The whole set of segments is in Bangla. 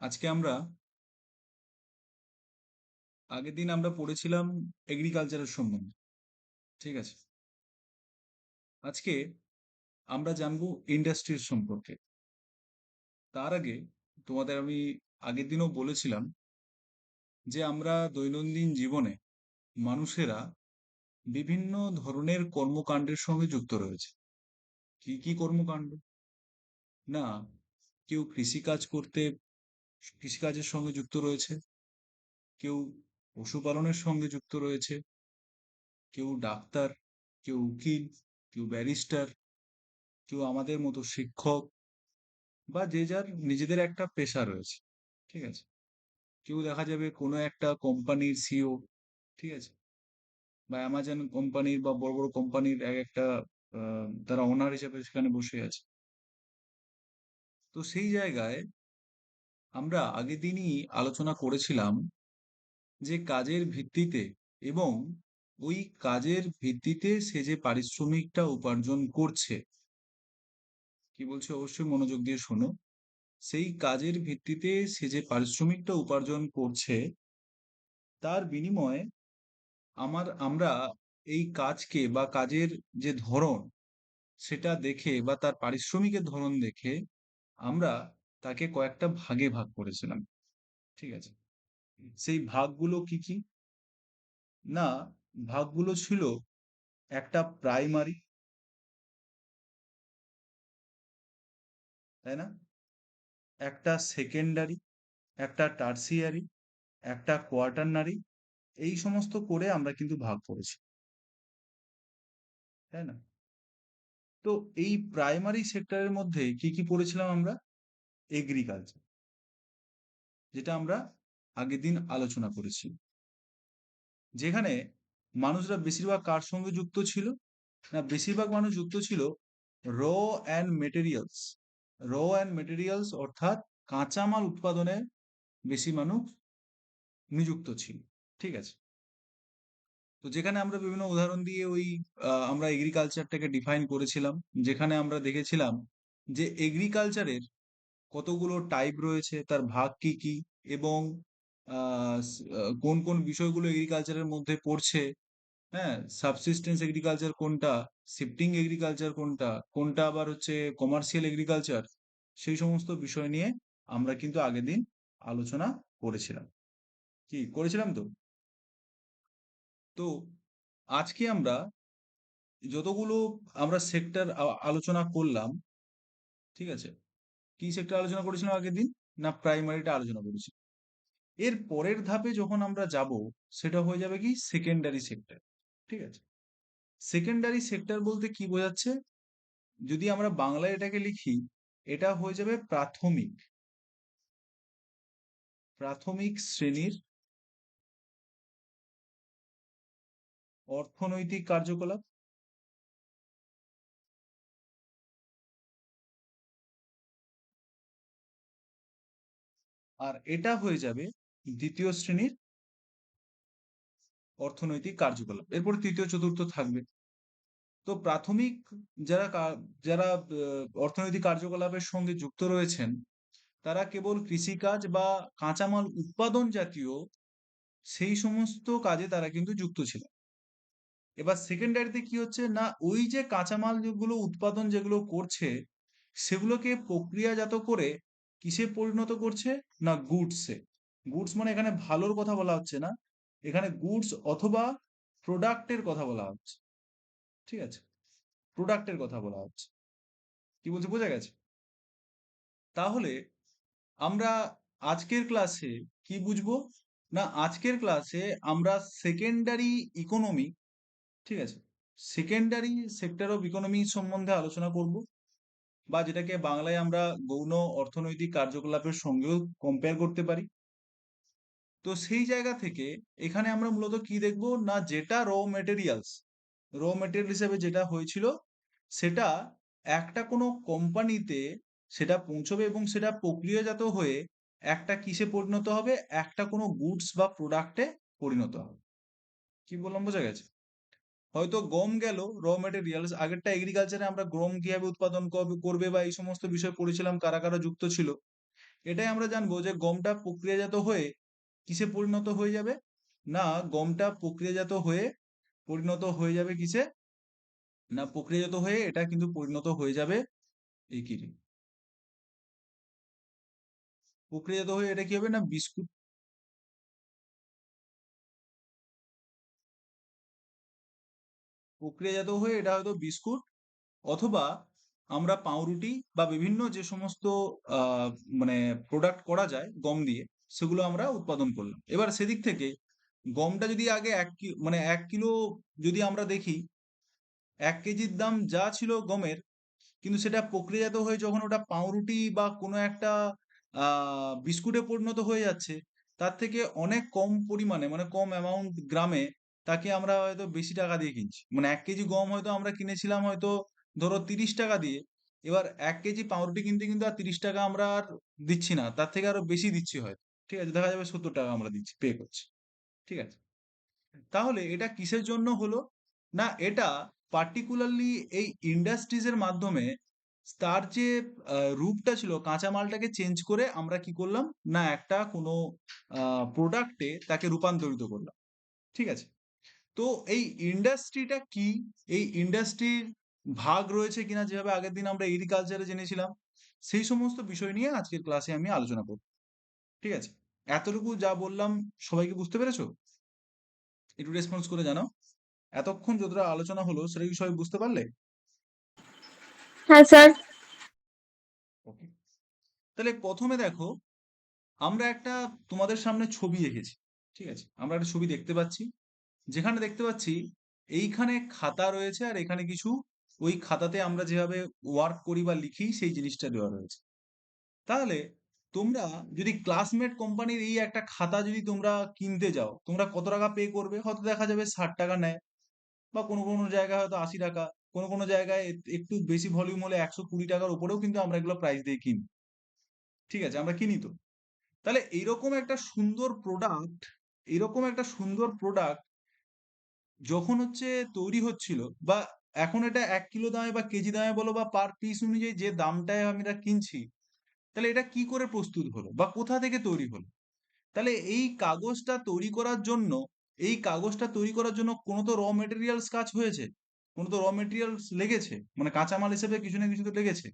আজকে আমরা আগের দিন আমরা পড়েছিলাম এগ্রিকালচারের সম্বন্ধে। ঠিক আছে, আজকে আমরা জানবো ইন্ডাস্ট্রির সম্পর্কে। তার আগে তোমাদের আমি আগের দিনও বলেছিলাম যে আমরা দৈনন্দিন জীবনে মানুষেরা বিভিন্ন ধরনের কর্মকাণ্ডের সঙ্গে যুক্ত রয়েছে। কি কি কর্মকাণ্ড? না, কেউ কৃষিকাজের সঙ্গে যুক্ত রয়েছে, কেউ পশুপালনের সঙ্গে যুক্ত রয়েছে, কেউ ডাক্তার, কেউ উকিল, কেউ ব্যারিস্টার, কেউ আমাদের মতো শিক্ষক, বা যে যার নিজেদের একটা পেশা রয়েছে। ঠিক আছে, কেউ দেখা যাবে কোনো একটা কোম্পানির সিও। ঠিক আছে, বা অ্যামাজন কোম্পানির বা বড় বড় কোম্পানির এক একটা তারা ওনার হিসেবে সেখানে বসে আছে। তো সেই জায়গায় আমরা আগের দিনই আলোচনা করেছিলাম যে কাজের ভিত্তিতে এবং ওই কাজের ভিত্তিতে সে যে পারিশ্রমিকটা উপার্জন করছে, কি বলছে অবশ্যই মনোযোগ দিয়ে শোনো। সেই কাজের ভিত্তিতে সে যে পারিশ্রমিকটা উপার্জন করছে, তার বিনিময়ে আমরা এই কাজকে বা কাজের যে ধরন সেটা দেখে বা তার পারিশ্রমিকের ধরন দেখে আমরা তাকে কয়েকটা ভাগে ভাগ করেছিলাম। ঠিক আছে, সেই ভাগগুলো কি কি? না, ভাগগুলো ছিল একটা প্রাইমারি, তাই না, একটা সেকেন্ডারি, একটা টার্সিয়ারি, একটা কোয়াটারনারি, এই সমস্ত করে আমরা কিন্তু ভাগ করেছি, তাই না? তো এই প্রাইমারি সেক্টরের মধ্যে কি কি পড়েছিলাম আমরা? এগ্রিকালচার, যেটা আমরা আগের দিন আলোচনা করেছি, যেখানে মানুষরা বেশিরভাগ কার সঙ্গে যুক্ত ছিল? না, বেশিরভাগ মানুষ যুক্ত ছিল র অ্যান্ড মেটেরিয়ালস অর্থাৎ কাঁচামাল উৎপাদনে বেশি মানুষ নিযুক্ত ছিল। ঠিক আছে, তো যেখানে আমরা বিভিন্ন উদাহরণ দিয়ে ওই আমরা এগ্রিকালচারটাকে ডিফাইন করেছিলাম, যেখানে আমরা দেখেছিলাম যে এগ্রিকালচারের কতগুলো টাইপ রয়েছে, তার ভাগ কি কি, এবং কোন কোন বিষয়গুলো এগ্রিকালচারের মধ্যে পড়ছে। হ্যাঁ, সাবসিস্টেন্স এগ্রিকালচার কোনটা, শিফটিং এগ্রিকালচার কোনটা, কোনটা আবার হচ্ছে কমার্শিয়াল এগ্রিকালচার, সেই সমস্ত বিষয় নিয়ে আমরা কিন্তু আগের দিন আলোচনা করেছিলাম। কি করেছিলাম? তো তো আজকে আমরা যতগুলো আমরা সেক্টর আলোচনা করলাম, ঠিক আছে, কি সেক্টর আলোচনা করেছিলাম আগের দিন? না, প্রাইমারিটা আলোচনা করেছি। এর পরের ধাপে যখন আমরা যাব, সেটা হয়ে যাবে কি সেকেন্ডারি সেক্টর। ঠিক আছে, সেকেন্ডারি সেক্টর বলতে কি বোঝাচ্ছে? যদি আমরা বাংলায় এটাকে লিখি, এটা হয়ে যাবে প্রাথমিক প্রাথমিক শ্রেণীর অর্থনৈতিক কার্যকলাপ। আর এটা হয়ে যাবে দ্বিতীয় শ্রেণীর অর্থনৈতিক কার্যকলাপ। এরপর তৃতীয় চতুর্থ থাকবে। তো প্রাথমিক যারা অর্থনৈতিক কার্যকলাপের সঙ্গে যুক্ত রয়েছেন, তারা কেবল কৃষিকাজ বা কাঁচামাল উৎপাদন জাতীয় সেই সমস্ত কাজে তারা কিন্তু যুক্ত ছিল। এবার সেকেন্ডারিতে কি হচ্ছে? না, ওই যে কাঁচামাল যেগুলো উৎপাদন যেগুলো করছে, সেগুলোকে প্রক্রিয়াজাত করে কিসে পরিণত করছে? না, গুডসে। গুডস মানে এখানে ভালোর কথা বলা হচ্ছে না, এখানে গুডস অথবা প্রোডাক্টের কথা বলা হচ্ছে। ঠিক আছে, প্রোডাক্টের কথা বলা হচ্ছে। কি বলছে, বোঝা গেছে? তাহলে আমরা আজকের ক্লাসে কি বুঝবো? না, আজকের ক্লাসে আমরা সেকেন্ডারি ইকোনমি, ঠিক আছে, সেকেন্ডারি সেক্টর অফ ইকোনমি সম্বন্ধে আলোচনা করব, বা যেটাকে বাংলায় আমরা গৌণ অর্থনৈতিক কার্যকলাপের সঙ্গেও কম্পেয়ার করতে পারি। তো সেই জায়গা থেকে এখানে আমরা মূলত কি দেখব? না, যেটা র মেটেরিয়াল হিসেবে যেটা হয়েছিল, সেটা একটা কোনো কোম্পানিতে সেটা পৌঁছবে এবং সেটা প্রক্রিয়াজাত হয়ে একটা কিসে পরিণত হবে? একটা কোনো গুডস বা প্রোডাক্টে পরিণত হবে। কি বললাম, বোঝা গেছে? হয়তো গম গেল র মেটেরিয়ালস, আগেরটা এগ্রিকালচারে আমরা গম কিভাবে উৎপাদন করবে বা এই সমস্ত বিষয় পড়েছিলাম, কারা কারা যুক্ত ছিল। এটাই আমরা জানবো যে গমটা প্রক্রিয়াজাত হয়ে কিসে পরিণত হয়ে যাবে, না গমটা প্রক্রিয়াজাত হয়ে পরিণত হয়ে যাবে কিসে, না প্রক্রিয়াজাত হয়ে এটা কিন্তু পরিণত হয়ে যাবে এই কি রে? প্রক্রিয়াজাত হয়ে এটা কি হবে, না বিস্কুট। প্রক্রিয়াজাত হয়ে এটা হয়তো বিস্কুট, অথবা আমরা পাউরুটি বা বিভিন্ন যে সমস্ত আহ মানে প্রোডাক্ট করা যায় গম দিয়ে, সেগুলো আমরা উৎপাদন করলাম। এবার সেদিক থেকে গমটা যদি আগে মানে 1 কিলো যদি আমরা দেখি, 1 কেজির দাম যা ছিল গমের, কিন্তু সেটা প্রক্রিয়াজাত হয়ে যখন ওটা পাউরুটি বা কোনো একটা বিস্কুটে পরিণত হয়ে যাচ্ছে, তার থেকে অনেক কম পরিমাণে, মানে কম অ্যামাউন্ট গ্রামে, তাকে আমরা হয়তো বেশি টাকা দিয়ে কিনছি। মানে 1 কেজি গম হয়তো আমরা কিনেছিলাম হয়তো ধরো 30 টাকা দিয়ে, এবার 1 কেজি পাউরুটি কিনতে কিন্তু আর 30 টাকা আমরা আর দিচ্ছি না, তার থেকে আরো বেশি দিচ্ছি হয়তো। ঠিক আছে, দেখা যাবে 70 টাকা আমরা দিচ্ছি, পে করছি। ঠিক আছে, তাহলে এটা কিসের জন্য হলো, না এটা পার্টিকুলারলি এই ইন্ডাস্ট্রিজের মাধ্যমে তার যে রূপটা ছিল, কাঁচামালটাকে চেঞ্জ করে আমরা কি করলাম, না একটা কোনো প্রোডাক্টে তাকে রূপান্তরিত করলাম। ঠিক আছে, তো এই ইন্ডাস্ট্রিটা কি, এই ইন্ডাস্ট্রির ভাগ রয়েছে কিনা, যেভাবে আগের দিন আমরা এগ্রিকালচারে জেনেছিলাম, সেই সমস্ত বিষয় নিয়ে আজকের ক্লাসে আমি আলোচনা করব। ঠিক আছে, এতটুকু যা বললাম সবাইকে বুঝতে পেরেছো? একটু রেসপন্স করে জানাও। এতক্ষণ যতটা আলোচনা হলো সেটা কি সবাই বুঝতে পারলে? হ্যাঁ স্যার। ওকে, তাহলে প্রথমে দেখো, আমরা একটা তোমাদের সামনে ছবি এঁকেছি। ঠিক আছে, আমরা একটা ছবি দেখতে পাচ্ছি, যেখানে দেখতে পাচ্ছি এইখানে খাতা রয়েছে, আর এখানে কিছু ওই খাতাতে আমরা যেভাবে ওয়ার্ক করি বা লিখি সেই জিনিসটা দেওয়া রয়েছে। তাহলে তোমরা যদি ক্লাসমেট কোম্পানির এই একটা খাতা যদি তোমরা কিনতে যাও, তোমরা কত টাকা পে করবে? হয়তো দেখা যাবে 60 টাকা নেয়, বা কোনো কোনো জায়গায় হয়তো 80 টাকা, কোনো কোনো জায়গায় একটু বেশি ভলিউম হলে 120 টাকার উপরেও কিন্তু আমরা এগুলো প্রাইস দিয়ে কিনি। ঠিক আছে, আমরা কিনি তো। তাহলে এইরকম একটা সুন্দর প্রোডাক্ট, এরকম একটা সুন্দর প্রোডাক্ট যখন হচ্ছে তৈরি হচ্ছিল, বা এখন এটা 1 কিলো দামে বা কেজি দামে বলো বা পার পিস অনুযায়ী যে দামটায় আমরা কিনছি, তাহলে এটা কি করে প্রস্তুত হলো বা কোথা থেকে তৈরি হলো? তাহলে এই কাগজটা তৈরি করার জন্য, এই কাগজটা তৈরি করার জন্য কোনো তো র মেটেরিয়ালস কাজ হয়েছে, কোনো তো র মেটেরিয়ালস লেগেছে, মানে কাঁচামাল হিসেবে কিছু না কিছু তো লেগেছে।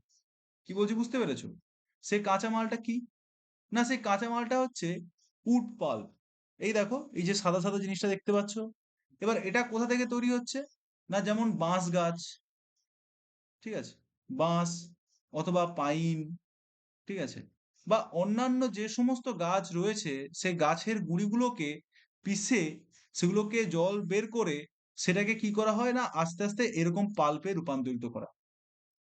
কি বলছি বুঝতে পেরেছো? সেই কাঁচামালটা কি, না সেই কাঁচামালটা হচ্ছে উড পাল্প। এই দেখো, এই যে সাদা সাদা জিনিসটা দেখতে পাচ্ছ, এবার এটা কোথা থেকে তৈরি হচ্ছে, না যেমন বাঁশ গাছ, ঠিক আছে, বাঁশ অথবা পাইন, ঠিক আছে, বা অন্যান্য যে সমস্ত গাছ রয়েছে, সেই গাছের গুঁড়িগুলোকে পিষে সেগুলোকে জল বের করে সেটাকে কি করা হয়, না আস্তে আস্তে এরকম পাল্পে রূপান্তরিত করা।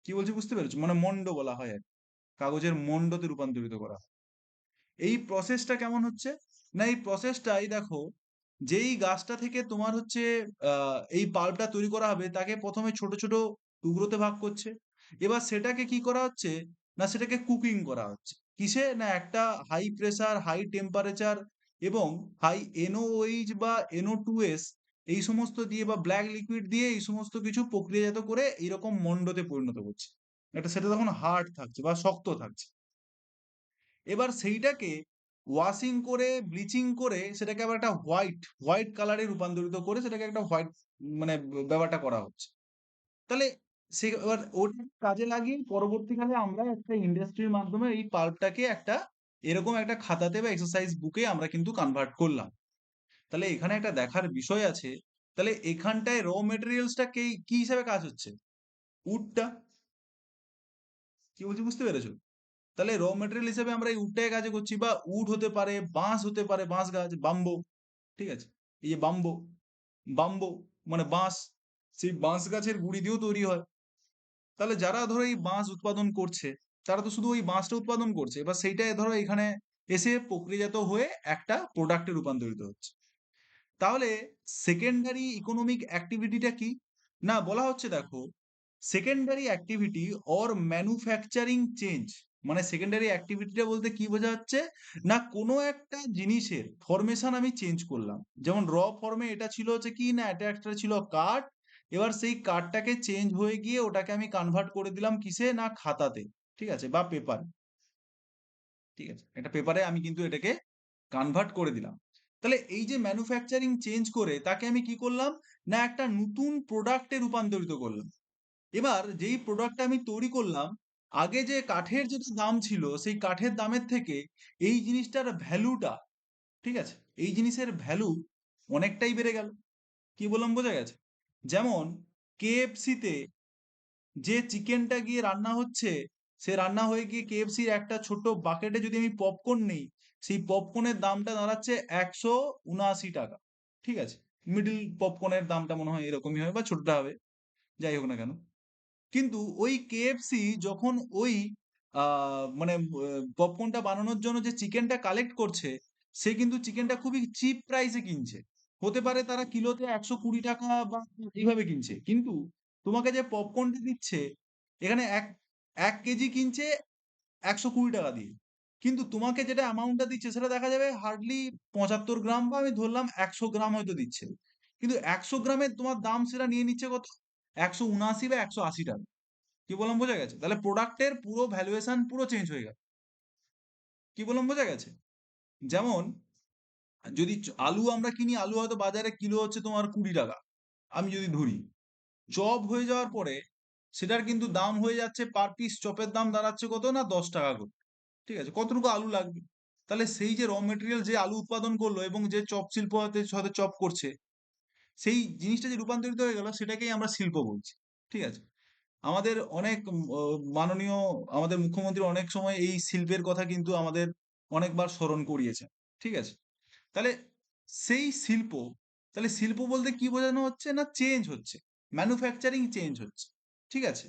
কি বলছি বুঝতে পেরেছো? মানে মন্ড বলা হয় আর কি। কাগজের মন্ডতে রূপান্তরিত করা। এই প্রসেসটা কেমন হচ্ছে, না এই প্রসেসটাই দেখো, যেই গাছটা থেকে তোমার হচ্ছে এই পাল্পটা তৈরি করা হবে, তাকে প্রথমে ছোট ছোট টুকরোতে ভাগ করছে। এবার সেটাকে কি করা হচ্ছে, না সেটাকে কুকিং করা হচ্ছে কিসে, না একটা হাই প্রেসার হাই টেম্পারেচার এবং হাই এনওএইচ বা NO2S, এই সমস্ত দিয়ে বা ব্ল্যাক লিকুইড দিয়ে এই সমস্ত কিছু প্রক্রিয়াজাত করে এইরকম মন্ডতে পরিণত করছে। এটা সেটা তখন হার্ড থাকছে বা শক্ত থাকছে। এবার সেইটাকে ওয়াশিং করে ব্লিচিং করে সেটাকে আবার একটা হোয়াইট হোয়াইট কালারে রূপান্তরিত করে সেটাকে একটা হোয়াইট, মানে ব্যাপারটা করা হচ্ছে। তাহলে সে এবার ওটা কাজে লাগিয়ে পরবর্তীকালে আমরা একটা ইন্ডাস্ট্রির মাধ্যমে এই পাল্পটাকে একটা এরকম একটা খাতাতে বা এক্সারসাইজ বুকে আমরা কিন্তু কনভার্ট করলাম। তাহলে এখানে একটা দেখার বিষয় আছে, তাহলে এখানটায় র মেটেরিয়ালসটা কি হিসাবে কাজ হচ্ছে? উডটা। কি বলছি বুঝতে পেরেছো? তাহলে র মেটেরিয়াল হিসেবে আমরা এই উডটাকে কাজে করছি, বা উড হতে পারে, বাঁশ হতে পারে, বাঁশ গাছ, বাম্বো। ঠিক আছে, এই যে বাম্বো, বাম্বো মানে বাঁশ, সেই বাঁশ গাছের গুঁড়ি দিয়েও তৈরি হয়। তাহলে যারা ধরো এই বাঁশ উৎপাদন করছে, তারা তো শুধু ওই বাঁশটা উৎপাদন করছে, এবার সেইটাই ধরো এখানে এসে প্রক্রিয়াজাত হয়ে একটা প্রোডাক্টে রূপান্তরিত হচ্ছে। তাহলে সেকেন্ডারি ইকোনমিক অ্যাক্টিভিটিটা কি, না বলা হচ্ছে দেখো, secondary activity or manufacturing change. মানে সেকেন্ডারি অ্যাক্টিভিটিটা বলতে কি বোঝা যাচ্ছে, না কোনো একটা জিনিসের ফরমেশন আমি চেঞ্জ করলাম। যেমন র ফর্মে এটা ছিল হচ্ছে কি, না এটা একটা ছিল কাঠ, এবার সেই কাঠটাকে চেঞ্জ হয়ে গিয়ে ওটাকে আমি কনভার্ট করে দিলাম কিসে, না খাতাতে, ঠিক আছে, বা পেপার। ঠিক আছে, একটা পেপারে আমি কিন্তু এটাকে কনভার্ট করে দিলাম। তাহলে এই যে ম্যানুফ্যাকচারিং চেঞ্জ করে তাকে আমি কি করলাম, না একটা নতুন প্রোডাক্টে রূপান্তরিত করলাম। এবার যেই প্রোডাক্টটা আমি তৈরি করলাম, আগে যে কাঠের যেটা দাম ছিল সেই কাঠের দামের থেকে এই জিনিসটার ভ্যালুটা, ঠিক আছে, এই জিনিসের ভ্যালু অনেকটাই বেড়ে গেল। কি বললাম, বোঝা গেছে? যেমন কেএফসিতে যে চিকেনটা গিয়ে রান্না হচ্ছে, সে রান্না হয়ে গিয়ে কেএফসির একটা ছোট্ট বাকেটে যদি আমি পপকর্ন নিই, সেই পপকর্নের দামটা দাঁড়াচ্ছে 179 টাকা। ঠিক আছে, মিডল পপকর্নের দামটা মনে হয় এরকমই হবে বা ছোটটা হবে, যাই হোক না কেন। কিন্তু ওই কেএফসি যখন ওই মানে পপকর্নটা বানানোর জন্য যে চিকেনটা কালেক্ট করছে, সে কিন্তু চিকেনটা খুবই চিপ প্রাইসে কিনছে। হতে পারে তারা কিলোতে 120 টাকা বা এইভাবে কিনছে, কিন্তু তোমাকে যে পপকর্নটা দিচ্ছে, এখানে এক 1 কেজি কিনছে 120 টাকা দিয়ে, কিন্তু তোমাকে যেটা অ্যামাউন্টটা দিচ্ছে সেটা দেখা যাবে হার্ডলি 75 গ্রাম, বা আমি ধরলাম 100 গ্রাম হয়তো দিচ্ছে, কিন্তু 100 গ্রামের তোমার দাম সেটা নিয়ে নিচ্ছে কত, 179 বা 180 টাকা। কি বললাম, বোঝা গেছে? তাহলে প্রোডাক্টের পুরো ভ্যালুয়েশন পুরো চেঞ্জ হয়ে গেল। কি বললাম, বোঝা গেছে? যেমন যদি আলু আমরা কিনি, আলু হয়তো বাজারে কিলো হচ্ছে তোমার 20 টাকা, আমি যদি ধরি, চপ হয়ে যাওয়ার পরে সেটার কিন্তু দাম হয়ে যাচ্ছে, পার পিস চপের দাম দাঁড়াচ্ছে কত, না 10 টাকা করে। ঠিক আছে, কতটুকু আলু লাগবে? তাহলে সেই যে র মেটেরিয়াল যে আলু উৎপাদন করলো এবং যে চপ শিল্প হতে সাথে চপ করছে, সেই জিনিসটা যে রূপান্তরিত হয়ে গেল, সেটাকেই আমরা শিল্প বলছি। ঠিক আছে, আমাদের অনেক মাননীয় আমাদের মুখ্যমন্ত্রী অনেক সময় এই শিল্পের কথা কিন্তু আমাদের অনেকবার স্মরণ করিয়েছেন। ঠিক আছে, তাহলে সেই শিল্প, তাহলে শিল্প বলতে কি বোঝানো হচ্ছে, না চেঞ্জ হচ্ছে, ম্যানুফ্যাকচারিং চেঞ্জ হচ্ছে। ঠিক আছে,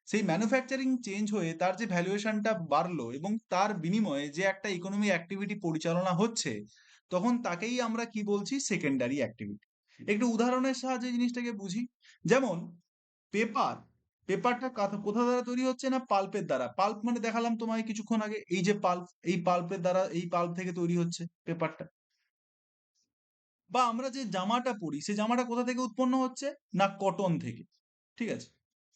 সেই ম্যানুফ্যাকচারিং চেঞ্জ হয়ে তার যে ভ্যালুয়েশনটা বাড়লো এবং তার বিনিময়ে যে একটা ইকোনমি অ্যাক্টিভিটি পরিচালনা হচ্ছে, তখন তাকেই আমরা কি বলছি, সেকেন্ডারি অ্যাক্টিভিটি। একটু উদাহরণের সাহায্যে জিনিসটাকে বুঝি। যেমন পেপার, পেপারটা কোথা দ্বারা তৈরি হচ্ছে, না পাল্পের দ্বারা। পাল্প মানে দেখালাম তোমায় কিছুক্ষণ আগে, এই যে পাল্প, এই পাল্পের দ্বারা, এই পাল্প থেকে তৈরি হচ্ছে পেপারটা। বা আমরা যে জামাটা পরি, সে জামাটা কোথা থেকে উৎপন্ন হচ্ছে, না কটন থেকে। ঠিক আছে,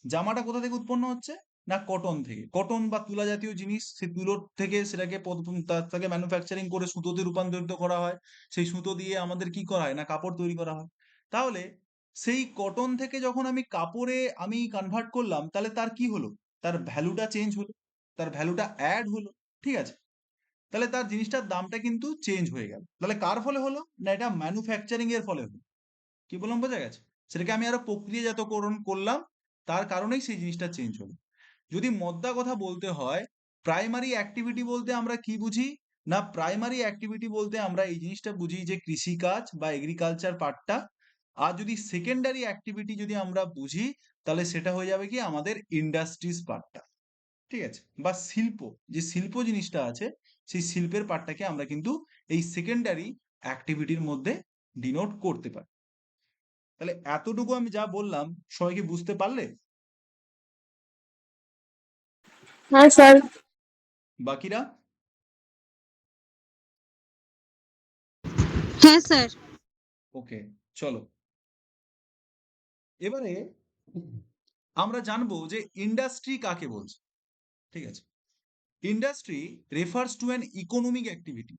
জামাটা কোথা থেকে উৎপন্ন হচ্ছে, না কটন থেকে। কটন বা তুলা জাতীয় জিনিস, সেই তুলোর থেকে সেটাকে তাকে ম্যানুফ্যাকচারিং করে সুতোতে রূপান্তরিত করা হয়। সেই সুতো দিয়ে আমাদের কি করা হয়, না কাপড় তৈরি করা হয়। তাহলে সেই কটন থেকে যখন আমি কাপড়ে আমি কনভার্ট করলাম, তাহলে তার কি হলো, তার ভ্যালুটা চেঞ্জ হলো, তার ভ্যালুটা অ্যাড হলো। ঠিক আছে, তাহলে তার জিনিসটার দামটা কিন্তু চেঞ্জ হয়ে গেল। তাহলে কার ফলে হলো, না এটা ম্যানুফ্যাকচারিং এর ফলে হলো। কি বললাম, বোঝা গেছে? সেটাকে আমি আরো প্রক্রিয়াজাতকরণ করলাম, তার কারণেই সেই জিনিসটা চেঞ্জ হলো। যদি মদ্দা কথা বলতে হয়, প্রাইমারি অ্যাক্টিভিটি বলতে আমরা কি বুঝি, না প্রাইমারি অ্যাক্টিভিটি বলতে আমরা এই জিনিসটা বুঝি যে কৃষিকাজ বা এগ্রিকালচার পার্টটা। আর যদি সেকেন্ডারি অ্যাক্টিভিটি যদি আমরা বুঝি, তাহলে সেটা হয়ে যাবে কি আমাদের ইন্ডাস্ট্রিজ পার্টটা। ঠিক আছে, বা শিল্প, যে শিল্প জিনিসটা আছে, সেই শিল্পের পার্টটাকে আমরা কিন্তু এই সেকেন্ডারি অ্যাক্টিভিটির মধ্যে ডিনোট করতে পারি। তাহলে এতটুকু আমি যা বললাম, সবাই কি বুঝতে পারলে? হ্যাঁ স্যার। বাকিরা? হ্যাঁ স্যার। ওকে, চলো এবারে আমরা জানবো যে ইন্ডাস্ট্রি কাকে বলছে। ঠিক আছে, industry refers to an economic activity.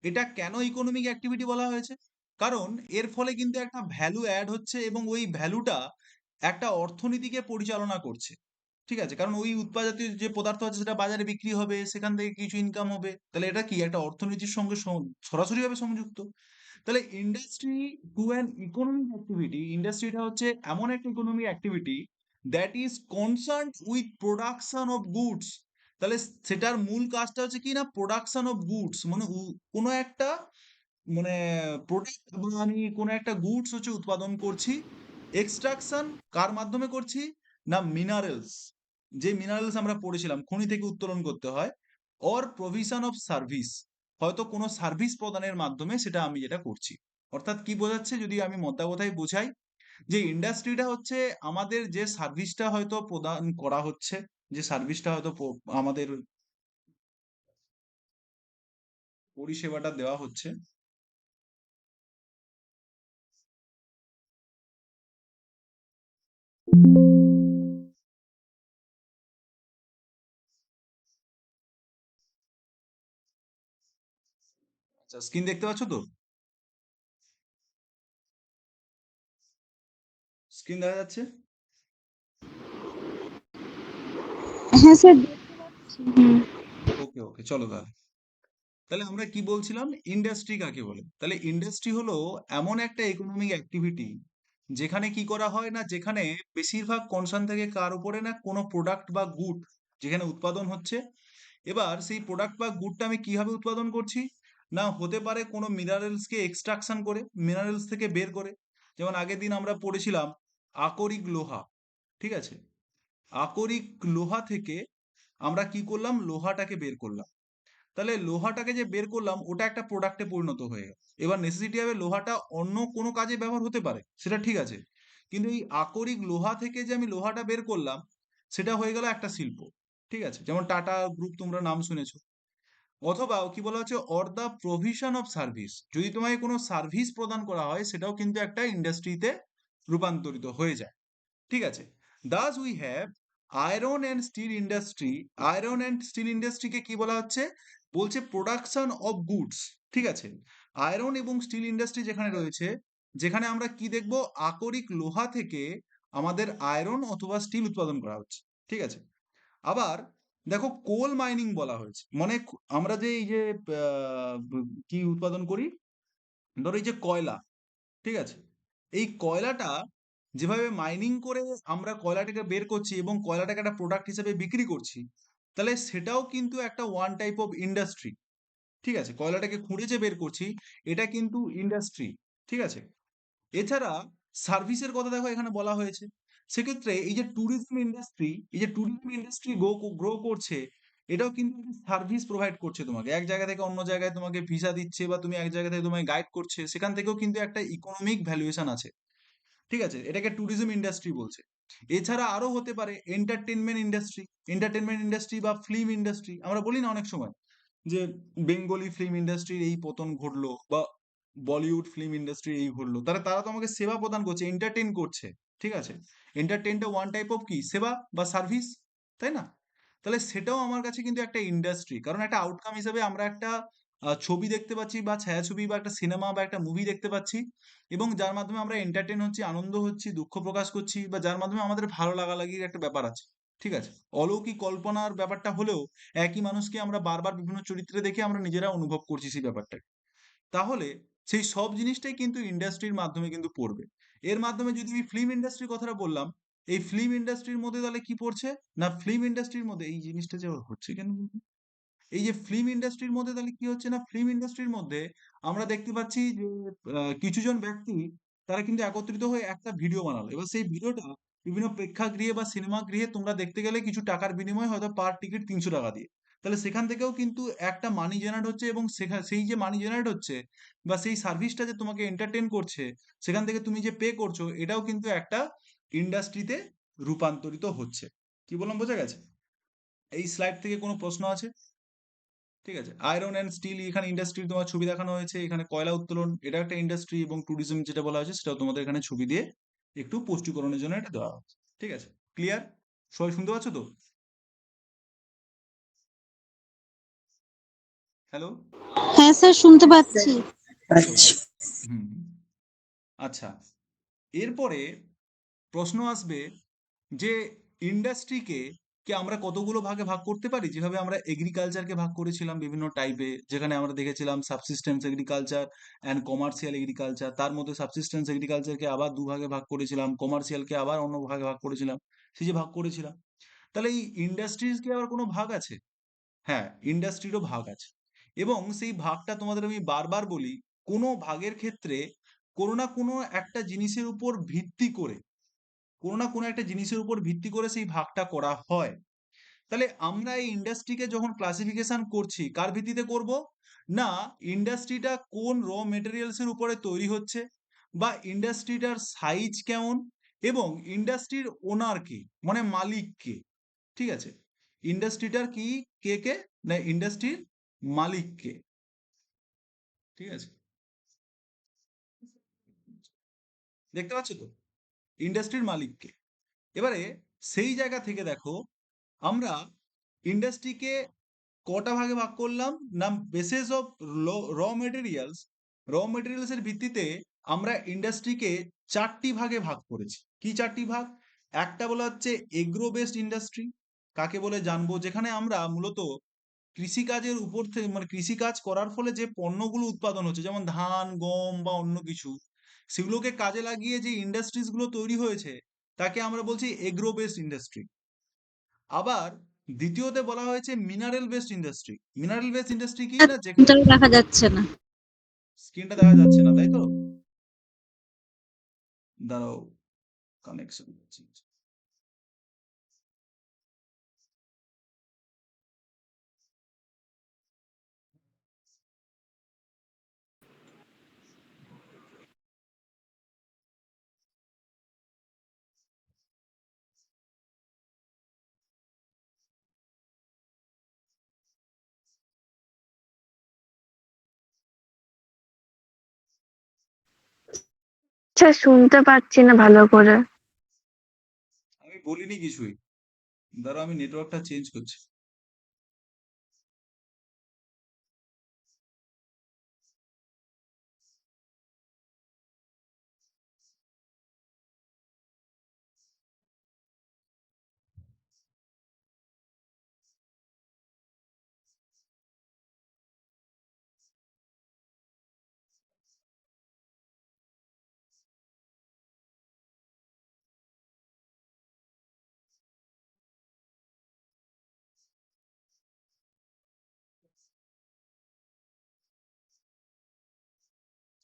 এটা কেন ইকোনমিক অ্যাক্টিভিটি বলা হয়েছে, কারণ এর ফলে কিন্তু একটা ভ্যালু অ্যাড হচ্ছে এবং ওই ভ্যালুটা একটা অর্থনীতিকে পরিচালনা করছে। ঠিক আছে, কারণ ওই উৎপাদিত যে পদার্থ আছে সেটা বাজারে বিক্রি হবে, সেখান থেকে কিছু ইনকাম হবে, তাহলে এটা কি একটা অর্থনীতির সঙ্গে সরাসরিভাবে সংযুক্ত। তাহলে industry to an economic activity, ইন্ডাস্ট্রিটা হচ্ছে এমন একটা economic activity that is concern with production of goods. তাহলে সেটার মূল কাজটা হচ্ছে কি, না প্রোডাকশন অফ গুডস, মানে কোনো একটা মানে প্রোডাক্ট, আমি কোনো একটা গুডস হচ্ছে উৎপাদন করছি। এক্সট্রাকশন কার মাধ্যমে করছি, না মিনারেলস, যে মিনারেলস আমরা পড়েছিলাম খনি থেকে উত্তোলন করতে হয়। অর প্রভিশন অফ সার্ভিস, হয়তো কোনো সার্ভিস প্রদানের মাধ্যমে সেটা আমি যেটা করছি। অর্থাৎ কি বোঝাচ্ছে, যদি আমি মোদ্দা কথায় বোঝাই, যে ইন্ডাস্ট্রিটা হচ্ছে আমাদের যে সার্ভিসটা হয়তো প্রদান করা হচ্ছে, যে সার্ভিসটা হয়তো আমাদের পরিষেবাটা দেওয়া হচ্ছে, আচ্ছা, স্ক্রিন দেখতে পাচ্ছ তো? স্ক্রিন দেখা যাচ্ছে? হ্যাঁ স্যার দেখতে পাচ্ছি। হুম। ওকে ওকে, চলো তাহলে। তাহলে আমরা কি বলছিলাম, ইন্ডাস্ট্রি কাকে বলে? তাহলে ইন্ডাস্ট্রি হলো এমন একটা ইকোনমিক অ্যাক্টিভিটি যেখানে কি করা হয় না, যেখানে বেশিরভাগ কনসার্ন থাকে কার উপরে না, কোনো প্রোডাক্ট বা গুড যেখানে উৎপাদন হচ্ছে। এবার সেই প্রোডাক্ট বা গুডটা আমি কিভাবে উৎপাদন করছি, না হতে পারে কোনো মিনারেলসকে এক্সট্রাকশন করে, মিনারেলস থেকে বের করে। যেমন আগের দিন আমরা পড়েছিলাম আকরিক লোহা, ঠিক আছে? আকরিক লোহা থেকে আমরা কি করলাম, লোহাটাকে বের করলাম। তাহলে লোহাটাকে যে বের করলাম ওটা একটা প্রোডাক্টে পরিণত হয়ে গেল। এবার নেসেসিটি হবে লোহাটা অন্য কোনো কাজে ব্যবহার হতে পারে, সেটা ঠিক আছে, কিন্তু এই আকরিক লোহা থেকে যে আমি লোহাটা বের করলাম সেটা হয়ে গেল একটা শিল্প। ঠিক আছে, যেমন টাটা গ্রুপ তোমরা নাম শুনেছো। অথবা কি বলা হচ্ছে, or the provision of service, যদি তোমাকে কোনো সার্ভিস প্রদান করা হয় সেটাও কিন্তু একটা ইন্ডাস্ট্রিতে রূপান্তরিত হয়ে যায়। ঠিক আছে। Thus we have iron and steel industry. Iron and steel ইন্ডাস্ট্রিকে কি বলা হচ্ছে, বলছে প্রোডাকশন অফ গুডস। ঠিক আছে, আয়রন এবং স্টিল ইন্ডাস্ট্রি যেখানে রয়েছে, যেখানে আমরা কি দেখব, আকরিক লোহা থেকে আমাদের আয়রন অথবা স্টিল উৎপাদন করা হচ্ছে। ঠিক আছে। আবার দেখো কোল মাইনিং বলা হয়েছে, মানে আমরা যে এই যে কি উৎপাদন করি, ধরো এই যে কয়লা, ঠিক আছে, এই কয়লাটা যেভাবে মাইনিং করে আমরা কয়লাটাকে বের করছি এবং কয়লাটাকে একটা প্রোডাক্ট হিসেবে বিক্রি করছি, তাহলে সেটাও কিন্তু একটা ওয়ান টাইপ অফ ইন্ডাস্ট্রি। ঠিক আছে, কয়লাটাকে খুঁড়ে যে বের করছি এটা কিন্তু ইন্ডাস্ট্রি। ঠিক আছে। এছাড়া সার্ভিসের কথা দেখো এখানে বলা হয়েছে। সেক্ষেত্রে এই যে ট্যুরিজম ইন্ডাস্ট্রি, এই যে ট্যুরিজম ইন্ডাস্ট্রি গ্রো করছে, এটাও কিন্তু সার্ভিস প্রোভাইড করছে তোমাকে, এক জায়গা থেকে অন্য জায়গায় তোমাকে ভিসা দিচ্ছে, বা তুমি এক জায়গা থেকে তোমায় গাইড করছে, সেখান থেকেও কিন্তু একটা ইকোনমিক ভ্যালুয়েশন আছে। ঠিক আছে, এটাকে ট্যুরিজম ইন্ডাস্ট্রি বলছে। এছাড়া আরো হতে পারে এন্টারটেনমেন্ট ইন্ডাস্ট্রি। এন্টারটেনমেন্ট ইন্ডাস্ট্রি বা ফিল্ম ইন্ডাস্ট্রি, আমরা বলি না অনেক সময় যে বেঙ্গলি ফিল্ম ইন্ডাস্ট্রির এই পতন ঘটলো, বা বলিউড ফিল্ম ইন্ডাস্ট্রির এই ঘটলো, তাহলে তারা তোমাকে সেবা প্রদান করছে, এন্টারটেইন করছে। ঠিক আছে, এন্টারটেইনটা ওয়ান টাইপ অফ কি, সেবা বা সার্ভিস, তাই না? তাহলে সেটাও আমার কাছে কিন্তু একটা ইন্ডাস্ট্রি, কারণ একটা আউটকাম হিসেবে আমরা একটা ছবি দেখতে পাচ্ছি, বা ছায়াছবি, বা একটা সিনেমা, বা একটা মুভি দেখতে পাচ্ছি, এবং যার মাধ্যমে আমরা এন্টারটেন হচ্ছি, আনন্দ হচ্ছি, দুঃখ প্রকাশ করছি, বা যার মাধ্যমে আমাদের ভালো লাগালাগির একটা ব্যাপার আছে। ঠিক আছে, অলৌকিক কল্পনার ব্যাপারটা হলেও একই মানুষকে আমরা বারবার বিভিন্ন চরিত্রে দেখে আমরা নিজেরা অনুভব করছি সেই ব্যাপারটাকে। তাহলে সেই সব জিনিসটাই কিন্তু ইন্ডাস্ট্রির মাধ্যমে কিন্তু পড়বে। এর মাধ্যমে যদি আমি ফিল্ম ইন্ডাস্ট্রির কথাটা বললাম, এই ফিল্ম ইন্ডাস্ট্রির মধ্যে তাহলে কি পড়ছে, না ফিল্ম ইন্ডাস্ট্রির মধ্যে এই জিনিসটা যে আবার হচ্ছে কেন বলতো? এই যে ফিল্ম ইন্ডাস্ট্রির মধ্যে তাহলে কি হচ্ছে, না ফিল্ম ইন্ডাস্ট্রির মধ্যে আমরা দেখতে পাচ্ছি যে কিছুজন ব্যক্তি তারা কিন্তু একত্রিত হয়ে একটা ভিডিও বানালো। এবার সেই ভিডিওটা বিভিন্ন প্রেক্ষাগৃহে বা সিনেমা গৃহে তোমরা দেখতে গেলে কিছু টাকার বিনিময়ে, হয়তো পার টিকিট ৩০০ টাকা দিয়ে। তাহলে সেখান থেকেও কিন্তু একটা মানি জেনারেট হচ্ছে, এবং সেই যে মানি জেনারেট হচ্ছে, বা সেই সার্ভিসটা যে তোমাকে এন্টারটেন করছে, সেখান থেকে তুমি যে পে করছো, এটাও কিন্তু একটা ইন্ডাস্ট্রিতে রূপান্তরিত হচ্ছে। কি বললাম, বোঝা গেছে? এই স্লাইড থেকে কোনো প্রশ্ন আছে? ঠিক আছে, আয়রন অ্যান্ড স্টিল এখানে ইন্ডাস্ট্রি তোমার ছবি দেখানো হয়েছে, এখানে কয়লা উত্তোলন এটা একটা ইন্ডাস্ট্রি, এবং ট্যুরিজম যেটা বলা হয়েছে সেটাও তোমাদের এখানে ছবি দিয়ে একটু পুষ্টিকরণের জন্য এটা দেওয়া হচ্ছে। ঠিক আছে, ক্লিয়ার? সবাই শুনতে পাচ্ছ তো? হ্যালো? হ্যাঁ স্যার শুনতে পাচ্ছি। ওকে ওকে। হুম হুম। আচ্ছা, এরপরে প্রশ্ন আসবে যে ইন্ডাস্ট্রিকে কি আমরা কতগুলো ভাগে ভাগ করতে পারি, যেভাবে আমরা এগ্রিকালচারকে ভাগ করেছিলাম বিভিন্ন টাইপে, যেখানে আমরা দেখেছিলাম subsistence agriculture and commercial agriculture. তার মধ্যে সাবসিস্টেন্স এগ্রিকালচারকে আবার দুভাগে ভাগ করেছিলাম, কমার্শিয়ালকে আবার অন্য ভাগে ভাগ করেছিলাম। সেই যে ভাগ করেছিলাম, তাহলে এই ইন্ডাস্ট্রিজ কি আবার কোনো ভাগ আছে? হ্যাঁ, ইন্ডাস্ট্রিরও ভাগ আছে। এবং সেই ভাগটা তোমাদের আমি বারবার বলি, কোনো ভাগের ক্ষেত্রে কোনো না কোনো একটা জিনিসের উপর ভিত্তি করে, কোনো না কোনো একটা জিনিসের উপর ভিত্তি করে সেই ভাগটা করা হয়। তাহলে আমরা এই ইন্ডাস্ট্রিকে যখন ক্লাসিফিকেশন করছি কার ভিত্তিতে করব, না ইন্ডাস্ট্রিটা কোন র মেটেরিয়ালস এর উপরে তৈরি হচ্ছে, বা ইন্ডাস্ট্রিটার সাইজ কেমন, এবং ইন্ডাস্ট্রির ওনার কে, মানে মালিক কে। ঠিক আছে, ইন্ডাস্ট্রিটার কি, কে কে, না ইন্ডাস্ট্রির মালিক কে। ঠিক আছে, দেখতে পাচ্ছ তো, ইন্ডাস্ট্রির মালিক কে। এবারে সেই জায়গা থেকে দেখো, আমরা ইন্ডাস্ট্রিকে কটা ভাগে ভাগ করলাম না, বেসিস অফ র মেটেরিয়ালস, এর ভিত্তিতে আমরা ইন্ডাস্ট্রিকে চারটি ভাগে ভাগ করেছি। কি চারটি ভাগ? একটা বলা হচ্ছে এগ্রো বেসড ইন্ডাস্ট্রি, কাকে বলে জানবো, যেখানে আমরা মূলত কৃষিকাজের উপর থেকে মানে কৃষিকাজ করার ফলে যে পণ্যগুলো উৎপাদন হচ্ছে, যেমন ধান, গম বা অন্য কিছু, সেগুলোকে কাজে লাগিয়ে যে ইন্ডাস্ট্রিজ গুলো তৈরি হয়েছে তাকে আমরা বলছি এগ্রো বেসড ইন্ডাস্ট্রি। আবার দ্বিতীয়তে বলা হয়েছে mineral based industry. Mineral based industry কি না, যেখানে তাহলে দেখা যাচ্ছে না। স্ক্রিনটা দেখা যাচ্ছে না, তাই তো? দাঁড়াও, কানেকশন। আচ্ছা, শুনতে পাচ্ছি না ভালো করে। আমি বলিনি কিছুই, দাঁড়াও আমি নেটওয়ার্কটা চেঞ্জ করছি।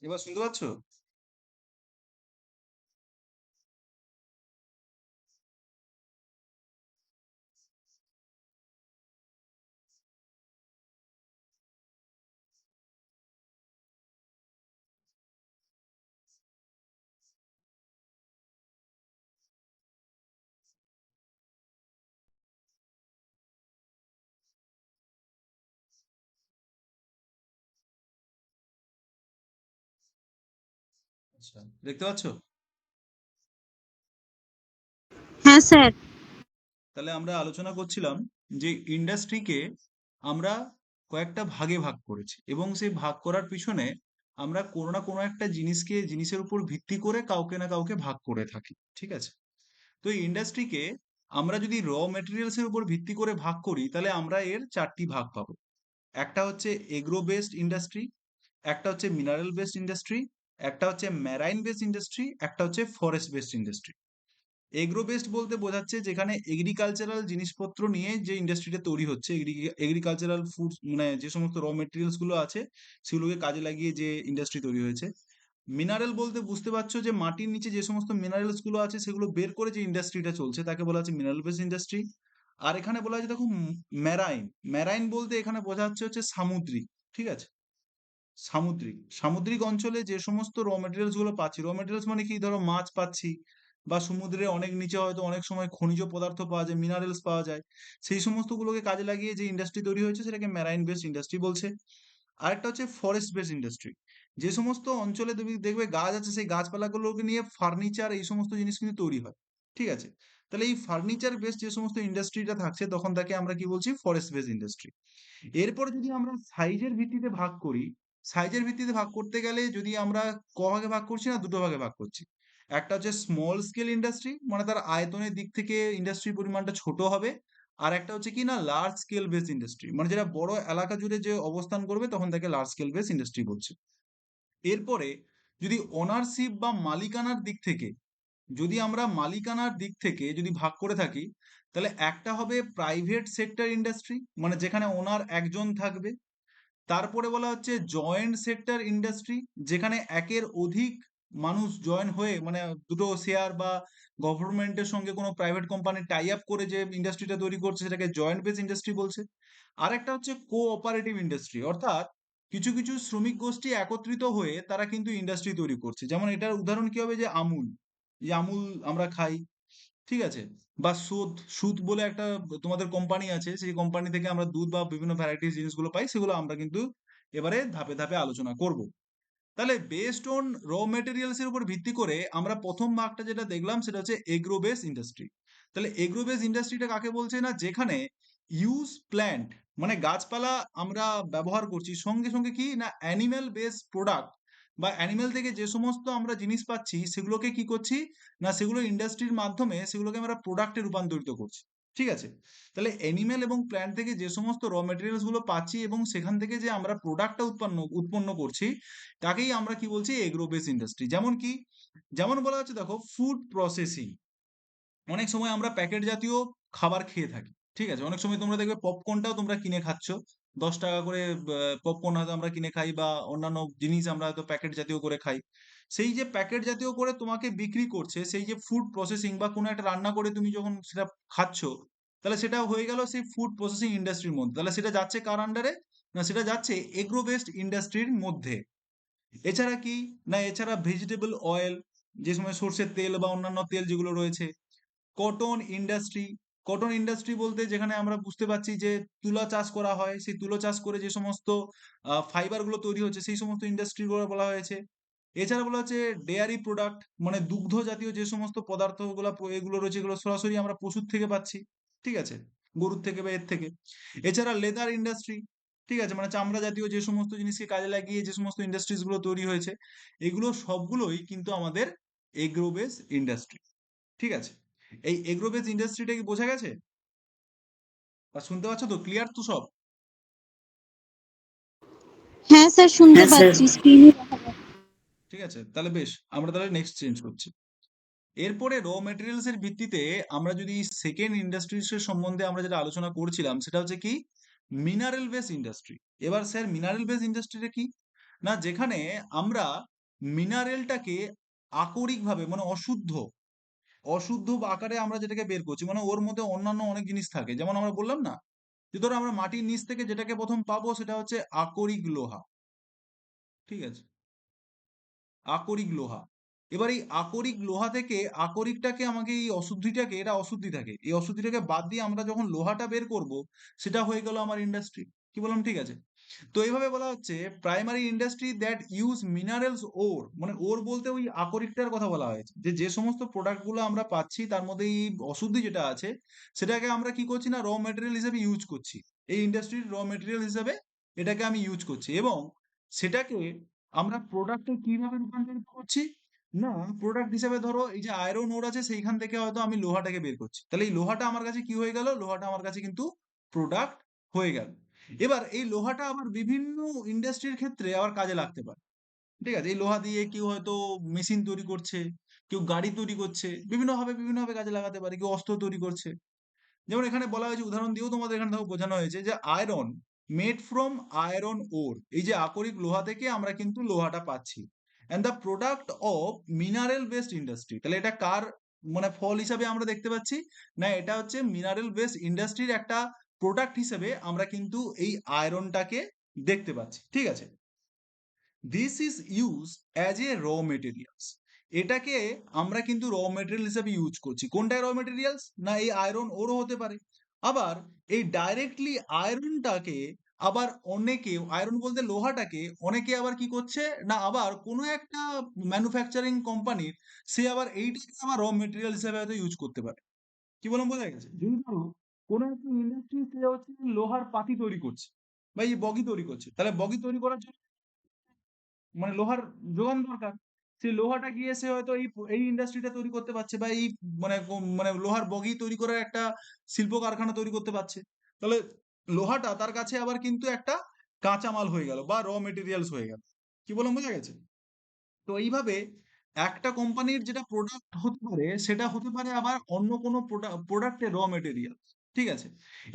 এবার শুনতে পাচ্ছ? আচ্ছা, দেখতে পাচ্ছ? হ্যাঁ স্যার। তাহলে আমরা আলোচনা করছিলাম যে ইন্ডাস্ট্রিকে আমরা কয়েকটা ভাগে ভাগ করেছি, এবং সেই ভাগ করার পিছনে আমরা কোনো না কোনো একটা জিনিসের উপর ভিত্তি করে কাউকে না কাউকে ভাগ করে থাকি, ঠিক আছে? তো এই ইন্ডাস্ট্রিকে আমরা যদি র মেটেরিয়ালস এর উপর ভিত্তি করে ভাগ করি, তাহলে আমরা এর চারটি ভাগ পাবো। একটা হচ্ছে এগ্রো বেসড ইন্ডাস্ট্রি, একটা হচ্ছে মিনারেল বেসড ইন্ডাস্ট্রি, একটা হচ্ছে ম্যারাইন বেসড ইন্ডাস্ট্রি, একটা হচ্ছে forest based industry. Agro based বলতে বোঝাচ্ছে যেখানে এগ্রিকালচারাল জিনিসপত্র নিয়ে যে ইন্ডাস্ট্রিটা তৈরি হচ্ছে, এগ্রিকালচারাল ফুড, মানে যে সমস্ত র মেটেরিয়ালস গুলো আছে সেগুলোকে কাজে লাগিয়ে যে ইন্ডাস্ট্রি তৈরি হয়েছে। মিনারেল বলতে বুঝতে পারছো যে মাটির নিচে যে সমস্ত মিনারেলস গুলো আছে সেগুলো বের করে যে ইন্ডাস্ট্রিটা চলছে তাকে বলা হচ্ছে মিনারেল বেসড ইন্ডাস্ট্রি। আর এখানে বলা হচ্ছে দেখো ম্যারাইন, ম্যারাইন বলতে এখানে বোঝা হচ্ছে সামুদ্রিক, ঠিক আছে? সামুদ্রিক, সামুদ্রিক অঞ্চলে যে সমস্ত র মেটেরিয়ালস গুলো পাচ্ছি, র মেটেরিয়ালস মানে কি, ধরো মাছ পাচ্ছি, বা সমুদ্রে অনেক নিচে হয়তো অনেক সময় খনিজ পদার্থ পাওয়া যায়, মিনারেলস পাওয়া যায়, সেই সমস্ত গুলোকে কাজে লাগিয়ে যে ইন্ডাস্ট্রি তৈরি হয়েছে সেটাকে ম্যারাইন বেসড ইন্ডাস্ট্রি বলছে। আরেকটা হচ্ছে ফরেস্ট বেসড ইন্ডাস্ট্রি, যে সমস্ত অঞ্চলে তুমি দেখবে গাছ আছে সেই গাছপালাগুলোকে নিয়ে ফার্নিচার এই সমস্ত জিনিস কিন্তু তৈরি হয়, ঠিক আছে? তাহলে এই ফার্নিচার বেসড যে সমস্ত ইন্ডাস্ট্রিটা থাকছে তখন তাকে আমরা কি বলছি, ফরেস্ট বেসড ইন্ডাস্ট্রি। এরপরে যদি আমরা সাইজের ভিত্তিতে ভাগ করি, সাইজের ভিত্তিতে ভাগ করতে গেলে যদি আমরা ভাগে ভাগ করছি না, দুটো ভাগে ভাগ করছি। একটা হচ্ছে স্মল স্কেল ইন্ডাস্ট্রি, মানে তার আয়তনের দিক থেকে ইন্ডাস্ট্রির পরিমাণটা ছোট হবে। আর একটা হচ্ছে কি না, লার্জ স্কেল বেস ইন্ডাস্ট্রি, মানে যেটা বড় এলাকা জুড়ে যে অবস্থান করবে তখন তাকে লার্জ স্কেল বেস ইন্ডাস্ট্রি বলছে। এরপরে যদি ওনারশিপ বা মালিকানার দিক থেকে, যদি ভাগ করে থাকি, তাহলে একটা হবে প্রাইভেট সেক্টর ইন্ডাস্ট্রি, মানে যেখানে ওনার একজন থাকবে। তারপরে বলা হচ্ছে জয়েন্ট সেক্টর ইন্ডাস্ট্রি, যেখানে একের অধিক মানুষ জয়েন হয়ে, মানে দুটো শেয়ার বা গভর্নমেন্টের সঙ্গে কোনো প্রাইভেট কোম্পানি টাই আপ করে যে ইন্ডাস্ট্রিটা তৈরি করছে সেটাকে জয়েন্ট বেস ইন্ডাস্ট্রি বলছে। আরেকটা হচ্ছে কোঅপারেটিভ ইন্ডাস্ট্রি, অর্থাৎ কিছু কিছু শ্রমিক গোষ্ঠী একত্রিত হয়ে তারা কিন্তু ইন্ডাস্ট্রি তৈরি করছে। যেমন এটার উদাহরণ কি হবে, যে আমুল, যে আমুল আমরা খাই, ঠিক আছে? বা সুদ, সুদ বলে একটা তোমাদের কোম্পানি আছে, সেই কোম্পানি থেকে আমরা দুধ বা বিভিন্ন ভ্যারাইটিস জিনিসগুলো পাই, সেগুলো আমরা কিন্তু এবারে ধাপে ধাপে আলোচনা করব। তাহলে বেসড অন র মেটেরিয়ালস এর উপর ভিত্তি করে আমরা প্রথম ভাগটা যেটা দেখলাম সেটা হচ্ছে এগ্রো বেস ইন্ডাস্ট্রি। তাহলে এগ্রো বেস ইন্ডাস্ট্রিটা কাকে বলছে না, যেখানে ইউজ প্ল্যান্ট মানে গাছপালা আমরা ব্যবহার করছি, সঙ্গে সঙ্গে কি না অ্যানিম্যাল বেস প্রোডাক্ট বা অ্যানিম্যাল থেকে যে সমস্ত আমরা জিনিস পাচ্ছি সেগুলোকে কি করছি না সেগুলো ইন্ডাস্ট্রির মাধ্যমে সেগুলোকে আমরা প্রোডাক্টে রূপান্তরিত করছি। ঠিক আছে, তাহলে অ্যানিম্যাল এবং প্ল্যান্ট থেকে যে সমস্ত র মেটেরিয়ালস গুলো পাচ্ছি এবং সেখান থেকে যে আমরা প্রোডাক্টটা উৎপন্ন করছি তাকেই আমরা কি বলছি এগ্রো বেস ইন্ডাস্ট্রি। যেমন কি, যেমন বলা হচ্ছে দেখো ফুড প্রসেসিং। অনেক সময় আমরা প্যাকেট জাতীয় খাবার খেয়ে থাকি। ঠিক আছে, অনেক সময় তোমরা দেখবে পপকর্নটাও তোমরা কিনে খাচ্ছ, 10 টাকা করে পপকর্ন হয়তো আমরা কিনে খাই বা অন্যান্য জিনিস আমরা হয়তো প্যাকেট জাতীয় করে খাই। সেই যে প্যাকেট জাতীয় করে তোমাকে বিক্রি করছে, সেই যে ফুড প্রসেসিং বা কোনো একটা রান্না করে তুমি যখন সেটা খাচ্ছ, তাহলে সেটা হয়ে গেল সেই ফুড প্রসেসিং ইন্ডাস্ট্রির মধ্যে। তাহলে সেটা যাচ্ছে কার আন্ডারে, না সেটা যাচ্ছে এগ্রো বেসড ইন্ডাস্ট্রির মধ্যে। এছাড়া কি, না এছাড়া ভেজিটেবল অয়েল, যে সময় সর্ষের তেল বা অন্যান্য তেল যেগুলো রয়েছে। কটন ইন্ডাস্ট্রি, কটন ইন্ডাস্ট্রি বলতে যেখানে আমরা বুঝতে পারছি যে তুলা চাষ করা হয়, সেই তুলো চাষ করে যে সমস্ত ফাইবার গুলো তৈরি হচ্ছে সেই সমস্ত ইন্ডাস্ট্রি বলা হয়েছে। এছাড়া বলা হচ্ছে ডেয়ারি প্রোডাক্ট মানে দুগ্ধ জাতীয় যে সমস্ত পদার্থগুলো এগুলো রয়েছে এগুলো সরাসরি আমরা পশুর থেকে পাচ্ছি। ঠিক আছে, গরুর থেকে বা এর থেকে। এছাড়া লেদার ইন্ডাস্ট্রি, ঠিক আছে, মানে চামড়া জাতীয় যে সমস্ত জিনিসকে কাজে লাগিয়ে যে সমস্ত ইন্ডাস্ট্রিজ গুলো তৈরি হয়েছে, এগুলো সবগুলোই কিন্তু আমাদের এগ্রো বেস ইন্ডাস্ট্রি। ঠিক আছে, এই এগ্রো বেস ইন্ডাস্ট্রিটা কি বোঝা গেছে বা শুনতে পাচ্ছ তো, ক্লিয়ার তো সব? হ্যাঁ স্যার, শুনতে পাচ্ছি, স্ক্রিনে দেখা যাচ্ছে। ঠিক আছে, তাহলে বেশ, আমরা তাহলে নেক্সট চেঞ্জ করছি। এরপরে র মেটেরিয়ালস এর ভিত্তিতে আমরা যদি সেকেন্ড ইন্ডাস্ট্রিজ এর সম্বন্ধে আমরা যেটা আলোচনা করছিলাম সেটা হচ্ছে কি মিনারেল বেস ইন্ডাস্ট্রি। এবার স্যার মিনারেল বেস ইন্ডাস্ট্রিটা কি, না যেখানে আমরা মিনারেলটাকে আকরিক ভাবে মানে অশুদ্ধ অশুদ্ধ আকারে আমরা যেটাকে বের করছি, মানে ওর মধ্যে অন্যান্য অনেক জিনিস থাকে, যেমন আমরা বললাম না যে ধরো আমরা মাটির নিচ থেকে যেটাকে প্রথম পাবো সেটা হচ্ছে আকরিক লোহা। ঠিক আছে, আকরিক লোহা। এবার এই আকরিক লোহা থেকে আকরিকটাকে আমাকে এই অশুদ্ধিটাকে, এটা অশুদ্ধি থাকে, এই অশুদ্ধিটাকে বাদ দিয়ে আমরা যখন লোহাটা বের করব সেটা হয়ে গেল আমার ইন্ডাস্ট্রি। কি বললাম, ঠিক আছে? তো এইভাবে বলা হচ্ছে primary industry that use minerals ore, মানে ওর বলতে ওই আকরিকটার কথা বলা হয়েছে, যে যে সমস্ত প্রোডাক্ট গুলো আমরা পাচ্ছি তার মধ্যে এই অশুদ্ধি যেটা আছে সেটাকে আমরা কি করছি না র মেটেরিয়াল হিসেবে ইউজ করছি। এই ইন্ডাস্ট্রির র মেটেরিয়াল হিসেবে এটাকে আমি ইউজ করছি এবং সেটাকে আমরা প্রোডাক্টে কিভাবে রূপান্তরিত করছি, না প্রোডাক্ট হিসেবে ধরো এই যে আয়রন ওর আছে সেইখান থেকে হয়তো আমি লোহাটাকে বের করছি, তাহলে এই লোহাটা আমার কাছে কি হয়ে গেল, লোহাটা আমার কাছে কিন্তু প্রোডাক্ট হয়ে গেল। এবার এই লোহাটা আবার বিভিন্ন ইন্ডাস্ট্রির ক্ষেত্রে আবার কাজে লাগতে পারে। ঠিক আছে, এই লোহা দিয়ে কেউ হয়তো মেশিন তৈরি করছে, কেউ গাড়ি তৈরি করছে, বিভিন্ন ভাবে কাজে লাগাতে পারে, কেউ অস্ত্র তৈরি করছে। যেমন এখানে বলা হয়েছে, উদাহরণ দিয়েও তোমাদের এখানে দেখো বোঝানো হয়েছে যে আয়রন মেড ফ্রম আয়রন ওর, এই যে আকরিক লোহা থেকে আমরা কিন্তু লোহাটা পাচ্ছি। And the product of mineral based industry, তাহলে এটা কার মানে ফল হিসাবে আমরা দেখতে পাচ্ছি, না এটা হচ্ছে মিনারেল বেসড ইন্ডাস্ট্রির একটা প্রোডাক্ট হিসেবে আমরা কিন্তু এই আয়রনটাকে দেখতে পাচ্ছি। ঠিক আছে, this is use as a raw materials, এটাকে আমরা কিন্তু র মেটেরিয়াল হিসেবে ইউজ করছি। কোনটায় র মেটেরিয়ালস, না এই আয়রন ওরও হতে পারে। আবার এই ডাইরেক্টলি আয়রনটাকে আবার অনেকে, আয়রন বলতে লোহাটাকে অনেকে আবার কি করছে, না আবার কোনো একটা ম্যানুফ্যাকচারিং কোম্পানির সে আবার এইটাকে আবার র মেটেরিয়াল হিসেবে হয়তো ইউজ করতে পারে। কি বললাম বোঝা গেছে? যদি ধরো কোনো একটা ইন্ডাস্ট্রি সে হচ্ছে লোহার পাতি তৈরি করছে বা এই বগি তৈরি করছে, তাহলে বগি তৈরি করার জন্য মানে লোহার যোগান দরকার। সেই লোহাটা গিয়ে সে হয়তো এই ইন্ডাস্ট্রিটা তৈরি করতে পারছে বা এই মানে মানে লোহার বগি তৈরি করার একটা শিল্প কারখানা তৈরি করতে পারছে। তাহলে লোহাটা তার কাছে আবার কিন্তু একটা কাঁচামাল হয়ে গেল বা র মেটেরিয়ালস হয়ে গেল। কি বললাম বোঝা গেছে? তো এইভাবে একটা কোম্পানির যেটা প্রোডাক্ট হতে পারে সেটা হতে পারে আবার অন্য কোনো প্রোডাক্টের র মেটেরিয়াল। ঠিক আছে,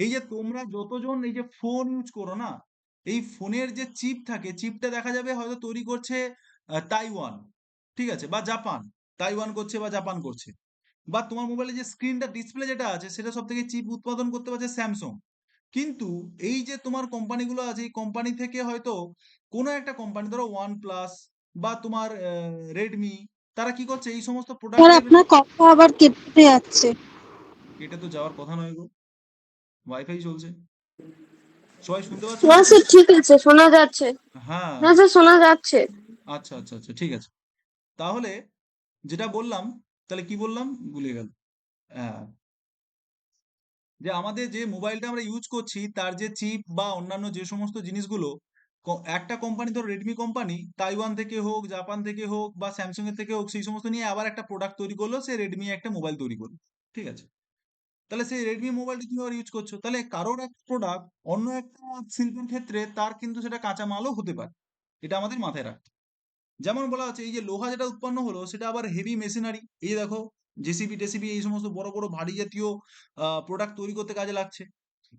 এই যে তোমরা যতজন এই যে ফোন ইউজ করো না, এই ফোনের যে চিপ থাকে চিপটা দেখা যাবে হয়তো তৈরি করছে তাইওয়ান, ঠিক আছে, বা জাপান। তাইওয়ান করছে বা জাপান করছে। বা তোমার মোবাইলে যে স্ক্রিনটা ডিসপ্লে যেটা আছে সেটা সব থেকে চিপ উৎপাদন করতে পারছে স্যামসং। কিন্তু এই যে তোমার কোম্পানিগুলো আছে এই কোম্পানি থেকে হয়তো কোনো একটা কোম্পানি ধরো ওয়ান প্লাস বা তোমার রেডমি, তারা কি করছে এই সমস্ত স্যার, প্রোডাক্টের। আপনার কথা আবার কেটে কেটে যাচ্ছে। এটা তো যাওয়ার কথা নয় গো, ওয়াইফাই চলছে। সবাই শুনতে পাচ্ছ না তো? স্যার, ঠিক আছে, শোনা যাচ্ছে। হ্যাঁ, না স্যার, শোনা যাচ্ছে। আচ্ছা আচ্ছা আচ্ছা, ঠিক আছে। তাহলে যেটা বললাম, তাহলে কি বললাম ভুলে গেল। হ্যাঁ, যে আমাদের যে মোবাইলটা আমরা ইউজ করছি তার যে চিপ বা অন্যান্য যে সমস্ত জিনিসগুলো, একটা কোম্পানি, ধরো রেডমি কোম্পানি, তাইওয়ান থেকে হোক, জাপান থেকে হোক বা স্যামসাং এর থেকে হোক, সেই সমস্ত নিয়ে আবার একটা প্রোডাক্ট তৈরি করলো, সে রেডমি একটা মোবাইল তৈরি করলো। ঠিক আছে, তাহলে সেই রেডমি মোবাইলটা তুমি আবার ইউজ করছো, তাহলে কারোর একটা প্রোডাক্ট অন্য একটা শিল্পের ক্ষেত্রে তার কিন্তু সেটা কাঁচা মালও হতে পারে। এটা আমাদের মাথায় রাখতে। যেমন বলা হচ্ছে এই যে লোহা যেটা উৎপন্ন হলো সেটা আবার হেভি মেশিনারি, এই যে দেখো জেসিবি টেসিবি এই সমস্ত বড় বড় ভারী জাতীয় প্রোডাক্ট তৈরি করতে কাজে লাগছে।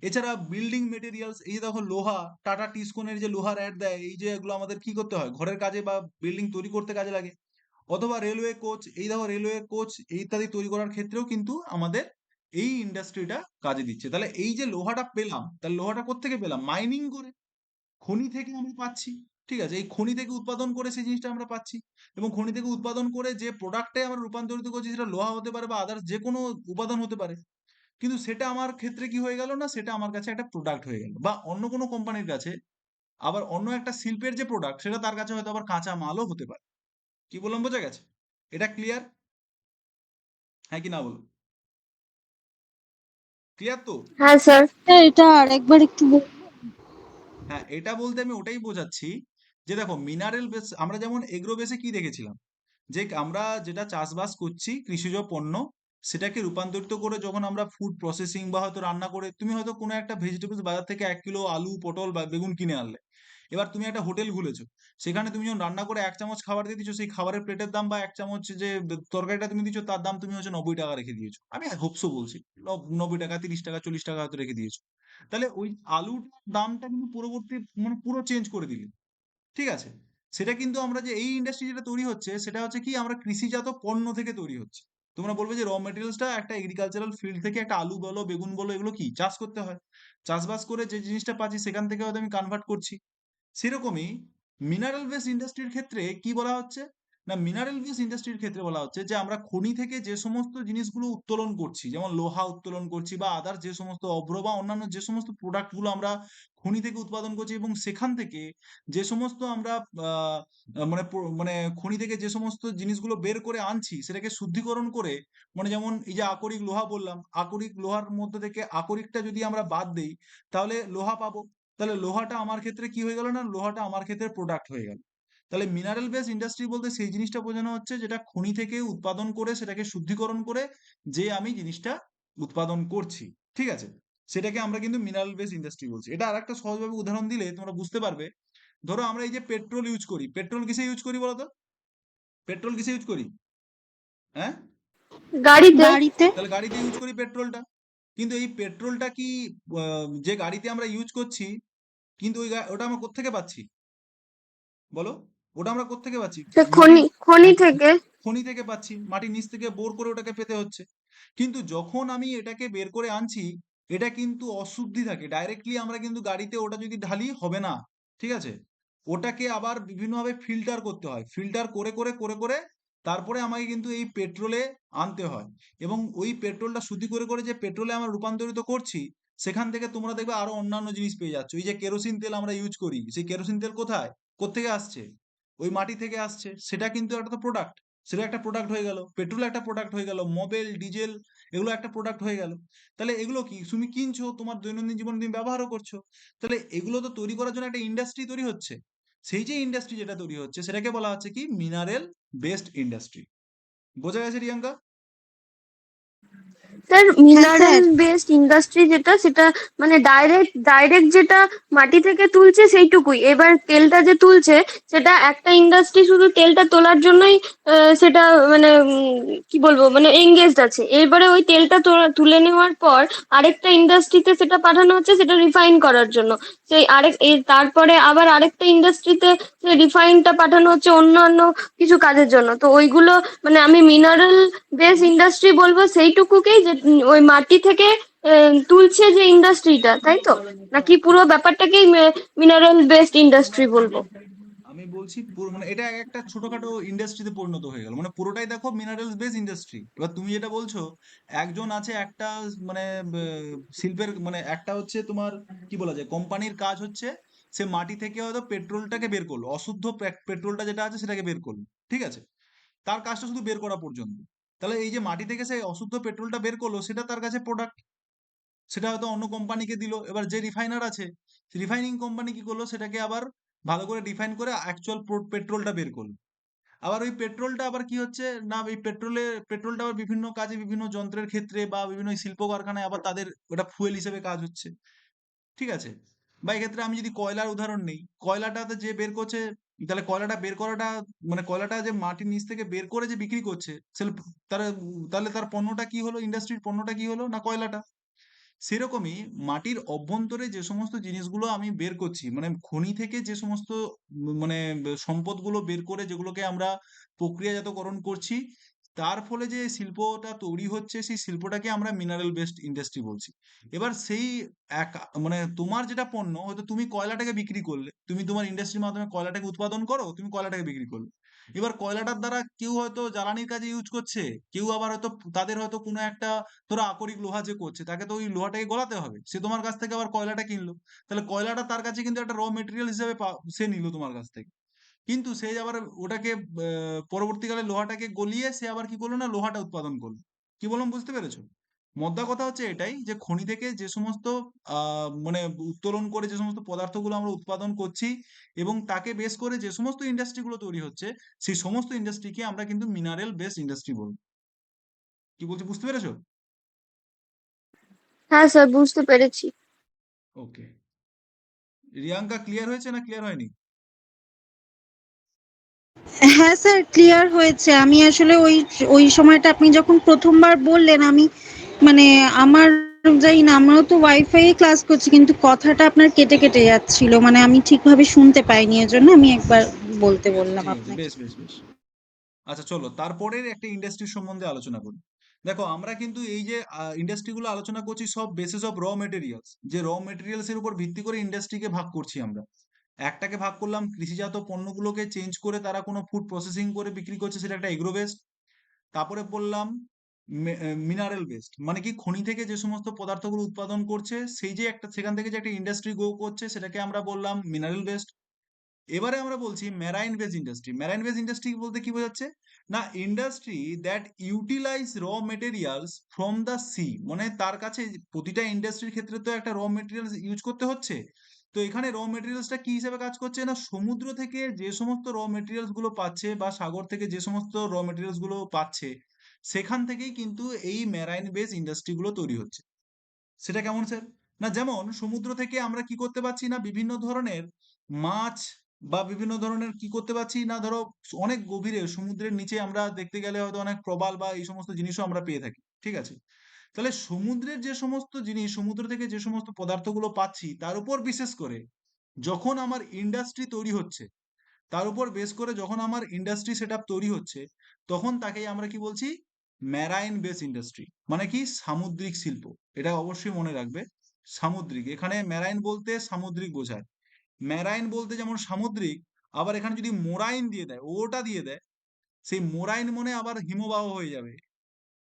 এছাড়া বিল্ডিং মেটেরিয়ালস, এই যে দেখো লোহা, টাটা টিসকনের যে লোহার অ্যাড দেয়, এই যে এগুলো আমাদের কি করতে হয়, ঘরের কাজে বা বিল্ডিং তৈরি করতে কাজে লাগে। অথবা রেলওয়ে কোচ, এই দেখো রেলওয়ে কোচ ইত্যাদি তৈরি করার ক্ষেত্রেও কিন্তু আমাদের এই ইন্ডাস্ট্রিটা কাজে দিচ্ছে। তাহলে এই যে লোহাটা পেলাম, তাহলে লোহাটা কোত্থেকে পেলাম? মাইনিং করে, খনি থেকে আমরা পাচ্ছি। ঠিক আছে, এই খনি থেকে উৎপাদন করে সেই জিনিসটা আমরা পাচ্ছি, এবং খনি থেকে উৎপাদন করে যে প্রোডাক্টে আমরা রূপান্তরিত করছি, সেটা লোহা হতে পারে বা আদার্স যে কোনো উপাদান হতে পারে। কিন্তু সেটা আমার ক্ষেত্রে কি হয়ে গেল না, সেটা আমার কাছে একটা প্রোডাক্ট হয়ে গেল, বা অন্য কোনো কোম্পানির কাছে আবার অন্য একটা শিল্পের যে প্রোডাক্ট, সেটা তার কাছে হয়তো আবার কাঁচা মালও হতে পারে। কি বললাম, বোঝা গেছে? এটা ক্লিয়ার? হ্যাঁ কি না বলো? ক্লিয়ার তো? হ্যাঁ স্যার। স্যার এটা আরেকবার একটু হ্যাঁ, এটা বলতে আমি ওটাই বোঝাচ্ছি যে দেখো মিনারেল বেস, আমরা যেমন এগ্রো বেসে কি দেখেছিলাম, যে আমরা যেটা চাষবাস করছি কৃষিজ পণ্য, সেটাকে রূপান্তরিত করে যখন আমরা ফুড প্রসেসিং বা হয়তো রান্না করে, তুমি হয়তো কোনো একটা ভেজিটেবলস বাজার থেকে 1 কিলো আলু পটল বা বেগুন কিনে আনলে, এবার তুমি একটা হোটেল খুলেছো, সেখানে তুমি যখন রান্না করে 1 চামচ খাবার দিয়ে দিচ্ছ, সেই খাবারের প্লেটের দাম বা 1 চামচ যে তরকারিটা তুমি দিচ্ছ তার দাম তুমি হচ্ছে 90 টাকা রেখে দিয়েছো, আমি হোপসো বলছি, 90 টাকা, 30 টাকা, 40 টাকা হয়তো রেখে দিয়েছো। তাহলে ওই আলুটার দামটা কিন্তু পরবর্তী মানে পুরো চেঞ্জ করে দিলে। ঠিক আছে, সেটা কিন্তু আমরা যে এই ইন্ডাস্ট্রি যেটা তৈরি হচ্ছে, সেটা হচ্ছে কি, আমরা কৃষিজাত পণ্য থেকে তৈরি হচ্ছে। তোমরা বলবে যে র মেটেরিয়ালসটা একটা এগ্রিকালচারাল ফিল্ড থেকে, একটা আলু বলো বেগুন বলো, এগুলো কি চাষ করতে হয়, চাষবাস করে যে জিনিসটা পাচ্ছি সেখান থেকে হয়তো আমি কনভার্ট করছি। সেরকমই মিনারেল বেস ইন্ডাস্ট্রির ক্ষেত্রে কি বলা হচ্ছে, না মিনারেল বেস ইন্ডাস্ট্রির ক্ষেত্রে বলা হচ্ছে যে আমরা খনি থেকে যে সমস্ত জিনিসগুলো উত্তোলন করছি, যেমন লোহা উত্তোলন করছি বা আদার যে সমস্ত অভ্র বা অন্যান্য যে সমস্ত প্রোডাক্ট গুলো আমরা খনি থেকে উৎপাদন করছি, এবং সেখান থেকে যে সমস্ত আমরা আহ, মানে মানে খনি থেকে যে সমস্ত জিনিসগুলো বের করে আনছি, সেটাকে শুদ্ধিকরণ করে, মানে যেমন এই যে আকরিক লোহা বললাম, আকরিক লোহার মধ্যে থেকে আকরিকটা যদি আমরা বাদ দেই, তাহলে লোহা পাবো। তাহলে লোহাটা আমার ক্ষেত্রে কি হয়ে গেল, না লোহাটা আমার ক্ষেত্রে প্রোডাক্ট হয়ে গেল। তাহলে মিনারেল বেস ইন্ডাস্ট্রি বলতে সেই জিনিসটা বোঝানো হচ্ছে যেটা খনি থেকে উৎপাদন করে সেটাকে শুদ্ধিকরণ করে যে আমি জিনিসটা উৎপাদন করছি। ঠিক আছে, সেটাকে আমরা কিন্তু মিনারেল বেস ইন্ডাস্ট্রি বলছি। এটা আরেকটা সহজভাবে উদাহরণ দিলে তোমরা বুঝতে পারবে। ধরো আমরা এই যে পেট্রোল ইউজ করি, পেট্রোল কিসে ইউজ করি বলো তো? পেট্রোল কিসে ইউজ করি? হ্যাঁ, গাড়িতে। গাড়িতে। তাহলে গাড়িতে ইউজ করি পেট্রোলটা। কিন্তু এই পেট্রোলটা কি যে গাড়িতে আমরা ইউজ করছি, কিন্তু ওটা আমরা কোত্থেকে পাচ্ছি বলো? ওটা আমরা কোত্থেকে পাচ্ছি? সে মাটির, খনি খনি থেকে। খনি থেকে পাচ্ছি, মাটির নিচ থেকে বোর করে ওটাকে পেতে হচ্ছে। কিন্তু যখন আমি এটাকে বের করে আনছি, এটা কিন্তু অশুদ্ধি থাকে, ডাইরেক্টলি আমরা কিন্তু গাড়িতে ওটা যদি ঢালি হবে না। ঠিক আছে, ওটাকে আবার বিভিন্নভাবে ফিল্টার করতে হয়, ফিল্টার করে করে করে করে তারপরে আমাকে কিন্তু এই পেট্রোলে আনতে হয়। এবং ওই পেট্রোলটা শুদ্ধি করে করে যে পেট্রোলে আমরা রূপান্তরিত করছি, সেখান থেকে তোমরা দেখবে আরো অন্যান্য জিনিস পেয়ে যাচ্ছ। এই যে কেরোসিন তেল আমরা ইউজ করি, সেই কেরোসিন তেল কোথায়, কোত্থেকে আসছে? ওই মাটি থেকে আসছে, সেটা কিন্তু একটা তো প্রোডাক্ট, সেটা একটা প্রোডাক্ট হয়ে গেল, পেট্রোল একটা প্রোডাক্ট হয়ে গেল, মোবিল ডিজেল এগুলো একটা প্রোডাক্ট হয়ে গেল। তাহলে এগুলো কি তুমি কিনছো, তোমার দৈনন্দিন জীবনে তুমি ব্যবহারও করছো। তাহলে এগুলো তো তৈরি করার জন্য একটা ইন্ডাস্ট্রি তৈরি হচ্ছে। সেই যে ইন্ডাস্ট্রি যেটা তৈরি হচ্ছে সেটাকে বলা হচ্ছে কি, মিনারেল বেসড ইন্ডাস্ট্রি। বোঝা গেছে রিয়াঙ্কা? স্যার হ্যাঁ মিনারেল স্যার। বেসড ইন্ডাস্ট্রি যেটা, সেটা মানে ডাইরেক্ট ডাইরেক্ট যেটা মাটি থেকে তুলছে সেইটুকুই, এবার তেলটা যে তুলছে সেটা একটা ইন্ডাস্ট্রি শুধু তেলটা তোলার জন্যই সেটা মানে কি বলবো মানে এঙ্গেজড আছে। এবারে ওই তেলটা তুলে নেওয়ার পর আরেকটা ইন্ডাস্ট্রিতে সেটা পাঠানো হচ্ছে সেটা রিফাইন করার জন্য। সেই তারপরে আবার আরেকটা ইন্ডাস্ট্রিতে রিফাইনটা পাঠানো হচ্ছে অন্যান্য কিছু কাজের জন্য। তো ওইগুলো মানে আমি মিনারেল বেস ইন্ডাস্ট্রি বলবো সেইটুকুকেই যে ওই মাটি থেকে তুলছে যে ইন্ডাস্ট্রিটা, তাই তো? নাকি পুরো ব্যাপারটাকেই মিনারেল বেসড ইন্ডাস্ট্রি বলবো? আমি বলছি পুরো মানে এটা একটা ছোটখাটো ইন্ডাস্ট্রিতে পরিণত হয়ে গেল, মানে পুরোটাই দেখো মিনারেলস বেস ইন্ডাস্ট্রি। এবার তুমি যেটা বলছো, একজন আছে একটা মানে শিল্পের মানে একটা হচ্ছে তোমার কি বলা যায়, কোম্পানির কাজ হচ্ছে সে মাটি থেকে হয়তো পেট্রোলটাকে বের করলো, অশুদ্ধ পেট্রোলটা যেটা আছে সেটাকে বের করলো। ঠিক আছে, তার কাজটা শুধু বের করা পর্যন্ত। তাহলে এই যে মাটি থেকে সে অশুদ্ধ পেট্রোলটা বের করলো, সেটা তার কাছে প্রোডাক্ট। সেটা হয়তো অন্য কোম্পানিকে দিল। এবার যে রিফাইনার আছে, রিফাইনিং কোম্পানি কি করলো, সেটাকে আবার ভালো করে ডিফাইন করে অ্যাকচুয়াল পেট্রোলটা বের করলো। আবার ওই পেট্রোলটা আবার কি হচ্ছে না, ওই পেট্রোলটা আবার বিভিন্ন কাজে, বিভিন্ন যন্ত্রের ক্ষেত্রে বা বিভিন্ন শিল্প কারখানায় আবার তাদের ওটা ফুয়েল হিসেবে কাজ হচ্ছে। ঠিক আছে? বা এক্ষেত্রে আমি যদি কয়লার উদাহরণ নেই, কয়লাটাতে যে বের করছে, তাহলে কয়লাটা বের করাটা, মানে কয়লাটা যে মাটির নিচ থেকে বের করে যে বিক্রি করছে, তার তাহলে তার পণ্যটা কি হলো, ইন্ডাস্ট্রির পণ্যটা কি হলো, না কয়লাটা। সেরকমই মাটির অভ্যন্তরে যে সমস্ত জিনিসগুলো আমি বের করছি, মানে খনি থেকে যে সমস্ত মানে সম্পদগুলো বের করে যেগুলোকে আমরা প্রক্রিয়াজাতকরণ করছি, তার ফলে যে শিল্পটা তৈরি হচ্ছে, সেই শিল্পটাকে আমরা মিনারেল বেসড ইন্ডাস্ট্রি বলছি। এবার সেই এক, মানে তোমার যেটা পণ্য, হয়তো তুমি কয়লাটাকে বিক্রি করলে, তুমি তোমার ইন্ডাস্ট্রির মাধ্যমে কয়লাটাকে উৎপাদন করো, তুমি কয়লাটাকে বিক্রি করলে। এবার কয়লাটার দ্বারা কেউ হয়তো জ্বালানির কাজে ইউজ করছে, কেউ আবার হয়তো তাদের হয়তো কোনো একটা, ধরো আকরিক লোহা যে করছে, তাকে তো ওই লোহাটাকে গলাতে হবে, সে তোমার কাছ থেকে আবার কয়লাটা কিনলো। তাহলে কয়লাটা তার কাছে কিন্তু একটা র মেটেরিয়াল হিসেবে সে নিল তোমার কাছ থেকে। কিন্তু সে আবার ওটাকে পরবর্তীকালে লোহাটাকে গলিয়ে সে আবার কি করলো, না লোহাটা উৎপাদন করলো। কি বললাম, বুঝতে পেরেছো? মোদ্দা কথা হচ্ছে এটাই, যে খনি থেকে যে সমস্ত মানে উত্তোলন করে যে সমস্ত পদার্থগুলো আমরা উৎপাদন করছি, এবং তাকে বেস করে যে সমস্ত ইন্ডাস্ট্রিগুলো তৈরি হচ্ছে, সেই সমস্ত ইন্ডাস্ট্রিকে আমরা কিন্তু মিনারেল বেসড ইন্ডাস্ট্রি বলবো। কি বলছি, বুঝতে পেরেছো? হ্যাঁ স্যার, বুঝতে পেরেছি। ওকে। রিয়াঙ্কা, ক্লিয়ার হয়েছে না ক্লিয়ার হয়নি? হ্যাঁ স্যার, ক্লিয়ার হয়েছে। আমি আসলে ওই ওই সময়টা আপনি যখন প্রথমবার বললেন, আমি মানে আমার যাই না, আমরাও তো ওয়াইফাই ক্লাস করছি, কিন্তু কথাটা আপনার কেটে কেটে যাচ্ছিল, মানে আমি ঠিকভাবে শুনতে পাইনি, এজন্য আমি একবার বলতে ঠিক আছে, বললাম ঠিক আছে, আপনাকে। বেশ বেশ বেশ। আচ্ছা, চলো তারপরের একটা ইন্ডাস্ট্রি সম্বন্ধে আলোচনা করি। দেখো, আমরা কিন্তু এই যে ইন্ডাস্ট্রিগুলো আলোচনা করছি, সব বেসিস অফ র মেটেরিয়ালস, যে র মেটেরিয়ালস এর উপর ভিত্তি করে ইন্ডাস্ট্রিকে ভাগ করছি আমরা। একটাকে ভাগ করলাম কৃষিজাত পণ্যগুলোকে চেঞ্জ করে তারা কোনো ফুড প্রসেসিং করে বিক্রি করছে, সেটা একটা এগ্রো বেসড। তারপরে বললাম মিনারেল বেসড, মানে কি খনি থেকে যে সমস্ত পদার্থগুলো উৎপাদন করছে, সেই যে একটা, সেখান থেকে যে একটা ইন্ডাস্ট্রি গ্রো করছে, সেটাকে আমরা বললাম মিনারেল বেসড। এবারে আমরা বলছি marine base industry. Marine base industry বলতে কি বোঝাচ্ছে, না industry that utilize raw materials from the sea, মানে তার কাছে প্রতিটা ইন্ডাস্ট্রির ক্ষেত্রে তো একটা র মেটেরিয়ালস ইউজ করতে হচ্ছে। তো এখানে র মেটেরিয়ালসটা কি হিসেবে কাজ করছে, না সমুদ্র থেকে যে সমস্ত র মেটেরিয়ালস গুলো পাচ্ছে, বা সাগর থেকে যে সমস্ত র মেটেরিয়ালস গুলো পাচ্ছে, সেখান থেকেই কিন্তু এই মেরাইন বেস ইন্ডাস্ট্রি গুলো তৈরি হচ্ছে। সেটা কেমন স্যার, না যেমন সমুদ্র থেকে আমরা কি করতে পারছি, না বিভিন্ন ধরনের মাছ, বা বিভিন্ন ধরনের কি করতে পারছি, না ধরো অনেক গভীরে সমুদ্রের নিচে আমরা দেখতে গেলে হয়তো অনেক প্রবাল বা এই সমস্ত জিনিসও আমরা পেয়ে থাকি। ঠিক আছে? তাহলে সমুদ্রের যে সমস্ত জিনিস, সমুদ্র থেকে যে সমস্ত পদার্থগুলো পাচ্ছি, তার উপর বিশেষ করে যখন আমার ইন্ডাস্ট্রি তৈরি হচ্ছে, তার উপর বেস করে যখন আমার ইন্ডাস্ট্রি সেটআপ তৈরি হচ্ছে, তখন তাকেই আমরা কি বলছি, ম্যারাইন বেস ইন্ডাস্ট্রি, মানে কি সামুদ্রিক শিল্প। এটা অবশ্যই মনে রাখবে, সামুদ্রিক, এখানে ম্যারাইন বলতে সামুদ্রিক বোঝায়। ম্যারাইন বলতে যেমন সামুদ্রিক, আবার এখানে যদি মোরাইন দিয়ে দেয়, ওটা দিয়ে দেয়, সেই মোরাইন মনে আবার হিমবাহ হয়ে যাবে।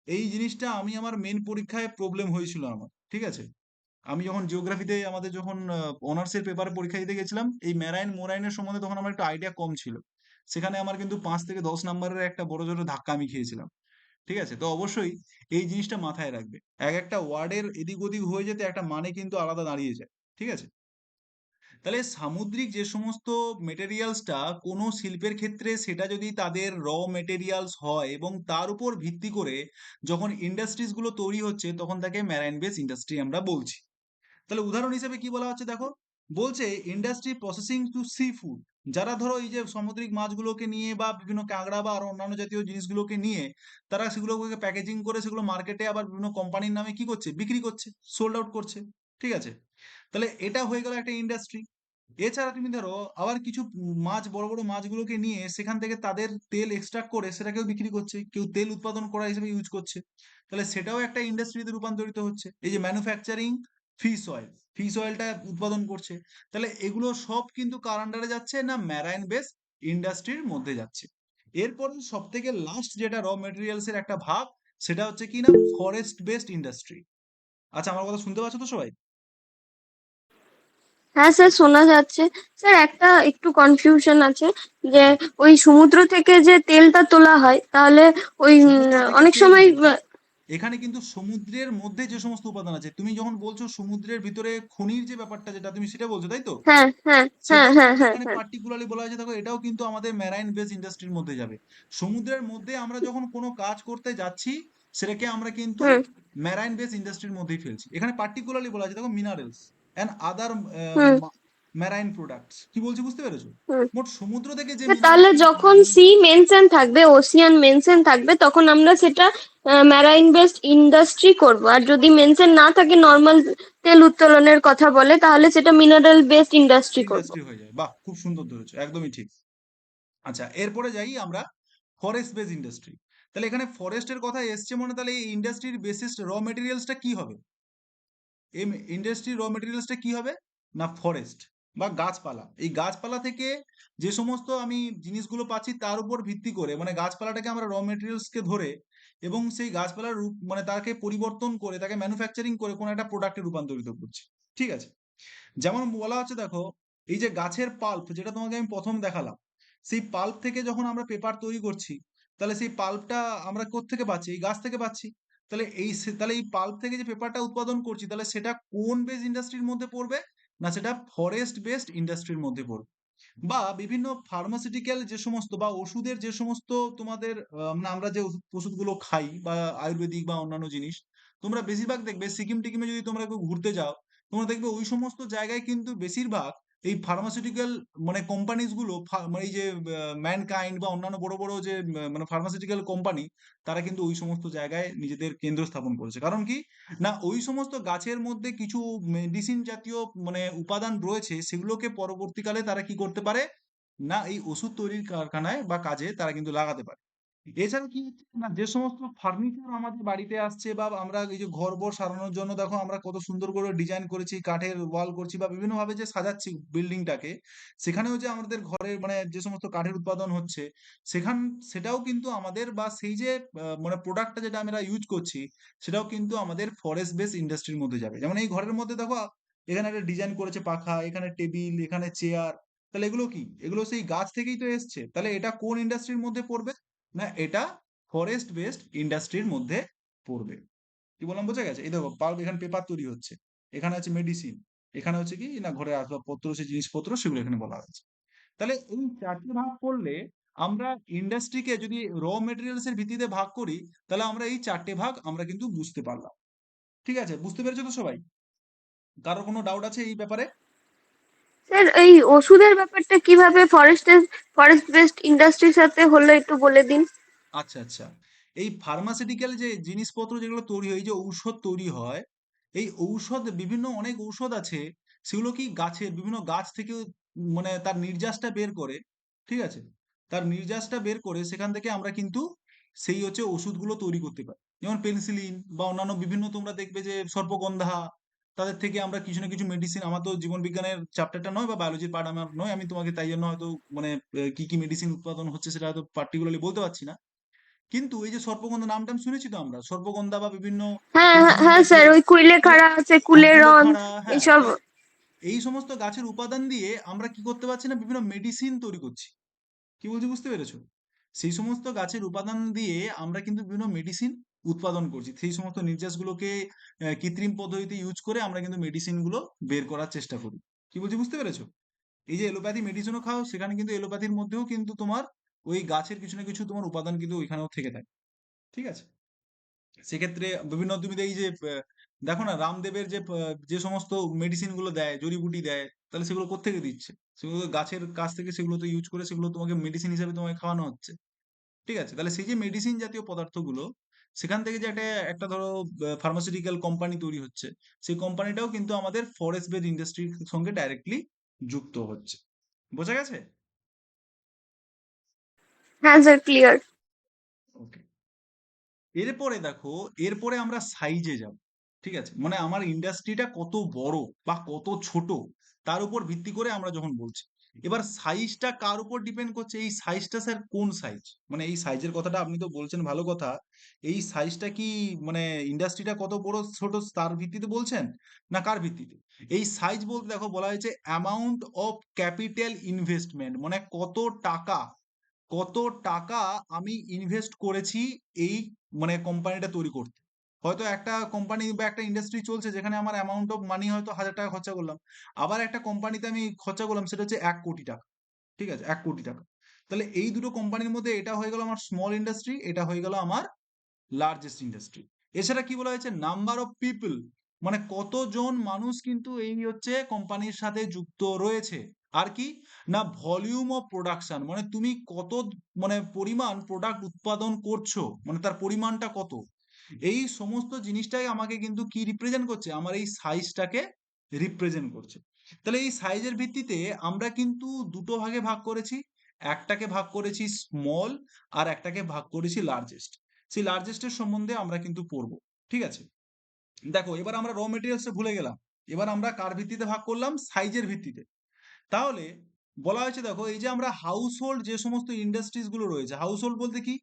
এই জিনিসটা আমি আমার মেন পরীক্ষায় প্রবলেম হয়েছিল আমার। ঠিক আছে? আমি যখন জিওগ্রাফিতে আমাদের যখন অনার্সের পেপারে পরীক্ষা দিতে গেছিলাম, এই ম্যারাইন মোরাইনের সম্বন্ধে তখন আমার একটু আইডিয়া কম ছিল। সেখানে আমার কিন্তু 5 থেকে 10 নাম্বারের একটা বড় জোর ধাক্কা আমি খেয়েছিলাম। ঠিক আছে? তো অবশ্যই এই জিনিসটা মাথায় রাখবে। এক একটা ওয়ার্ডের এদিক ওদিক হয়ে যেতে একটা মানে কিন্তু আলাদা দাঁড়িয়ে যায়। ঠিক আছে? তাহলে সামুদ্রিক যে সমস্ত মেটেরিয়ালসটা কোনো শিল্পের ক্ষেত্রে, সেটা যদি তাদের র মেটেরিয়ালস হয় এবং তার উপর ভিত্তি করে যখন ইন্ডাস্ট্রিজ গুলো তৈরি হচ্ছে, তখন তাকে ম্যারাইন বেস ইন্ডাস্ট্রি আমরা বলছি। তাহলে উদাহরণ হিসেবে কি বলা হচ্ছে দেখো, বলছে industry processing to sea food. যারা ধরো এই যে সামুদ্রিক মাছগুলোকে নিয়ে বা বিভিন্ন কাঁকড়া বা আরো অন্যান্য জাতীয় জিনিসগুলোকে নিয়ে, তারা সেগুলোকে প্যাকেজিং করে সেগুলো মার্কেটে আবার বিভিন্ন কোম্পানির নামে কি করছে, বিক্রি করছে, সোল্ড আউট করছে। ঠিক আছে? তাহলে এটা হয়ে গেল একটা ইন্ডাস্ট্রি। এছাড়া তুমি ধরো আবার কিছু মাছ, বড় বড় মাছগুলোকে নিয়ে সেখান থেকে তাদের তেল এক্সট্রাক্ট করে সেটাকেও বিক্রি করছে, কেউ তেল উৎপাদন করা হিসেবে ইউজ করছে। তাহলে সেটাও একটা ইন্ডাস্ট্রিতে রূপান্তরিত হচ্ছে, এই যে ম্যানুফ্যাকচারিং ফিশ অয়েল, ফিশ অয়েলটা উৎপাদন করছে। তাহলে এগুলো সব কিন্তু কার আন্ডারে যাচ্ছে, না ম্যারাইন বেস ইন্ডাস্ট্রির মধ্যে যাচ্ছে। এরপর সব থেকে লাস্ট যেটা র মেটেরিয়ালস এর একটা ভাগ, সেটা হচ্ছে কি না ফরেস্ট বেসড ইন্ডাস্ট্রি। আচ্ছা, আমার কথা শুনতে পাচ্ছ তো সবাই? হ্যাঁ স্যার, শোনা যাচ্ছে। স্যার, একটা একটু কনফিউশন আছে, যে ওই সমুদ্র থেকে যে তেলটা তোলা হয়, তাহলে ওই সমুদ্র থেকে অনেক তেল সময় নয়, এখানে কিন্তু সমুদ্রের মধ্যে যে সমস্ত উপাদান আছে, তুমি যখন বলছো সমুদ্রের ভিতরে খনির যে ব্যাপারটা যেটা তুমি সেটা বলছো, তাই তো? হ্যাঁ হ্যাঁ হ্যাঁ সেটাও হ্যাঁ কিন্তু হ্যাঁ এখানে হ্যাঁ। পার্টিকুলারলি বলা হয়েছে, দেখো এটাও কিন্তু আমাদের মেরাইন বেস ইন্ডাস্ট্রির মধ্যে যাবে। সমুদ্রের মধ্যে আমরা যখন কোনো কাজ করতে যাচ্ছি, সেটাকে আমরা কিন্তু হুম মেরাইন বেস ইন্ডাস্ট্রির মধ্যেই ফেলছি। এখানে পার্টিকুলারলি বলা আছে দেখো minerals and other hmm marine products, কি বলছি বুঝতে পেরেছো? হুম। মোট সমুদ্র থেকে যে না, মিনারেলস তাহলে গুলো যখন সি মেনশন থাকবে, ওসিয়ান মেনশন থাকবে, তখন আমরা সেটা ম্যারাইন বেসড ইন্ডাস্ট্রি করব। আর যদি মেনশন না থাকে, নর্মাল তেল উত্তোলনের কথা বলে, তাহলে সেটা মিনারেল বেসড ইন্ডাস্ট্রি করব। ইন্ডাস্ট্রি হয়ে যায়। বাহ, খুব সুন্দর ধরেছো, একদমই ঠিক। আচ্ছা, এরপরে যাই আমরা ফরেস্ট বেস ইন্ডাস্ট্রি। তাহলে এখানে ফরেস্টের কথা এসছে মনে, তাহলে এই ইন্ডাস্ট্রির বেসিস র মেটেরিয়ালসটা কি হবে? এই ইন্ডাস্ট্রির র মেটেরিয়ালসটা কি হবে? না ফরেস্ট বা গাছপালা। এই গাছপালা থেকে যে সমস্ত আমি জিনিসগুলো পাচ্ছি তার উপর ভিত্তি করে, মানে গাছপালাটাকে আমরা র মেটেরিয়ালসকে ধরে এবং সেই গাছপালার রূপ মানে তাকে পরিবর্তন করে তাকে ম্যানুফ্যাকচারিং করে কোনো একটা প্রোডাক্টে রূপান্তরিত করছি। ঠিক আছে? যেমন বলা হচ্ছে দেখো, এই যে গাছের পাল্প যেটা তোমাকে আমি প্রথম দেখালাম, সেই পাল্প থেকে যখন আমরা পেপার তৈরি করছি, তাহলে সেই পাল্পটা আমরা কোত্থেকে পাচ্ছি? এই গাছ থেকে পাচ্ছি। তাহলে তাহলে এই পাল্প থেকে যে পেপারটা উৎপাদন করছি, তাহলে সেটা কোন বেস ইন্ডাস্ট্রির মধ্যে পড়বে? না, সেটা ফরেস্ট বেসড ইন্ডাস্ট্রির মধ্যে পড়বে। বা বিভিন্ন ফার্মাসিউটিক্যাল যে সমস্ত বা ওষুধের যে সমস্ত তোমাদের মানে আমরা যে ওষুধগুলো খাই বা আয়ুর্বেদিক বা অন্যান্য জিনিস, তোমরা বেশিরভাগ দেখবে সিকিম টিকিমে যদি তোমরা কেউ ঘুরতে যাও, তোমরা দেখবে ওই সমস্ত জায়গায় কিন্তু বেশিরভাগ এই ফার্মাসিউটিক্যাল মানে কোম্পানিজ গুলো মানে এই যে ম্যানকাইন্ড বা অন্যান্য বড় বড় যে মানে ফার্মাসিউটিক্যাল কোম্পানি, তারা কিন্তু ওই সমস্ত জায়গায় নিজেদের কেন্দ্র স্থাপন করেছে। কারণ কি? না, ওই সমস্ত গাছের মধ্যে কিছু মেডিসিন জাতীয় মানে উপাদান রয়েছে, সেগুলোকে পরবর্তীকালে তারা কি করতে পারে? না, এই ওষুধ তৈরির কারখানায় বা কাজে তারা কিন্তু লাগাতে পারে। এছাড়া কি হচ্ছে না, যে সমস্ত ফার্নিচার আমাদের বাড়িতে আসছে বা আমরা এই যে ঘর বর সারানোর জন্য দেখো আমরা কত সুন্দর করে ডিজাইন করেছি, কাঠের ওয়াল করছি বা বিভিন্ন ভাবে যে সাজাচ্ছি বিল্ডিংটাকে, সেখানেও যে আমাদের ঘরের মানে যে সমস্ত কাঠের উৎপাদন হচ্ছে, সেটাও কিন্তু আমাদের বা সেই যে মানে প্রোডাক্টটা যেটা আমরা ইউজ করছি, সেটাও কিন্তু আমাদের ফরেস্ট বেস ইন্ডাস্ট্রির মধ্যে যাবে। যেমন এই ঘরের মধ্যে দেখো এখানে একটা ডিজাইন করেছে পাখা, এখানে টেবিল, এখানে চেয়ার, তাহলে এগুলো কি? এগুলো সেই গাছ থেকেই তো এসছে। তাহলে এটা কোন ইন্ডাস্ট্রির মধ্যে পড়বে? না, এটা ফরেস্ট বেসড ইন্ডাস্ট্রির মধ্যে পড়বে। কি বললাম, বোঝা গেছে? এই দেখো পাল্প, এখানে পেপার তৈরি হচ্ছে, এখানে হচ্ছে মেডিসিন, এখানে হচ্ছে কি না ঘরের আসবাবপত্র, সে জিনিসপত্র, সেগুলো এখানে বলা হয়েছে। তাহলে এই চারটে ভাগ করলে আমরা ইন্ডাস্ট্রিকে যদি র মেটেরিয়ালস এর ভিত্তিতে ভাগ করি, তাহলে আমরা এই চারটে ভাগ আমরা কিন্তু বুঝতে পারলাম। ঠিক আছে? বুঝতে পেরেছো তো সবাই? কারো কোনো ডাউট আছে এই ব্যাপারে? স্যার, এই ওষুধের ব্যাপারটা কিভাবে ফরেস্ট বেসড ইন্ডাস্ট্রির সাথে হলো, একটু বলে দিন। আচ্ছা, আচ্ছা। এই ফার্মাসিউটিক্যাল যে জিনিসপত্র যেগুলো তৈরি হয়, এই যে ঔষধ তৈরি হয়, এই ঔষধ বিভিন্ন অনেক ঔষধ আছে, সেগুলো কি গাছের বিভিন্ন গাছ থেকে মানে তার নির্যাসটা বের করে, ঠিক আছে? তার নির্যাসটা বের করে সেখান থেকে আমরা কিন্তু সেই হচ্ছে ওষুধগুলো তৈরি করতে পারি। যেমন পেনিসিলিন বা অন্যান্য বিভিন্ন তোমরা দেখবে যে সর্পগন্ধা, তাদের থেকে আমরা কিছু না কিছু মেডিসিন, আমার তো জীবন বিজ্ঞানের চ্যাপ্টারটা নয় বা বায়োলজির পার্ট আমার নয়, আমি তোমাকে তাই জন্য হয়তো মানে কি কি মেডিসিন উৎপাদন হচ্ছে সেটা হয়তো পার্টিকুলারলি বলতে পারছি না। কিন্তু এই যে সর্পগন্ধা নামটা শুনেছি তো আমরা, সর্পগন্ধা বা বিভিন্ন হ্যাঁ হ্যাঁ মেডিসিন হ্যাঁ জাতীয়, স্যার, ওই তাহলে কুইলেখাড়া আছে, কুলেরন, কুলেখাড়া, হ্যাঁ, এইসব। তাহলে এই সমস্ত গাছের উপাদান দিয়ে আমরা কি করতে পারছি না, বিভিন্ন মেডিসিন তৈরি করছি। কি বলছি বুঝতে পেরেছো? সেই সমস্ত গাছের উপাদান দিয়ে আমরা কিন্তু বিভিন্ন মেডিসিন উৎপাদন করছি, সেই সমস্ত নির্যাসগুলোকে কৃত্রিম পদ্ধতিতে ইউজ করে আমরা কিন্তু মেডিসিন গুলো বের করার চেষ্টা করি। কি বলছি বুঝতে পেরেছো? এই যে এলোপ্যাথি মেডিসিনও খাও, সেখানে কিন্তু এলোপ্যাথির মধ্যেও কিন্তু তোমার ওই গাছের কিছু না কিছু তোমার উপাদান কিন্তু ওইখানেও থেকে থাকে। ঠিক আছে? সেক্ষেত্রে বিভিন্ন তুমি এই যে দেখো না রামদেবের যে যে সমস্ত মেডিসিন গুলো দেয়, জড়িবুটি দেয়, তাহলে সেগুলো কোত্থেকে দিচ্ছে? সেগুলো তো গাছের কাছ থেকে সেগুলো তো ইউজ করে সেগুলো তোমাকে মেডিসিন হিসেবে তোমাকে খাওয়ানো হচ্ছে। ঠিক আছে? তাহলে সেই যে মেডিসিন জাতীয় পদার্থগুলো, সেখান থেকে যে একটা একটা ধরো ফার্মাসিউটিক্যাল কোম্পানি তৈরি হচ্ছে, সেই কোম্পানিটাও কিন্তু আমাদের ফরেস্ট বেসড ইন্ডাস্ট্রির সঙ্গে ডাইরেক্টলি যুক্ত হচ্ছে। বোঝা গেছে? হ্যাঁ স্যার, ক্লিয়ার। ওকে। এরপরে দেখো, এরপরে আমরা সাইজে যাব। ঠিক আছে? মানে আমার ইন্ডাস্ট্রিটা কত বড় বা কত ছোট, তার উপর ভিত্তি করে আমরা যখন বলছি। এবার সাইজটা কার উপর ডিপেন্ড করছে? এই সাইজটা স্যার কোন সাইজ? মানে এই সাইজের কথাটা আপনি তো বলছেন ভালো কথা, এই সাইজটা কি মানে ইন্ডাস্ট্রিটা কত বড় ছোট তার ভিত্তিতে বলছেন, না কার ভিত্তিতে? এই সাইজ বলতে দেখো বলা হয়েছে অ্যামাউন্ট অফ ক্যাপিটাল ইনভেস্টমেন্ট, মানে টাকা কত টাকা আমি ইনভেস্ট করেছি এই মানে কোম্পানিটা তৈরি করতে। হয়তো একটা কোম্পানি বা একটা ইন্ডাস্ট্রি চলছে যেখানে আমার অ্যামাউন্ট অফ মানি হয়তো 1,000 টাকা খরচা করলাম, আবার একটা কোম্পানিতে আমি খরচা করলাম সেটা হচ্ছে 1,00,00,000 টাকা। ঠিক আছে, 1,00,00,000 টাকা। তাহলে এই দুটো কোম্পানির মধ্যে এটা হয়ে গেল আমার স্মল ইন্ডাস্ট্রি, এটা হয়ে গেল আমার লার্জেস্ট ইন্ডাস্ট্রি। এছাড়া কি বলা হয়েছে, নাম্বার অফ পিপল, মানে কতজন মানুষ কিন্তু এই হচ্ছে কোম্পানির সাথে যুক্ত রয়েছে। আর কি না, ভলিউম অফ প্রোডাকশন, মানে তুমি কত মানে পরিমাণ প্রোডাক্ট উৎপাদন করছো, মানে তার পরিমাণটা কত। এই সমস্ত জিনিসটাই আমাকে কিন্তু কি রিপ্রেজেন্ট করছে, আমার এই সাইজটাকে রিপ্রেজেন্ট করছে। তাহলে এই সাইজের ভিত্তিতে আমরা কিন্তু দুটো ভাগে ভাগ করেছি, একটাকে ভাগ করেছি স্মল, আর একটাকে ভাগ করেছি লার্জেস্ট। সেই লার্জেস্টের সম্বন্ধে আমরা কিন্তু পড়বো। ঠিক আছে, দেখো এবার আমরা র মেটেরিয়ালসে ভুলে গেলাম, এবার আমরা কার ভিত্তিতে ভাগ করলাম, সাইজের ভিত্তিতে। তাহলে বলা হয়েছে দেখো, এই যে আমরা হাউস হোল্ড যে সমস্ত ইন্ডাস্ট্রিজ গুলো রয়েছে, হাউস হোল্ড বলতে কি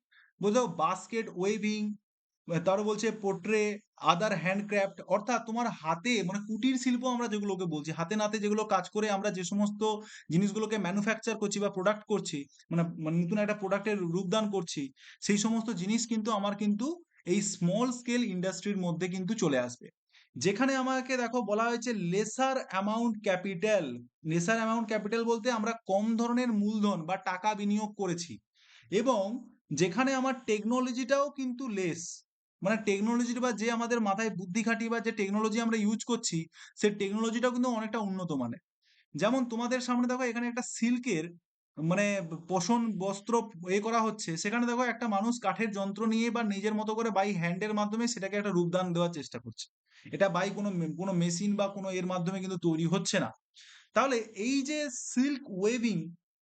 বলতে, বাস্কেট ওয়েভিং, তারও বলছে পোট্রে, আদার হ্যান্ডক্রাফট, অর্থাৎ তোমার হাতে মানে কুটির শিল্প আমরা যেগুলোকে বলছি, হাতে নাতে যেগুলো কাজ করে আমরা যে সমস্ত জিনিসগুলোকে ম্যানুফ্যাকচার করছি বা প্রোডাক্ট করছি, মানে মানে নতুন একটা প্রোডাক্টের রূপদান করছি, সেই সমস্ত জিনিস কিন্তু আমার কিন্তু এই স্মল স্কেল ইন্ডাস্ট্রির মধ্যে কিন্তু চলে আসবে। যেখানে আমাকে দেখো বলা হয়েছে lesser amount capital. Lesser amount capital বলতে আমরা কম ধরনের মূলধন বা টাকা বিনিয়োগ করেছি, এবং যেখানে আমার টেকনোলজিটাও কিন্তু লেস, মানে টেকনোলজির বা যে আমাদের মাথায় বুদ্ধি খাটিয়ে বা যে টেকনোলজি আমরা ইউজ করছি, সেই টেকনোলজিটাও কিন্তু অনেকটা উন্নত মানের। যেমন তোমাদের সামনে দেখো এখানে একটা সিল্কের মানে পশন বস্ত্র করা হচ্ছে, সেখানে দেখো একটা মানুষ কাঠের যন্ত্র নিয়ে বা নিজের মতো করে বাই হ্যান্ডের মাধ্যমে সেটাকে একটা রূপদান দেওয়ার চেষ্টা করছে। এটা বাই কোনো মেশিন বা কোনো এর মাধ্যমে কিন্তু তৈরি হচ্ছে না। তাহলে এই যে সিল্ক ওয়েভিং,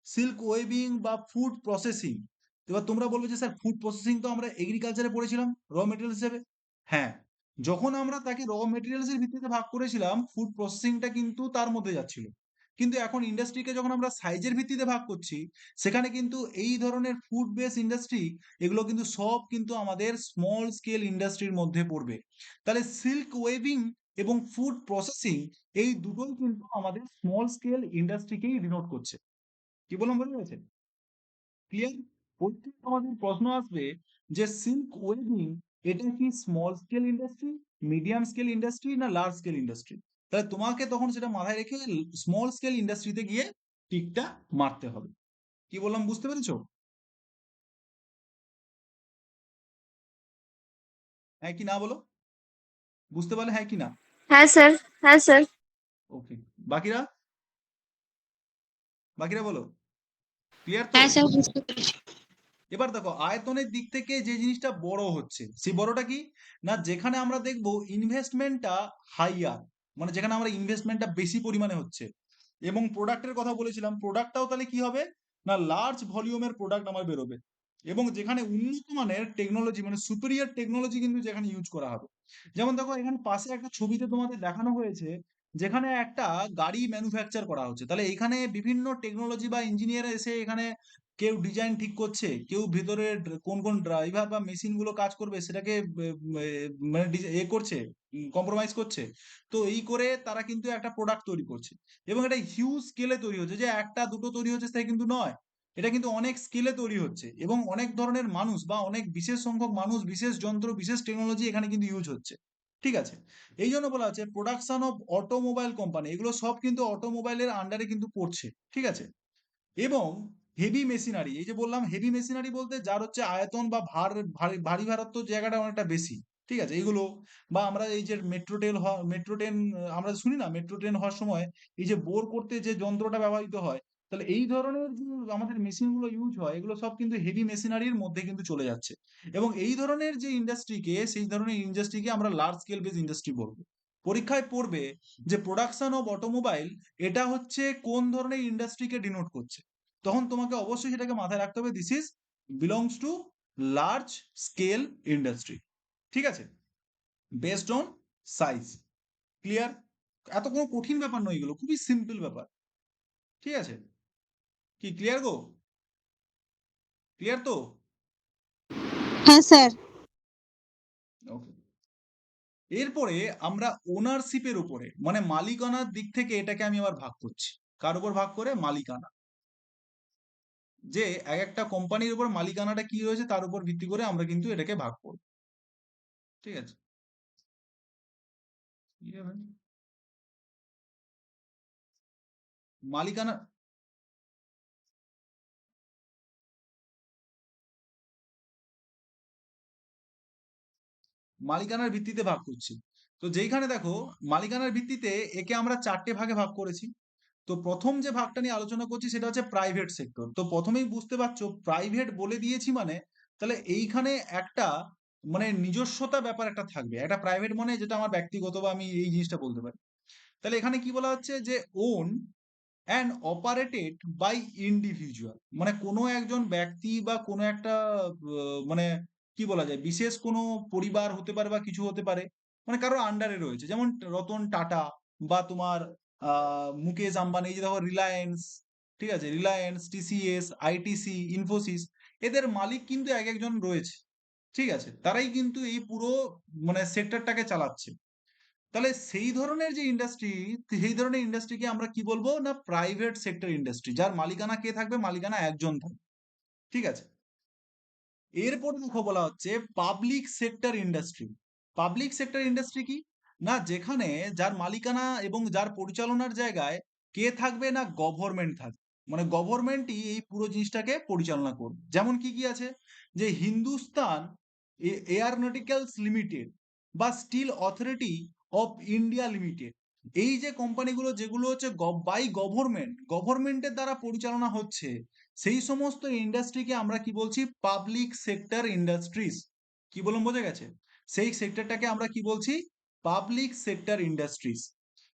সিল্ক ওয়েভিং বা ফুড প্রসেসিং, এবার তোমরা বলবে যে স্যার ফুড প্রসেসিং তো আমরা এগ্রিকালচারে পড়েছিলাম র মেটেরিয়াল হিসেবে। হ্যাঁ, যখন আমরা তাকে র মেটেরিয়ালস এর ভিত্তিতে ভাগ করেছিলাম, ফুড প্রসেসিংটা কিন্তু তার মধ্যে যাচ্ছিল। কিন্তু এখন ইন্ডাস্ট্রিকে যখন আমরা সাইজের ভিত্তিতে ভাগ করছি, সেখানে কিন্তু এই ধরনের ফুড বেস ইন্ডাস্ট্রি, এগুলো কিন্তু সব কিন্তু আমাদের স্মল স্কেল ইন্ডাস্ট্রির মধ্যে পড়বে। তাহলে সিল্ক ওয়েভিং এবং ফুড প্রসেসিং, এই দুটোই কিন্তু আমাদের স্মল স্কেল ইন্ডাস্ট্রিকেই ডিনোট করছে। কি বললাম বুঝতে পেরেছেন? ক্লিয়ার? পরীক্ষায় আমাদের প্রশ্ন আসবে যে সিল্ক ওয়েভিং এটা কি small scale industry, medium scale industry, না লার্জ স্কেল ইন্ডাস্ট্রি। তাহলে তোমাকে তখন সেটা মাথায় রেখে স্মল স্কেল ইন্ডাস্ট্রিতে গিয়ে টিকটা মারতে হবে। কি বললাম বুঝতে পেরেছো? হ্যাঁ কি না বলো, বুঝতে পারলে হ্যাঁ কি না? হ্যাঁ স্যার, হ্যাঁ স্যার। ওকে, বাকিরা, বাকিরা বলো, ক্লিয়ার তো? হ্যাঁ স্যার, বুঝতে পেরেছি। এবার দেখো আয়তনের দিক থেকে যে জিনিসটা বড় হচ্ছে, সেই বড়টা কি না, যেখানে আমরা দেখব ইনভেস্টমেন্টটা হাইয়ার, মানে যেখানে আমরা ইনভেস্টমেন্টটা বেশি পরিমাণে হচ্ছে, এবং প্রোডাক্টের কথা বলেছিলাম, প্রোডাক্টটাও তাহলে কি হবে না, লার্জ ভলিউমের প্রোডাক্ট আমার বেরোবে, এবং যেখানে উন্নত মানের টেকনোলজি মানে সুপিরিয়র টেকনোলজি কিন্তু যেখানে ইউজ করা হবে। যেমন দেখো এখানে পাশে একটা ছবিতে তোমাদের দেখানো হয়েছে, যেখানে একটা গাড়ি ম্যানুফ্যাকচার করা হচ্ছে। তাহলে এখানে বিভিন্ন টেকনোলজি বা ইঞ্জিনিয়ার এসে এখানে কেউ ডিজাইন ঠিক করছে, কেউ ভিতরে কোন কোন ড্রাইভার বা মেশিন গুলো কাজ করবে সেটাকে মানে করছে, কম্প্রোমাইজ করছে। তো এই করে তারা কিন্তু একটা প্রোডাক্ট তৈরি করছে, এবং এটা হিউজ স্কেলে তৈরি হচ্ছে, যে একটা দুটো তৈরি হচ্ছে তাই কিন্তু নয়, এটা কিন্তু অনেক স্কেলে তৈরি হচ্ছে, এবং অনেক ধরনের মানুষ বা অনেক বিশেষ সংখ্যক মানুষ, বিশেষ যন্ত্র, বিশেষ টেকনোলজি এখানে কিন্তু ইউজ হচ্ছে। ঠিক আছে, এই জন্য বলা হচ্ছে প্রোডাকশন অফ অটোমোবাইল কোম্পানি, এগুলো সব কিন্তু অটোমোবাইলের আন্ডারে কিন্তু পড়ছে। ঠিক আছে, এবং হেভি মেশিনারি, এই যে বললাম হেভি মেশিনারি বলতে যার হচ্ছে আয়তন বা ভারী ভারী ভারত্ব জায়গাটা অনেকটা বেশি। ঠিক আছে, এগুলো বা আমরা এই যে মেট্রো ট্রেন, আমরা শুনি না মেট্রো ট্রেন হওয়ার সময় এই যে বোর করতে যে যন্ত্রটা ব্যবহৃত হয়, তাহলে এই ধরনের যে আমাদের মেশিনগুলো ইউজ হয়, এগুলো সব কিন্তু হেভি মেশিনারির মধ্যে কিন্তু চলে যাচ্ছে, এবং এই ধরনের যে ইন্ডাস্ট্রিকে, সেই ধরনের ইন্ডাস্ট্রিকে আমরা লার্জ স্কেল বেস ইন্ডাস্ট্রি বলবো। পরীক্ষায় পড়বে যে প্রোডাকশন অফ অটোমোবাইল, এটা হচ্ছে কোন ধরনের ইন্ডাস্ট্রিকে ডিনোট করছে, তখন তোমাকে অবশ্যই সেটাকে মাথায় রাখতে হবে, this is belongs to large scale industry. ঠিক আছে, বেসড অন সাইজ। ক্লিয়ার? এত কোনো কঠিন ব্যাপার নয়, এগুলো খুবই সিম্পল ব্যাপার। ঠিক আছে, কি ক্লিয়ার গো? ক্লিয়ার তো? হ্যাঁ স্যার। ওকে, এরপরে আমরা ওনারশিপের উপরে মানে মালিকানার দিক থেকে এটাকে আমি আবার ভাগ করছি। কার উপর ভাগ করে? মালিকানা। যে এক একটা কোম্পানির উপর মালিকানাটা কি রয়েছে তার উপর ভিত্তি করে আমরা কিন্তু এটাকে ভাগ করব। ঠিক আছে, ইয়ে ভাই, মালিকানা মালিকানার ভিত্তিতে ভাগ করছি। তো যেইখানে দেখো মালিকানার ভিত্তিতে একে আমরা 4টে ভাগে ভাগ করেছি। তো প্রথম যে ভাগটা নিয়ে আলোচনা করছি সেটা হচ্ছে প্রাইভেট সেক্টর। তো প্রথমেই বুঝতে পারছো প্রাইভেট বলে দিয়েছি মানে তাহলে এইখানে একটা মানে নিজস্বতা ব্যাপার একটা থাকবে। একটা প্রাইভেট মানে যেটা আমার ব্যক্তিগত বা আমি এই জিনিসটা বলতে পারি। তাহলে এখানে কি বলা হচ্ছে যে own and operated by individual, মানে কোনো একজন ব্যক্তি বা কোনো একটা মানে কি বলা যায় বিশেষ কোনো পরিবার হতে পারে বা কিছু হতে পারে, মানে কারোর আন্ডারে রয়েছে, যেমন রতন টাটা বা তোমার মুকেশ আম্বানি, এই যে দেখো রিলায়েন্স, ঠিক আছে, রিলায়েন্স, টিসিএস, আইটিসি, ইনফোসিস, এদের মালিক কিন্তু এক একজন রয়েছে, ঠিক আছে, তারাই কিন্তু এই পুরো মানে সেক্টরটাকে চালাচ্ছে। তাহলে সেই ধরনের যে ইন্ডাস্ট্রি, সেই ধরনের ইন্ডাস্ট্রিকে আমরা কি বলবো না প্রাইভেট সেক্টর ইন্ডাস্ট্রি, যার মালিকানা কে থাকবে, মালিকানা একজন থাকবে, ঠিক আছে। এরপর দেখো বলা হচ্ছে public sector industry. Public sector industry কি না, যেখানে যার মালিকানা এবং যার পরিচালনার জায়গায় কে থাকবে না গভর্নমেন্ট থাকবে, মানে গভর্নমেন্টই এই পুরো জিনিসটাকে পরিচালনা করবে। যেমন কি কি আছে, যে হিন্দুস্তান এয়ারনটিক্যালস লিমিটেড বা steel authority of India limited, এই যে কোম্পানিগুলো যেগুলো হচ্ছে বাই গভর্নমেন্ট, গভর্নমেন্টের দ্বারা পরিচালনা হচ্ছে, সেই সমস্ত ইন্ডাস্ট্রিকে আমরা কি বলছি পাবলিক সেক্টর ইন্ডাস্ট্রিজ। কি বললাম বোঝা গেছে? সেই সেক্টরটাকে আমরা কি বলছি পাবলিক সেক্টর ইন্ডাস্ট্রিজ।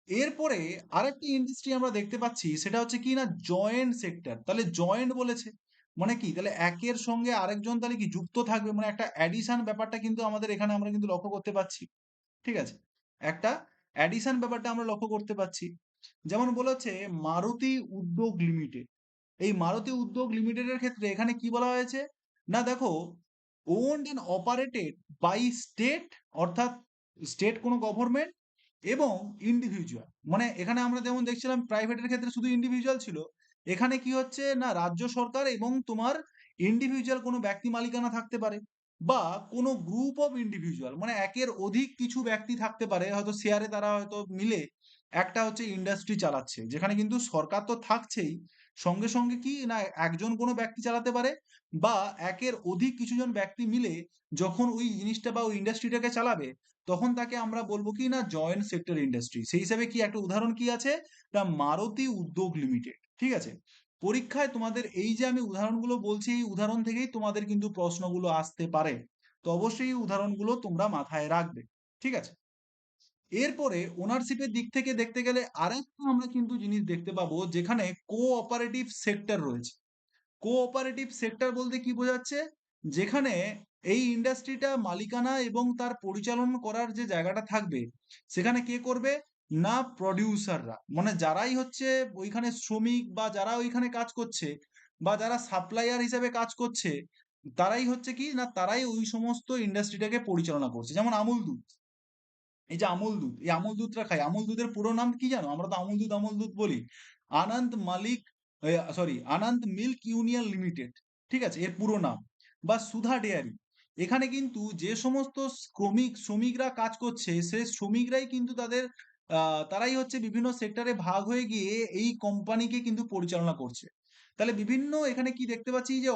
এরপরে আরেকটি ইন্ডাস্ট্রি আমরা দেখতে পাচ্ছি, সেটা হচ্ছে কি না জয়েন্ট সেক্টর। তাহলে জয়েন্ট বলেছে মানে কি, তাহলে একের সঙ্গে আরেকজন তাহলে কি যুক্ত থাকবে, মানে একটা অ্যাডিশন ব্যাপারটা কিন্তু আমাদের এখানে আমরা কিন্তু লক্ষ্য করতে পাচ্ছি, ঠিক আছে, একটা অ্যাডিশন ব্যাপারটা আমরা লক্ষ্য করতে পাচ্ছি। যেমন বলেছে মারুতি উদ্যোগ লিমিটেড। এই মারুতি উদ্যোগ লিমিটেডের ক্ষেত্রে এখানে কি বলা হয়েছে না দেখো owned and operated by state, অর্থাৎ স্টেট কোনো গভর্নমেন্ট এবং ইন্ডিভিজুয়াল, মানে এখানে আমরা যেমন দেখছিলাম প্রাইভেটের ক্ষেত্রে শুধু ইন্ডিভিজুয়াল ছিল, এখানে কি হচ্ছে না রাজ্য সরকার এবং তোমার ইন্ডিভিজুয়াল কোনো ব্যক্তি মালিকানা থাকতে পারে, বা কোনো গ্রুপ অফ ইন্ডিভিজুয়াল, মানে একের অধিক কিছু ব্যক্তি থাকতে পারে, হয়তো শেয়ারে তারা হয়তো মিলে একটা হচ্ছে ইন্ডাস্ট্রি চালাচ্ছে, যেখানে কিন্তু সরকার তো থাকছেই, সঙ্গে সঙ্গে কি না একজন কোনো ব্যক্তি চালাতে পারে, বা একের অধিক কিছুজন ব্যক্তি মিলে যখন ওই জিনিসটা বা ওই ইন্ডাস্ট্রিটাকে চালাবে, তখন তাকে আমরা বলবো কি না জয়েন্ট সেক্টর ইন্ডাস্ট্রি। সেই হিসাবে কি একটা উদাহরণ কি আছে না মারুতি উদ্যোগ লিমিটেড, ঠিক আছে। পরীক্ষায় তোমাদের এই যে আমি উদাহরণগুলো বলছি, এই উদাহরণ থেকেই তোমাদের কিন্তু প্রশ্নগুলো আসতে পারে, তো অবশ্যই এই উদাহরণগুলো তোমরা মাথায় রাখবে, ঠিক আছে। এরপরে ওনারশিপের দিক থেকে দেখতে গেলে আরেকটা আমরা কিন্তু জিনিস দেখতে পাবো, যেখানে কোঅপারেটিভ সেক্টর রয়েছে। কোঅপারেটিভ সেক্টর বলতে কি বোঝাচ্ছে, যেখানে এই ইন্ডাস্ট্রিটা মালিকানা এবং তার পরিচালনা করার যে জায়গাটা থাকবে, সেখানে কে করবে না প্রডিউসাররা, মানে যারাই হচ্ছে ওইখানে শ্রমিক বা যারা ওইখানে কাজ করছে বা যারা সাপ্লায়ার হিসেবে কাজ করছে, তারাই হচ্ছে কি না তারাই ওই সমস্ত ইন্ডাস্ট্রিটাকে পরিচালনা করছে। যেমন আমুল দুধ, এই যে আমুল দুধ, এই আমুল দুধটা খাই, আমুল দুধের পুরো নাম কি জানো? আমরা তো আমুল দুধ বলি। আনন্দ মালিক, সরি, আনন্দ মিল্ক ইউনিয়ন লিমিটেড, ঠিক আছে, এর পুরো নাম। বা সুধা ডেয়ারি, এখানে কিন্তু যে সমস্ত শ্রমিকরা কাজ করছে, সেই শ্রমিকরাই কিন্তু তাদের তারাই হচ্ছে বিভিন্ন সেক্টরে ভাগ হয়ে গিয়ে এই কোম্পানিকে কিন্তু পরিচালনা করছে। তাহলে বিভিন্ন এখানে কি দেখতে পাচ্ছি যে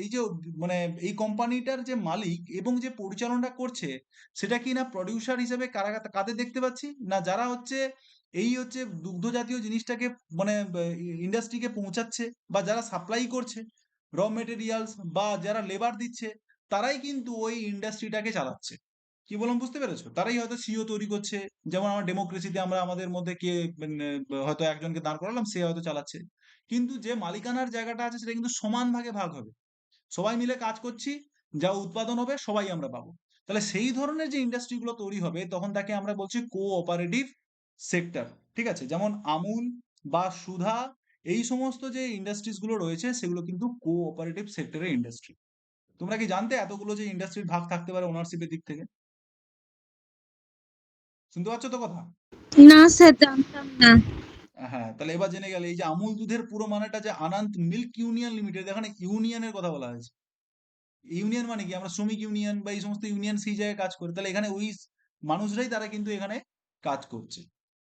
এই যে মানে এই কোম্পানিটার যে মালিক এবং যে পরিচালনা করছে, সেটা কি না প্রডিউসার হিসেবে কারা কাদের দেখতে পাচ্ছি না যারা হচ্ছে এই হচ্ছে দুগ্ধ জাতীয় জিনিসটাকে মানে ইন্ডাস্ট্রিকে পৌঁছাচ্ছে, বা যারা সাপ্লাই করছে র মেটেরিয়ালস, বা যারা লেবার দিচ্ছে, তারাই কিন্তু ওই ইন্ডাস্ট্রিটাকে চালাচ্ছে। কি বললাম বুঝতে পেরেছো? তারাই হয়তো সিও তৈরি করছে, যেমন আমার ডেমোক্রেসিতে আমরা আমাদের মধ্যে কে মানে, হয়তো একজনকে দাঁড় করালাম, সে হয়তো চালাচ্ছে, কিন্তু যে মালিকানার জায়গাটা আছে সেটা কিন্তু সমান ভাগে ভাগ হবে, সবাই মিলে কাজ করছি, যা উৎপাদন হবে সবাই আমরা পাবো। তাহলে সেই ধরনের যে ইন্ডাস্ট্রি গুলো তৈরি হবে, তখন তাকে আমরা বলছি কোঅপারেটিভ সেক্টর, ঠিক আছে। যেমন আমুল বা সুধা, এই সমস্ত যে ইন্ডাস্ট্রিজ গুলো রয়েছে সেগুলো কিন্তু কোঅপারেটিভ সেক্টরের ইন্ডাস্ট্রি। তোমরা কি জানতে এতগুলো যে ইন্ডাস্ট্রির ভাগ থাকতে পারে ওনারশিপের দিক থেকে? শুনতে পাচ্ছ তো কথা? না স্যার, জানতাম না। হ্যাঁ, তাহলে এবার জেনে গেলে এই যে আমুল দুধের পুরো মানেটা যে আনন্দ মিল্ক ইউনিয়ন লিমিটেড, এখানে ইউনিয়নের কথা বলা হয়েছে। ইউনিয়ন মানে কি, আমরা শ্রমিক ইউনিয়ন বা এই সমস্ত ইউনিয়ন সেই জায়গায় কাজ করি, তাহলে এখানে ওই মানুষরাই তারা কিন্তু এখানে কাজ করছে।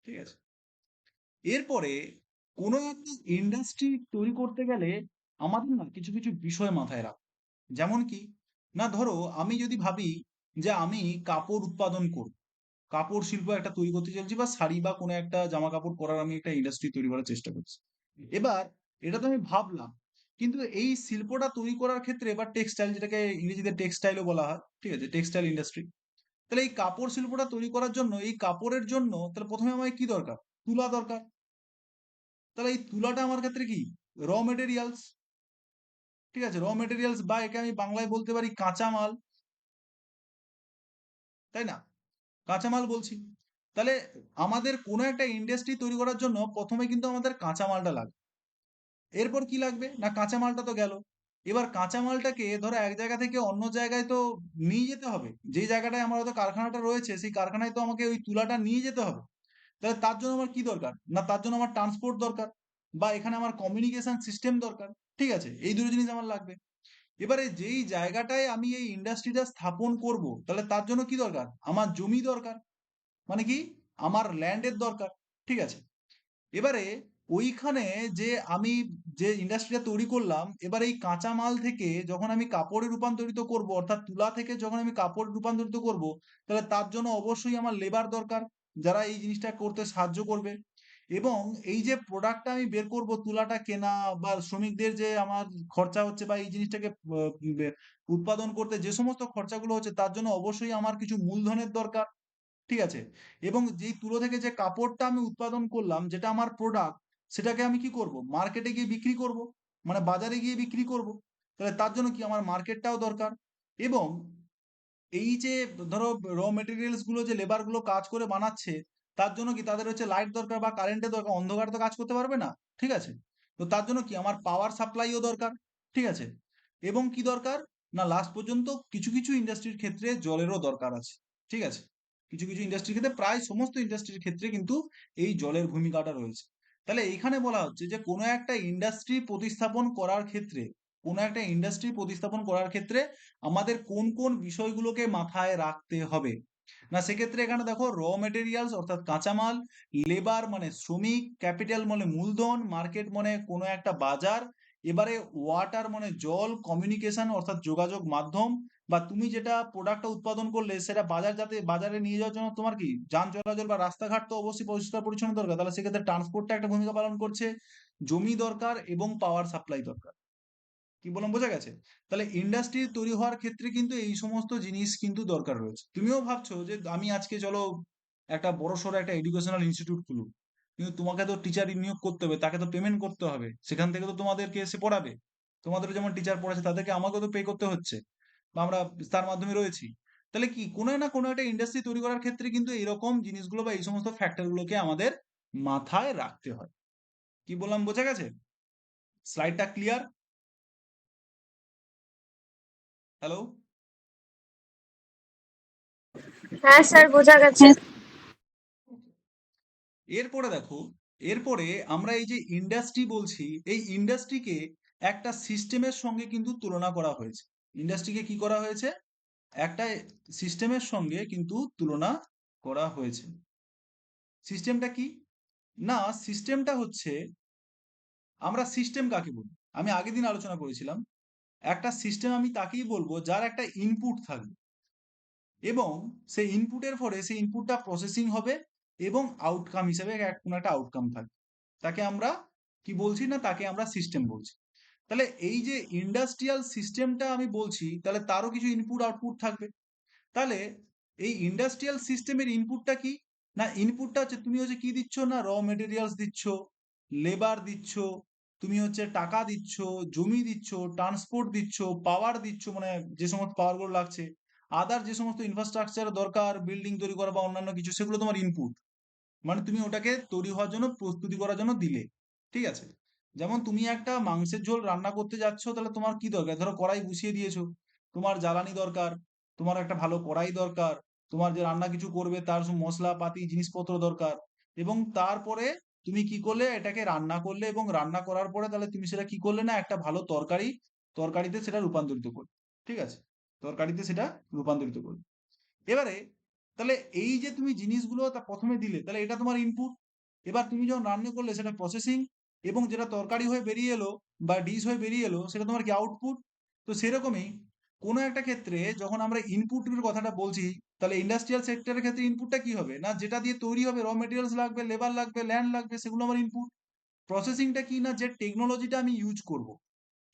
ঠিক আছে? এরপরে কোনো একটা ইন্ডাস্ট্রি তৈরি করতে গেলে আমাদের না কিছু কিছু বিষয় মাথায় রাখতে হবে। যেমন কি, না ধরো আমি যদি ভাবি যে আমি কাপড় উৎপাদন করব, কাপড় শিল্প একটা তৈরি করতে চলছি, বা শাড়ি বা কোনো একটা জামা কাপড় পরার আমি একটা ইন্ডাস্ট্রি তৈরি করার চেষ্টা করছি। এবার এটা তো আমি ভাবলাম, কিন্তু এই শিল্পটা তৈরি করার ক্ষেত্রে এবার টেক্সটাইল, যেটাকে ইংরেজিতে টেক্সটাইলও বলা হয়, ঠিক আছে, টেক্সটাইল ইন্ডাস্ট্রি। তাহলে এই কাপড় শিল্পটা তৈরি করার জন্য, এই কাপড়ের জন্য তাহলে প্রথমে আমার কি দরকার? তুলা দরকার। তাহলে এই তুলাটা আমার ক্ষেত্রে কি? র মেটেরিয়ালস। ঠিক আছে, র মেটেরিয়ালস, বা একে আমি বাংলায় বলতে পারি কাঁচামাল, তাই না? কাঁচামাল বলছি। তাহলে আমাদের কোনো একটা ইন্ডাস্ট্রি তৈরি করার জন্য প্রথমে কিন্তু আমাদের কাঁচামালটা লাগবে। এরপর কি লাগবে? না কাঁচামালটা তো গেল। এবার কাঁচামালটাকে ধরো এক জায়গা থেকে অন্য জায়গায় তো নিয়ে যেতে হবে। যেই জায়গাটায় আমার হয়তো কারখানাটা রয়েছে, সেই কারখানায় তো আমাকে ওই তুলাটা নিয়ে যেতে হবে। তাহলে তার জন্য আমার কি দরকার? না তার জন্য আমার ট্রান্সপোর্ট দরকার, বা এখানে আমার কমিউনিকেশন সিস্টেম দরকার। ঠিক আছে? এই দুটো জিনিস আমার লাগবে। এবারে যেই জায়গাটায় আমি এই ইন্ডাস্ট্রিটা স্থাপন করব, তাহলে তার জন্য কি দরকার? আমার জমি দরকার। মানে কি? আমার ল্যান্ডের দরকার। ঠিক আছে? এবারে ওইখানে যে আমি যে ইন্ডাস্ট্রিটা তৈরি করলাম, এবার এই কাঁচামাল থেকে যখন আমি কাপড়ে রূপান্তরিত করব, অর্থাৎ তুলা থেকে যখন আমি কাপড় রূপান্তরিত করব, তাহলে তার জন্য অবশ্যই আমার লেবার দরকার, যারা এই জিনিসটা করতে সাহায্য করবে। এবং এই যে প্রোডাক্টটা আমি বের করব, তুলাটা কেনা বা শ্রমিকদের যে আমার খরচা হচ্ছে, বা এই জিনিসটাকে উৎপাদন করতে যে সমস্ত খরচাগুলো হচ্ছে, তার জন্য অবশ্যই আমার কিছু মূলধনের দরকার। ঠিক আছে? এবং যেই তুলো থেকে যে কাপড়টা আমি উৎপাদন করলাম, যেটা আমার প্রোডাক্ট, সেটাকে আমি কি করব? মার্কেটে গিয়ে বিক্রি করব। মানে বাজারে গিয়ে বিক্রি করব। তাহলে তার জন্য কি আমার মার্কেটটাও দরকার। এবং এই যে ধরো র মেটেরিয়ালস গুলো যে লেবার গুলো কাজ করে বানাচ্ছে, তার জন্য কি তাদের হচ্ছে লাইট দরকার বা কারেন্টের দরকার, অন্ধকারে তো কাজ করতে পারবে না। ঠিক আছে? তো তার জন্য কি আমার পাওয়ার সাপ্লাইও দরকার। ঠিক আছে? এবং কি দরকার? না লাস্ট পর্যন্ত কিছু কিছু ইন্ডাস্ট্রির ক্ষেত্রে জলেরও দরকার আছে। ঠিক আছে? কিছু কিছু ইন্ডাস্ট্রির ক্ষেত্রে, প্রায় সমস্ত ইন্ডাস্ট্রির ক্ষেত্রে কিন্তু এই জলের ভূমিকাটা রয়েছে। তাহলে এইখানে বলা হচ্ছে যে কোনো একটা ইন্ডাস্ট্রি প্রতিস্থাপন করার ক্ষেত্রে, কোনো একটা ইন্ডাস্ট্রি প্রতিস্থাপন করার ক্ষেত্রে আমাদের কোন কোন বিষয়গুলোকে মাথায় রাখতে হবে। না সেক্ষেত্রে এখানে দেখো, র মেটেরিয়ালস অর্থাৎ কাঁচামাল, লেবার মানে শ্রমিক, ক্যাপিটাল মানে মূলধন, মার্কেট মানে কোনো একটা বাজার, এবারে ওয়াটার মানে জল, কমিউনিকেশন অর্থাৎ যোগাযোগ মাধ্যম, বা তুমি যেটা প্রোডাক্টটা উৎপাদন করলে সেটা বাজার, যাতে বাজারে নিয়ে যাওয়ার জন্য তোমার কি যান চলাচল বা রাস্তাঘাট তো অবশ্যই পরিষ্কার পরিচ্ছন্ন দরকার, তাহলে সেক্ষেত্রে ট্রান্সপোর্টটা একটা ভূমিকা পালন করছে। জমি দরকার এবং পাওয়ার সাপ্লাই দরকার। কি বললাম বোঝা গেছে? তাহলে ইন্ডাস্ট্রি তৈরি হওয়ার ক্ষেত্রে কিন্তু এই সমস্ত জিনিস কিন্তু দরকার রয়েছে। তুমিও ভাবছো যে আমি আজকে চলো একটা বড়সড় একটা এডুকেশনাল ইনস্টিটিউট খুলুক, কিন্তু তোমাকে তো টিচার নিয়োগ করতে হবে, তাকে তো পেমেন্ট করতে হবে, সেখান থেকে তো তোমাদেরকে এসে পড়াবে। তোমাদের যেমন টিচার পড়াচ্ছে, তাদেরকে আমাকেও তো পে করতে হচ্ছে, বা আমরা তার মাধ্যমে রয়েছি। তাহলে কি কোনো না কোনো একটা ইন্ডাস্ট্রি তৈরি করার ক্ষেত্রে কিন্তু এরকম জিনিসগুলো বা এই সমস্ত ফ্যাক্টর গুলোকে আমাদের মাথায় রাখতে হয়। কি বললাম বোঝা গেছে? স্লাইডটা ক্লিয়ার? হ্যালো? হ্যাঁ স্যার, বোঝা গেছে। হ্যাঁ, এরপরে দেখো, এরপরে আমরা এই যে ইন্ডাস্ট্রি বলছি, এই ইন্ডাস্ট্রিকে একটা সিস্টেমের সঙ্গে কিন্তু তুলনা করা হয়েছে। ইন্ডাস্ট্রিকে কি করা হয়েছে? একটা সিস্টেমের সঙ্গে কিন্তু তুলনা করা হয়েছে। সিস্টেমটা কি? না সিস্টেমটা হচ্ছে, আমরা সিস্টেম কাকে বলি? আমি আগের দিন আলোচনা করেছিলাম, একটা সিস্টেম আমি তাকেই বলবো যার একটা ইনপুট থাকবে, এবং সেই ইনপুটের ফলে সেই ইনপুটটা প্রসেসিং হবে, এবং আউটকাম হিসেবে কোনো একটা আউটকাম থাকবে। তাকে আমরা কি বলছি? না তাকে আমরা সিস্টেম বলছি। তাহলে এই যে ইন্ডাস্ট্রিয়াল সিস্টেমটা আমি বলছি, তাহলে তারও কিছু ইনপুট আউটপুট থাকবে। তাহলে এই ইন্ডাস্ট্রিয়াল সিস্টেমের ইনপুটটা কি? না ইনপুটটা হচ্ছে, তুমি হচ্ছে কি দিচ্ছ? না র মেটেরিয়ালস দিচ্ছ, লেবার দিচ্ছ, তুমি হচ্ছে টাকা দিচ্ছ, জমি দিচ্ছ, ট্রান্সপোর্ট দিচ্ছ, পাওয়ার দিচ্ছ, মানে যে সমস্ত পাওয়ার গুলো লাগছে, আদার যে সমস্ত ইনফ্রাস্ট্রাকচার দরকার বিল্ডিং তৈরি করা বা অন্যান্য কিছু, সেগুলো তোমার ইনপুট। মানে তুমি ওটাকে তৈরি হওয়ার জন্য, প্রস্তুতি করার জন্য দিলে। ঠিক আছে? যেমন তুমি একটা মাংসের ঝোল রান্না করতে যাচ্ছ, তাহলে তোমার কি দরকার? ধরো কড়াই বসিয়ে দিয়েছো, তোমার জ্বালানি দরকার, তোমার একটা ভালো কড়াই দরকার, তোমার যে রান্না কিছু করবে তার সব মশলাপাতি জিনিসপত্র দরকার। এবং তারপরে তুমি কি করলে? এটাকে রান্না করলে, এবং রান্না করার পরে তাহলে তুমি সেটা কি করলে? না একটা ভালো তরকারি, তরকারিতে সেটা রূপান্তরিত করলে। ঠিক আছে? তরকারিতে সেটা রূপান্তরিত করলে। এবারে তাহলে এই যে তুমি জিনিসগুলো তা প্রথমে দিলে, তাহলে এটা তোমার ইনপুট। এবার তুমি যখন রান্না করলে সেটা প্রসেসিং, এবং যেটা তরকারি হয়ে বেরিয়ে এলো বা ডিশ হয়ে বেরিয়ে এলো সেটা তোমার কি আউটপুট। তো সেরকমই কোনো একটা ক্ষেত্রে যখন আমরা ইনপুটের কথাটা বলছি, তাহলে ইন্ডাস্ট্রিয়াল সেক্টরের ক্ষেত্রে ইনপুটটা কি হবে, না যেটা দিয়ে তৈরি হবে, র মেটেরিয়ালস লাগবে, লেবার লাগবে, ল্যান্ড লাগবে, সেগুলো আমার ইনপুট। প্রসেসিংটা কি, না যে টেকনোলজিটা আমি ইউজ করব।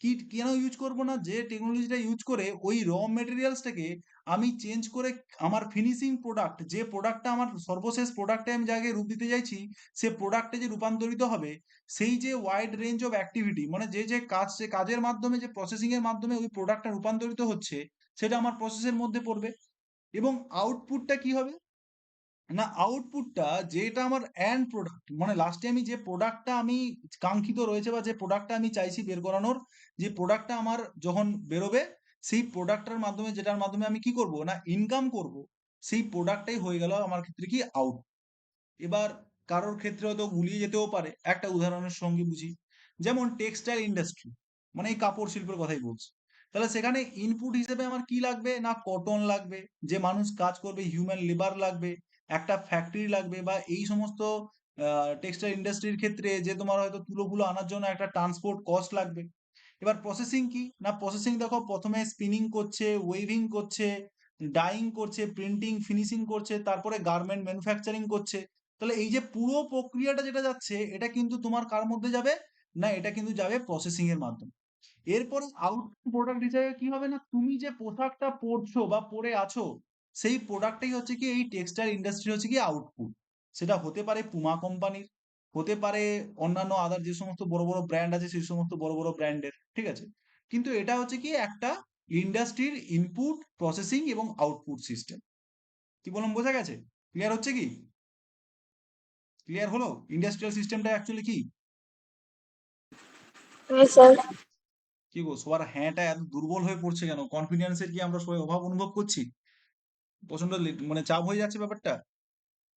কি কেন ইউজ করব, না যে টেকনোলজিটা ইউজ করে ওই র মেটেরিয়ালসটাকে আমি চেঞ্জ করে আমার ফিনিশিং প্রোডাক্ট, যে প্রোডাক্টটা আমার সর্বশেষ প্রোডাক্টে আমি জায়গায় রূপ দিতে চাইছি, সে প্রোডাক্টে যে রূপান্তরিত হবে, সেই যে ওয়াইড রেঞ্জ অফ অ্যাক্টিভিটি, মানে যে যে কাজ, সে কাজের মাধ্যমে, যে প্রসেসিং এর মাধ্যমে ওই প্রোডাক্টটা রূপান্তরিত হচ্ছে, সেটা আমার প্রসেসের মধ্যে পড়বে। এবং আউটপুটটা কি হবে, না আউটপুটটা যেটা আমার এন্ড প্রোডাক্ট, মানে লাস্টে আমি যে প্রোডাক্টটা আমি কাঙ্ক্ষিত রয়েছে, বা যে প্রোডাক্টটা আমি চাইছি বের করানোর, যে প্রোডাক্টটা আমার যখন বেরোবে, সেই প্রোডাক্টটার মাধ্যমে, যেটার মাধ্যমে আমি কি করব, না ইনকাম করব, সেই প্রোডাক্টটাই হয়ে গেল আমার ক্ষেত্রে কি আউট। এবার কারোর ক্ষেত্রে হয়তো গুলিয়ে যেতেও পারে, একটা উদাহরণের সঙ্গে বুঝি। যেমন টেক্সটাইল ইন্ডাস্ট্রি, মানে এই কাপড় শিল্পের কথাই বলছি। তাহলে সেখানে ইনপুট হিসেবে আমার কি লাগবে, না কটন লাগবে, যে মানুষ কাজ করবে, হিউম্যান লেবার লাগবে, একটা ফ্যাক্টরি লাগবে, বা এই সমস্ত টেক্সটাইল ইন্ডাস্ট্রির ক্ষেত্রে যে তোমার হয়তো তুলো ফুলো আনার জন্য একটা ট্রান্সপোর্ট কস্ট লাগবে। এবার প্রসেসিং কি, না প্রসেসিং দেখো প্রথমে স্পিনিং করছে, ওয়েভিং করছে, ডাইং করছে, প্রিন্টিং, ফিনিশিং করছে, তারপরে গার্মেন্ট ম্যানুফ্যাকচারিং করছে। তাহলে এই যে পুরো প্রক্রিয়াটা যেটা যাচ্ছে, এটা কিন্তু তোমার কার মধ্যে যাবে, না এটা কিন্তু যাবে প্রসেসিং এর মাধ্যমে। এরপরে আউটপুট প্রোডাক্ট হিসেবে কি হবে, না তুমি যে পোশাকটা পরছো বা পরে আছো, সেই প্রোডাক্টটাই হচ্ছে কি এই টেক্সটাইল ইন্ডাস্ট্রি হচ্ছে কি আউটপুট। সেটা হতে পারে পুমা কোম্পানির, হতে পারে অন্যান্য আদার যে সমস্ত বড় বড় ব্র্যান্ড আছে, সেই সমস্ত বড় বড় ব্র্যান্ডের, ঠিক আছে। কিন্তু এটা হচ্ছে কি একটা ইন্ডাস্ট্রির ইনপুট, প্রসেসিং এবং আউটপুট সিস্টেম। কি বললাম, বোঝা গেছে? ক্লিয়ার হচ্ছে কি? ক্লিয়ার হলো ইন্ডাস্ট্রিয়াল সিস্টেমটা অ্যাকচুয়ালি কি? হ্যাঁ স্যার। কি গো, সবার হ্যাঁটা এত দুর্বল হয়ে পড়ছে কেন? কনফিডেন্সের কি আমরা সবাই অভাব অনুভব করছি? প্রচন্ড মানে চাপ হয়ে যাচ্ছে ব্যাপারটা?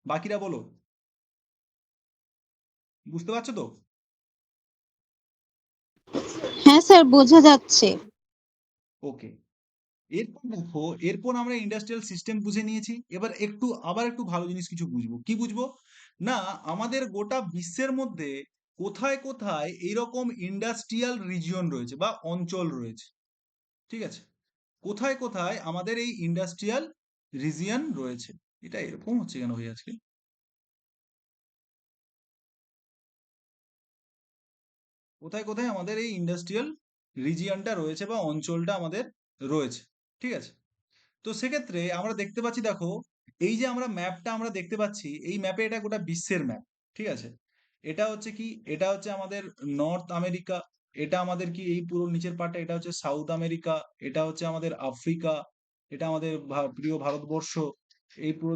বাকিরা বলো, বুঝতে পারছো তো? হ্যাঁ স্যার, বোঝা যাচ্ছে। ওকে। এরপর দেখো, এরপর আমরা ইন্ডাস্ট্রিয়াল সিস্টেম বুঝে নিয়েছি, এবার একটু আবার একটু ভালো জিনিস কিছু বুঝবো। কি বুঝবো, না আমাদের গোটা বিশ্বের মধ্যে কোথায় কোথায় এইরকম ইন্ডাস্ট্রিয়াল রিজিয়ন রয়েছে বা অঞ্চল রয়েছে, ঠিক আছে। কোথায় কোথায় আমাদের এই ইন্ডাস্ট্রিয়াল রিজিয়ন রয়েছে। এটা এরকম হচ্ছে কেন ভাই আজকে? কোথায় কোথায় আমাদের এই ইন্ডাস্ট্রিয়াল রিজিয়নটা রয়েছে বা অঞ্চলটা আমাদের রয়েছে, ঠিক আছে। তো সেক্ষেত্রে আমরা দেখতে পাচ্ছি, দেখো এই যে আমরা ম্যাপটা আমরা দেখতে পাচ্ছি, এই ম্যাপে এটা গোটা বিশ্বের ম্যাপ, ঠিক আছে। এটা হচ্ছে কি, এটা হচ্ছে আমাদের নর্থ আমেরিকা, এটা আমাদের কি এই পুরো নিচের পার্টটা, এটা হচ্ছে সাউথ আমেরিকা, এটা হচ্ছে আমাদের আফ্রিকা, এটা আমাদের প্রিয় ভারতবর্ষ, এই পুরো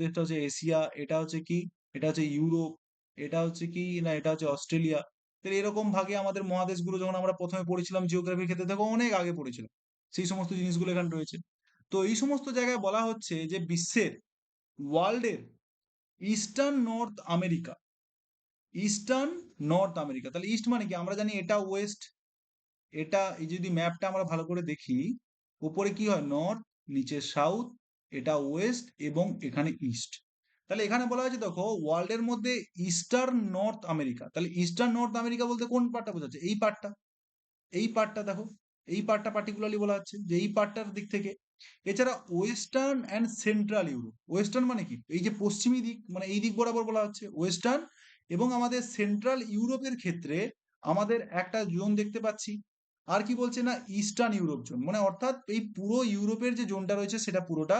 দেশটা হচ্ছে এশিয়া, এটা হচ্ছে কি, এটা হচ্ছে ইউরোপ, এটা হচ্ছে কি, না এটা হচ্ছে অস্ট্রেলিয়া। তাহলে এরকম ভাগে আমাদের মহাদেশগুলো যখন আমরা প্রথমে পড়েছিলাম জিওগ্রাফির ক্ষেত্রে, দেখো অনেক আগে পড়েছিলাম, সেই সমস্ত জিনিসগুলো এখানে রয়েছে। তো এই সমস্ত জায়গায় বলা হচ্ছে যে বিশ্বের, ওয়ার্ল্ডের eastern north America, eastern north America, তাহলে ইস্ট মানে কি, আমরা জানি এটা ওয়েস্ট, এটা এই যদি ম্যাপটা আমরা ভালো করে দেখি, উপরে কি হয় নর্থ, নিচে সাউথ, এটা ওয়েস্ট এবং এখানে ইস্ট। তাহলে এখানে বলা হয়েছে দেখো ওয়ার্ল্ডের মধ্যে ইস্টার্ন নর্থ আমেরিকা, তাহলে ইস্টার্ন নর্থ আমেরিকা বলতে কোন পার্টটা বোঝাচ্ছে, এই পার্টটা, এই পার্টটা দেখো, এই পার্টটা পার্টিকুলারলি বলা হচ্ছে যে এই পার্টটার দিক থেকে। এছাড়া western and central Europe, western মানে কি, এই যে পশ্চিমী দিক, মানে এই দিক বরাবর বলা হচ্ছে ওয়েস্টার্ন। এবং আমাদের সেন্ট্রাল ইউরোপের ক্ষেত্রে আমাদের একটা জোন দেখতে পাচ্ছি। আর কি বলছে, না ইস্টার্ন ইউরোপ জোন, মানে অর্থাৎ এই পুরো ইউরোপের যে জোনটা রয়েছে সেটা পুরোটা।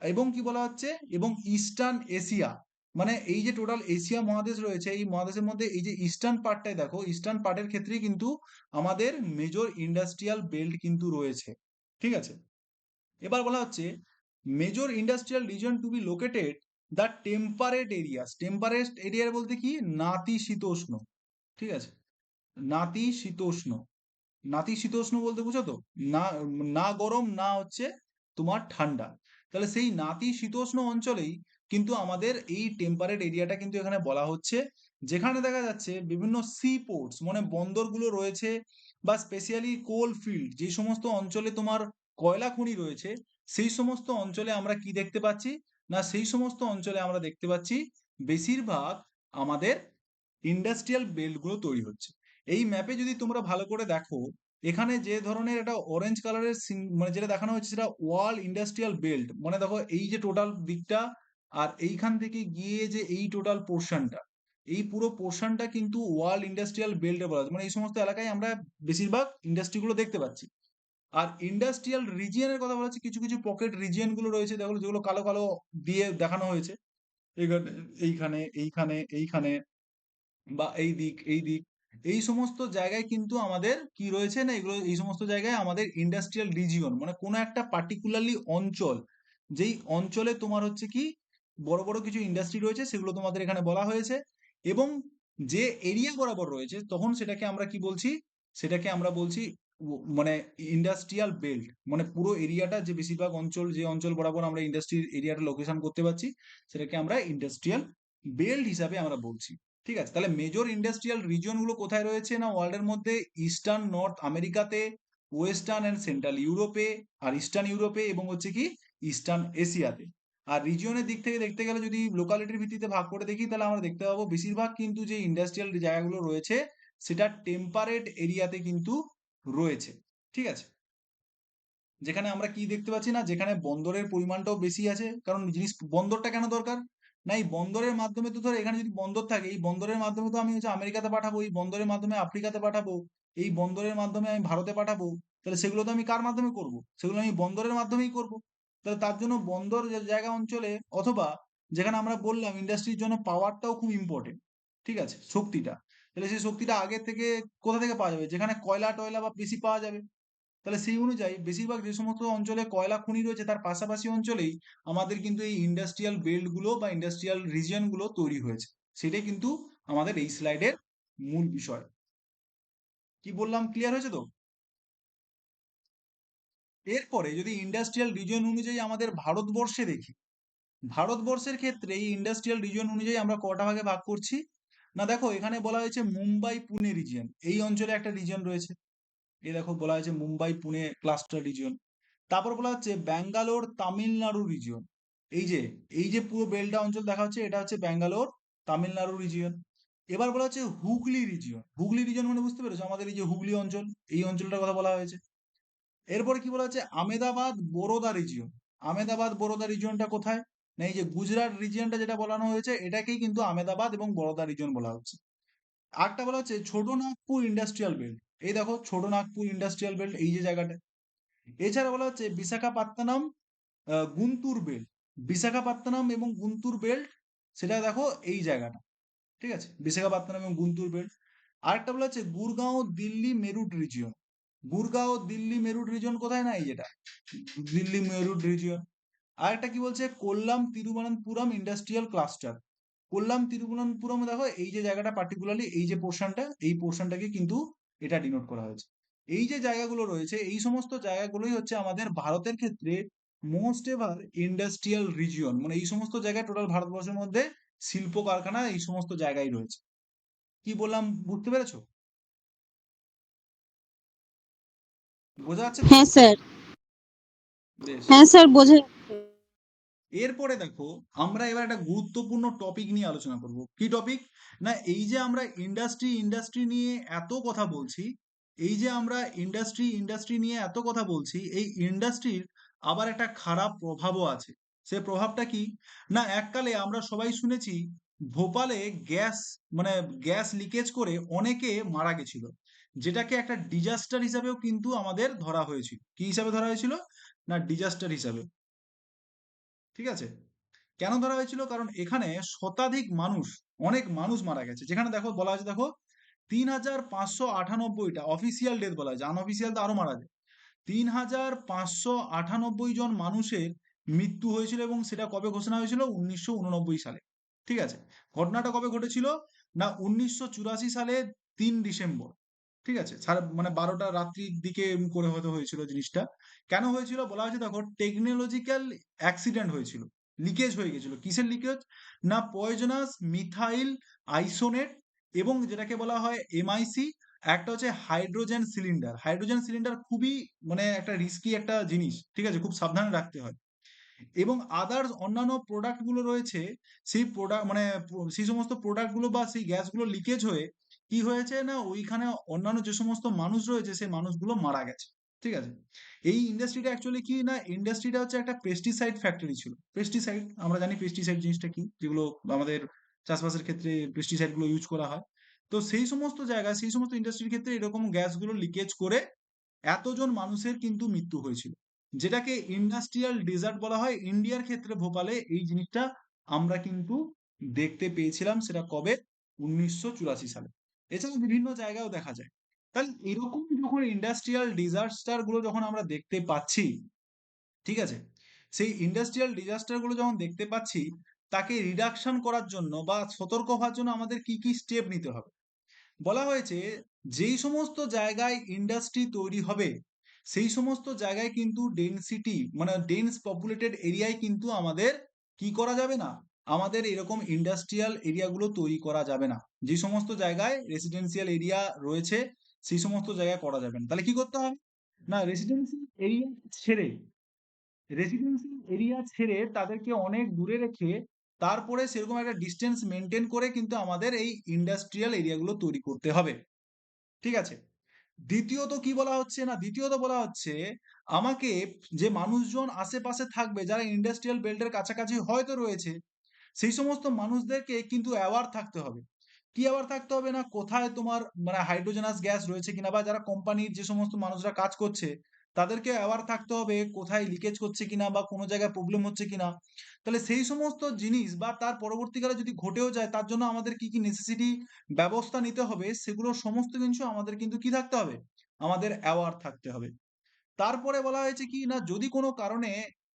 এবং কি বলা হচ্ছে, এবং ইস্টার্ন এশিয়া, মানে এই যে টোটাল এশিয়া মহাদেশ রয়েছে, এই মহাদেশের মধ্যে এই যে ইস্টার্ন পার্টটাই দেখো, ইস্টার্ন পার্টের ক্ষেত্রেই কিন্তু আমাদের মেজর ইন্ডাস্ট্রিয়াল বেল্ট কিন্তু রয়েছে, ঠিক আছে। এবার বলা হচ্ছে major industrial region to be located the temperate areas, temperate area বলতে কি, নাতিশীতোষ্ণ, ঠিক আছে। নাতিশীতোষ্ণ, নাতিশীতোষ্ণ বলতে বুঝো তো, না না গরম না হচ্ছে তোমার ঠান্ডা। তাহলে সেই নাতিশীতোষ্ণ অঞ্চলেই কিন্তু আমাদের এই টেম্পারেট এরিয়াটা কিন্তু এখানে বলা হচ্ছে, যেখানে দেখা যাচ্ছে বিভিন্ন সি পোর্টস, মানে বন্দরগুলো রয়েছে, বা স্পেশালি কোল ফিল্ড, যে সমস্ত অঞ্চলে তোমার কয়লা খনি রয়েছে, সেই সমস্ত অঞ্চলে আমরা কি দেখতে পাচ্ছি, না সেই সমস্ত অঞ্চলে আমরা দেখতে পাচ্ছি বেশিরভাগ আমাদের ইন্ডাস্ট্রিয়াল বেল্টগুলো তৈরি হচ্ছে। এই ম্যাপে যদি তোমরা ভালো করে দেখো, এখানে যে ধরনের একটা অরেঞ্জ কালারের মানে যেটা দেখানো হচ্ছে সেটা ওয়ার্ল্ড ইন্ডাস্ট্রিয়াল বেল্ট, মানে দেখো এই যে টোটাল দিকটা, আর এইখান থেকে গিয়ে যে এই টোটাল পোর্শনটা, এই পুরো পোর্শনটা কিন্তু ওয়ার্ল্ড ইন্ডাস্ট্রিয়াল বেল্টে বলা হচ্ছে, মানে এই সমস্ত এলাকায় আমরা বেশিরভাগ ইন্ডাস্ট্রিগুলো দেখতে পাচ্ছি। আর ইন্ডাস্ট্রিয়াল রিজিয়নের কথা বলা হচ্ছে, কিছু কিছু পকেট রিজিয়ন গুলো রয়েছে দেখো, যেগুলো কালো কালো দিয়ে দেখানো হয়েছে, এখানে এইখানে এইখানে এইখানে বা এই দিক এই দিক, এই সমস্ত জায়গায় কিন্তু আমাদের কি রয়েছে না, এগুলো এই সমস্ত জায়গায় আমাদের ইন্ডাস্ট্রিয়াল রিজিয়ন, মানে কোনো একটা পার্টিকুলারলি অঞ্চল, যেই অঞ্চলে তোমার হচ্ছে কি বড় বড় কিছু ইন্ডাস্ট্রি রয়েছে সেগুলো তোমাদের এখানে বলা হয়েছে। এবং যে এরিয়া বরাবর রয়েছে তখন সেটাকে আমরা কি বলছি, সেটাকে আমরা বলছি মানে ইন্ডাস্ট্রিয়াল বেল্ট, মানে পুরো এরিয়াটা যে বেশিরভাগ অঞ্চল, যে অঞ্চল বরাবর আমরা ইন্ডাস্ট্রির এরিয়াটা লোকেশন করতে পারছি, সেটাকে আমরা ইন্ডাস্ট্রিয়াল বেল্ট হিসাবে আমরা বলছি। ঠিক আছে, তাহলে মেজর ইন্ডাস্ট্রিয়াল রিজন গুলো কোথায় রয়েছে না ওয়ার্ল্ডের মধ্যে, ইস্টার্ন নর্থ আমেরিকাতে, ওয়েস্টার্ন অ্যান্ড সেন্ট্রাল ইউরোপে, আর ইস্টার্ন ইউরোপে, এবং হচ্ছে কি ইস্টার্ন এশিয়াতে। আর রিজিয়নের দিক থেকে দেখতে গেলে যদি লোকালিটির ভিত্তিতে ভাগ করে দেখি, তাহলে আমরা দেখতে পাবো বেশিরভাগ কিন্তু যে ইন্ডাস্ট্রিয়াল জায়গাগুলো রয়েছে সেটা টেম্পারেট এরিয়াতে কিন্তু রয়েছে। ঠিক আছে, যেখানে আমরা কি দেখতে পাচ্ছি না, যেখানে বন্দরের পরিমাণটাও বেশি আছে। কারণ জিনিস, বন্দরটা কেন দরকার না, এই বন্দরের মাধ্যমে তো ধর এখানে যদি বন্দর থাকে, এই বন্দরের মাধ্যমে তো আমি হচ্ছে আমেরিকাতে পাঠাবো, এই বন্দরের মাধ্যমে আফ্রিকাতে পাঠাবো, এই বন্দরের মাধ্যমে আমি ভারতে পাঠাবো। তাহলে সেগুলো তো আমি কার মাধ্যমে করব, সেগুলো আমি বন্দরের মাধ্যমেই করব। তাহলে তার জন্য বন্দর জায়গা অঞ্চলে, অথবা যেখানে আমরা বললাম ইন্ডাস্ট্রির জন্য পাওয়ারটাও খুব ইম্পর্টেন্ট। ঠিক আছে, শক্তিটা, তাহলে সেই শক্তিটা আগে থেকে কোথা থেকে পাওয়া যাবে, যেখানে কয়লা টয়লা বা বেশি পাওয়া যাবে। তাহলে সেই অনুযায়ী বেশিরভাগ যে সমস্ত অঞ্চলে কয়লা খনি রয়েছে তার পাশাপাশি অঞ্চলেই আমাদের কিন্তু এই ইন্ডাস্ট্রিয়াল বেল্ট গুলো বা ইন্ডাস্ট্রিয়াল রিজিয়ন গুলো তৈরি হয়েছে। সেটাই কিন্তু আমাদের এই স্লাইডের মূল বিষয়। কি বললাম, ক্লিয়ার হয়েছে তো? এরপরে যদি ইন্ডাস্ট্রিয়াল রিজিয়ন অনুযায়ী আমাদের ভারতবর্ষে দেখি, ভারতবর্ষের ক্ষেত্রে এই ইন্ডাস্ট্রিয়াল রিজিয়ন অনুযায়ী আমরা কটা ভাগে ভাগ করছি না, দেখো এখানে বলা হয়েছে মুম্বাই পুনে রিজিয়ন, এই অঞ্চলে একটা রিজিয়ন রয়েছে। এই দেখো বলা হয়েছে মুম্বাই পুনে ক্লাস্টার রিজিয়ন। তারপর বলা হচ্ছে ব্যাঙ্গালোর তামিলনাড়ু রিজিয়ন। এই যে এই যে পুরো বেলটা অঞ্চল দেখা হচ্ছে, এটা হচ্ছে ব্যাঙ্গালোর তামিলনাড়ু রিজিয়ন। এবার বলা হচ্ছে হুগলি রিজিয়ন। হুগলি রিজিয়ন মানে বুঝতে পেরেছো, আমাদের এই যে হুগলি অঞ্চল, এই অঞ্চলটার কথা বলা হয়েছে। এরপরে কি বলা হচ্ছে আমেদাবাদ বরোদা রিজিয়ন। আমেদাবাদ বরোদা রিজিয়নটা কোথায় না, এই যে গুজরাট রিজিয়নটা যেটা বলানো হয়েছে এটাকেই কিন্তু আমেদাবাদ এবং বরোদা রিজিয়ন বলা হচ্ছে। আরেকটা বলা হচ্ছে ছোট নাগপুর ইন্ডাস্ট্রিয়াল বেল্ট। এই দেখো ছোট নাগপুর ইন্ডাস্ট্রিয়াল বেল্ট, এই যে জায়গাটা। এছাড়া বলা হচ্ছে বিশাখাপত্তনম গুন্তুর বেল্ট। বিশাখাপত্তনম এবং গুন্তুর বেল্ট, সেটা দেখো এই জায়গাটা। ঠিক আছে, বিশাখাপত্তনম এবং গুন্তুর বেল্ট। আরেকটা বলা হচ্ছে গুরগাঁও দিল্লি মেরুট রিজিয়ন। গুরগাঁও দিল্লি মেরুট রিজিয়ন কোথায় না, এই যেটা দিল্লি মেরুট রিজিয়ন। আরেকটা কি বলছে কোল্লাম তিরুবনন্তপুরম ইন্ডাস্ট্রিয়াল ক্লাস্টার। কোল্লাম তিরুবনন্তপুরম দেখো এই যে জায়গাটা, পার্টিকুলারলি এই যে পোর্শনটা, এই পোর্শনটাকে কিন্তু এটা ডিনোট করা হয়েছে। এই যে জায়গাগুলো রয়েছে এই সমস্ত জায়গাগুলোই হচ্ছে আমাদের ভারতের ক্ষেত্রে মোস্ট এভার ইন্ডাস্ট্রিয়াল রিজিয়ন, মানে এই সমস্ত জায়গায় টোটাল ভারতবর্ষের মধ্যে শিল্প কারখানা এই সমস্ত জায়গায় রয়েছে। কি বললাম বুঝতে পেরেছো? বোঝা যাচ্ছে তো? হ্যাঁ স্যার। বেশ। হ্যাঁ স্যার, বোঝা যাচ্ছে। এরপরে দেখো আমরা এবার একটা গুরুত্বপূর্ণ টপিক নিয়ে আলোচনা করব। কি টপিক না, এই যে আমরা ইন্ডাস্ট্রি নিয়ে এত কথা বলছি, এই যে আমরা ইন্ডাস্ট্রি নিয়ে এত কথা বলছি, এই ইন্ডাস্ট্রির আবার একটা খারাপ প্রভাবও আছে। সে প্রভাবটা কি না, এককালে আমরা সবাই শুনেছি ভোপালে গ্যাস, মানে গ্যাস লিকেজ করে অনেকে মারা গেছিল, যেটাকে একটা ডিজাস্টার হিসাবেও কিন্তু আমাদের ধরা হয়েছিল। কি হিসাবে ধরা হয়েছিল না, ডিজাস্টার হিসাবে। ঠিক আছে, কেন ধরা হয়েছিল, কারণ এখানে শতাধিক মানুষ, অনেক মানুষ মারা গেছে। যেখানে দেখো বলা আছে, দেখো 3,598টা অফিসিয়াল ডেথ বলা হয়েছে, আনঅফিসিয়াল তো আরো মারা যায়। 3,598 জন মানুষের মৃত্যু হয়েছিল, এবং সেটা কবে ঘোষণা হয়েছিল, 1989 সালে। ঠিক আছে, ঘটনাটা কবে ঘটেছিল না, 1984 সালে 3 ডিসেম্বর। ঠিক আছে, মানে 12টা রাত্রির দিকে করে হতে হয়েছিল জিনিসটা। কেন হয়েছিল বলা হয়েছে, দেখো টেকনোলজিক্যাল অ্যাক্সিডেন্ট হয়েছিল, লিকেজ হয়ে গেছিল। কিসের লিকেজ না, পয়জনাস মিথাইল আইসোনেট, এবং যেটাকে বলা হয় এমআইসি। একটা হচ্ছে হাইড্রোজেন সিলিন্ডার। হাইড্রোজেন সিলিন্ডার খুবই মানে একটা রিস্কি একটা জিনিস। ঠিক আছে, খুব সাবধানে রাখতে হয়। এবং আদার্স অন্যান্য প্রোডাক্ট গুলো রয়েছে, সেই প্রোডাক্ট মানে সেই সমস্ত প্রোডাক্ট গুলো বা সেই গ্যাসগুলো লিকেজ হয়ে কি হয়েছে না ওইখানে অন্যান্য যে সমস্ত মানুষ রয়েছে সেই মানুষগুলো মারা গেছে। ঠিক আছে, এই ইন্ডাস্ট্রিটা অ্যাকচুয়ালি কি না, ইন্ডাস্ট্রিটা হচ্ছে একটা পেস্টিসাইড ফ্যাক্টরি ছিল। পেস্টিসাইড আমরা জানি পেস্টিসাইড জিনিসটা কি, যেগুলো আমাদের চাষবাসের ক্ষেত্রে পেস্টিসাইড গুলো ইউজ করা হয়। তো সেই সমস্ত জায়গায় সেই সমস্ত ইন্ডাস্ট্রির ক্ষেত্রে এরকম গ্যাসগুলো লিকেজ করে এতজন মানুষের কিন্তু মৃত্যু হয়েছিল, যেটাকে ইন্ডাস্ট্রিয়াল ডেজার্ট বলা হয়। ইন্ডিয়ার ক্ষেত্রে ভোপালে এই জিনিসটা আমরা কিন্তু দেখতে পেয়েছিলাম, সেটা কবে, 1984 সালে। এছাড়া বিভিন্ন জায়গায়ও দেখা যায়। তাহলে এরকম যখন ইন্ডাস্ট্রিয়াল ডিজাস্টার গুলো যখন আমরা দেখতে পাচ্ছি, ঠিক আছে, সেই ইন্ডাস্ট্রিয়াল ডিজাস্টার গুলো যখন দেখতে পাচ্ছি, তাকে রিডাকশন করার জন্য বা সতর্ক হওয়ার জন্য আমাদের কি কি স্টেপ নিতে হবে। বলা হয়েছে যেই সমস্ত জায়গায় ইন্ডাস্ট্রি তৈরি হবে সেই সমস্ত জায়গায় কিন্তু ডেনসিটি মানে ডেন্স পপুলেটেড এরিয়ায় কিন্তু আমাদের কি করা যাবে না, আমাদের এরকম ইন্ডাস্ট্রিয়াল এরিয়াগুলো তৈরি করা যাবে না। যে সমস্ত জায়গায় রেসিডেন্সিয়াল এরিয়া রয়েছে সেই সমস্ত জায়গায় করা যাবে না। তাহলে কি করতে হবে না, রেসিডেন্সিয়াল এরিয়া ছেড়ে তাদেরকে অনেক দূরে রেখে তারপরে সেরকম একটা ডিস্টেন্স মেনটেন করে কিন্তু আমাদের এই ইন্ডাস্ট্রিয়াল এরিয়াগুলো তৈরি করতে হবে। ঠিক আছে, দ্বিতীয়ত কি বলা হচ্ছে না, দ্বিতীয়ত বলা হচ্ছে আমাকে যে মানুষজন আশেপাশে থাকবে যারা ইন্ডাস্ট্রিয়াল বেল্টের কাছাকাছি হয়তো রয়েছে সেই সমস্ত মানুষদেরকে কিন্তু অ্যাওয়ার থাকতে হবে। কি অ্যাওয়ার থাকতে হবে না, কোথায় তোমার মানে হাইড্রোজেনাস গ্যাস রয়েছে কিনা, বা যারা কোম্পানির যে সমস্ত মানুষরা কাজ করছে তাদেরকে অ্যাওয়ার থাকতে হবে কোথায় লিকেজ করছে কিনা বা কোনো জায়গায় প্রবলেম হচ্ছে কিনা। তাহলে সেই সমস্ত জিনিস বা তার পরবর্তীকালে যদি ঘটেও যায় তার জন্য আমাদের কি কি নেসেসিটি ব্যবস্থা নিতে হবে সেগুলো সমস্ত কিছু আমাদের কিন্তু কি থাকতে হবে, আমাদের অ্যাওয়ার থাকতে হবে। তারপরে বলা হয়েছে কি না, যদি কোনো কারণে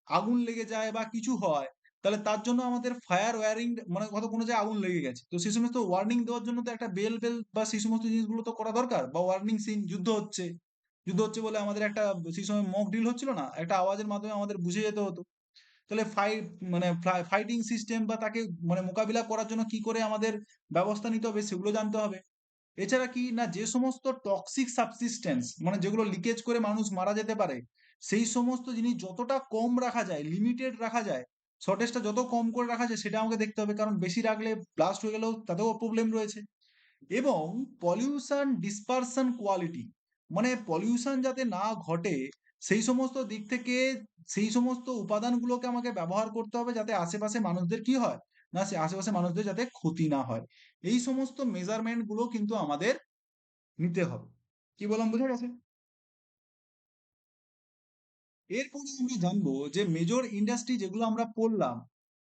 আগুন লেগে যায় বা কিছু হয় তাহলে তার জন্য আমাদের ফায়ার ওয়ারিং মানে হয়তো কোনো জায়গায় আগুন লেগে গেছে তো সেই সমস্ত ওয়ার্নিং দেওয়ার জন্য তো একটা বেল বেল বা সেই সমস্ত জিনিসগুলো তো করা দরকার, বা ওয়ার্নিং সিন, যুদ্ধ হচ্ছে বলে আমাদের একটা সেই সময় মক ড্রিল হচ্ছিল না, একটা আওয়াজের মাধ্যমে আমাদের বুঝে যেতে হতো। তাহলে মানে ফাইটিং সিস্টেম বা তাকে মানে মোকাবিলা করার জন্য কি করে আমাদের ব্যবস্থা নিতে হবে সেগুলো জানতে হবে। এছাড়া কি না, যে সমস্ত টক্সিক সাবসিস্টেন্স মানে যেগুলো লিকেজ করে মানুষ মারা যেতে পারে সেই সমস্ত জিনিস যতটা কম রাখা যায়, লিমিটেড রাখা যায়, শর্টেজটা যত কম করে রাখা যায় সেটা আমাকে দেখতে হবে, কারণ বেশি রাখলে ব্লাস্ট হয়ে গেলেও তাতেও প্রবলেম রয়েছে। এবং পলিউশন ডিসপারশন কোয়ালিটি মানে পলিউশন যাতে না ঘটে সেই সমস্ত দিক থেকে সেই সমস্ত উপাদানগুলোকে আমাকে ব্যবহার করতে হবে যাতে আশেপাশে মানুষদের কি হয় না, সে আশেপাশে মানুষদের যাতে ক্ষতি না হয়। এই সমস্ত মেজারমেন্ট গুলো কিন্তু আমাদের নিতে হবে। কি বললাম বুঝে গেছে? এরপরে আমরা জানবো যে মেজর ইন্ডাস্ট্রি যেগুলো আমরা পড়লাম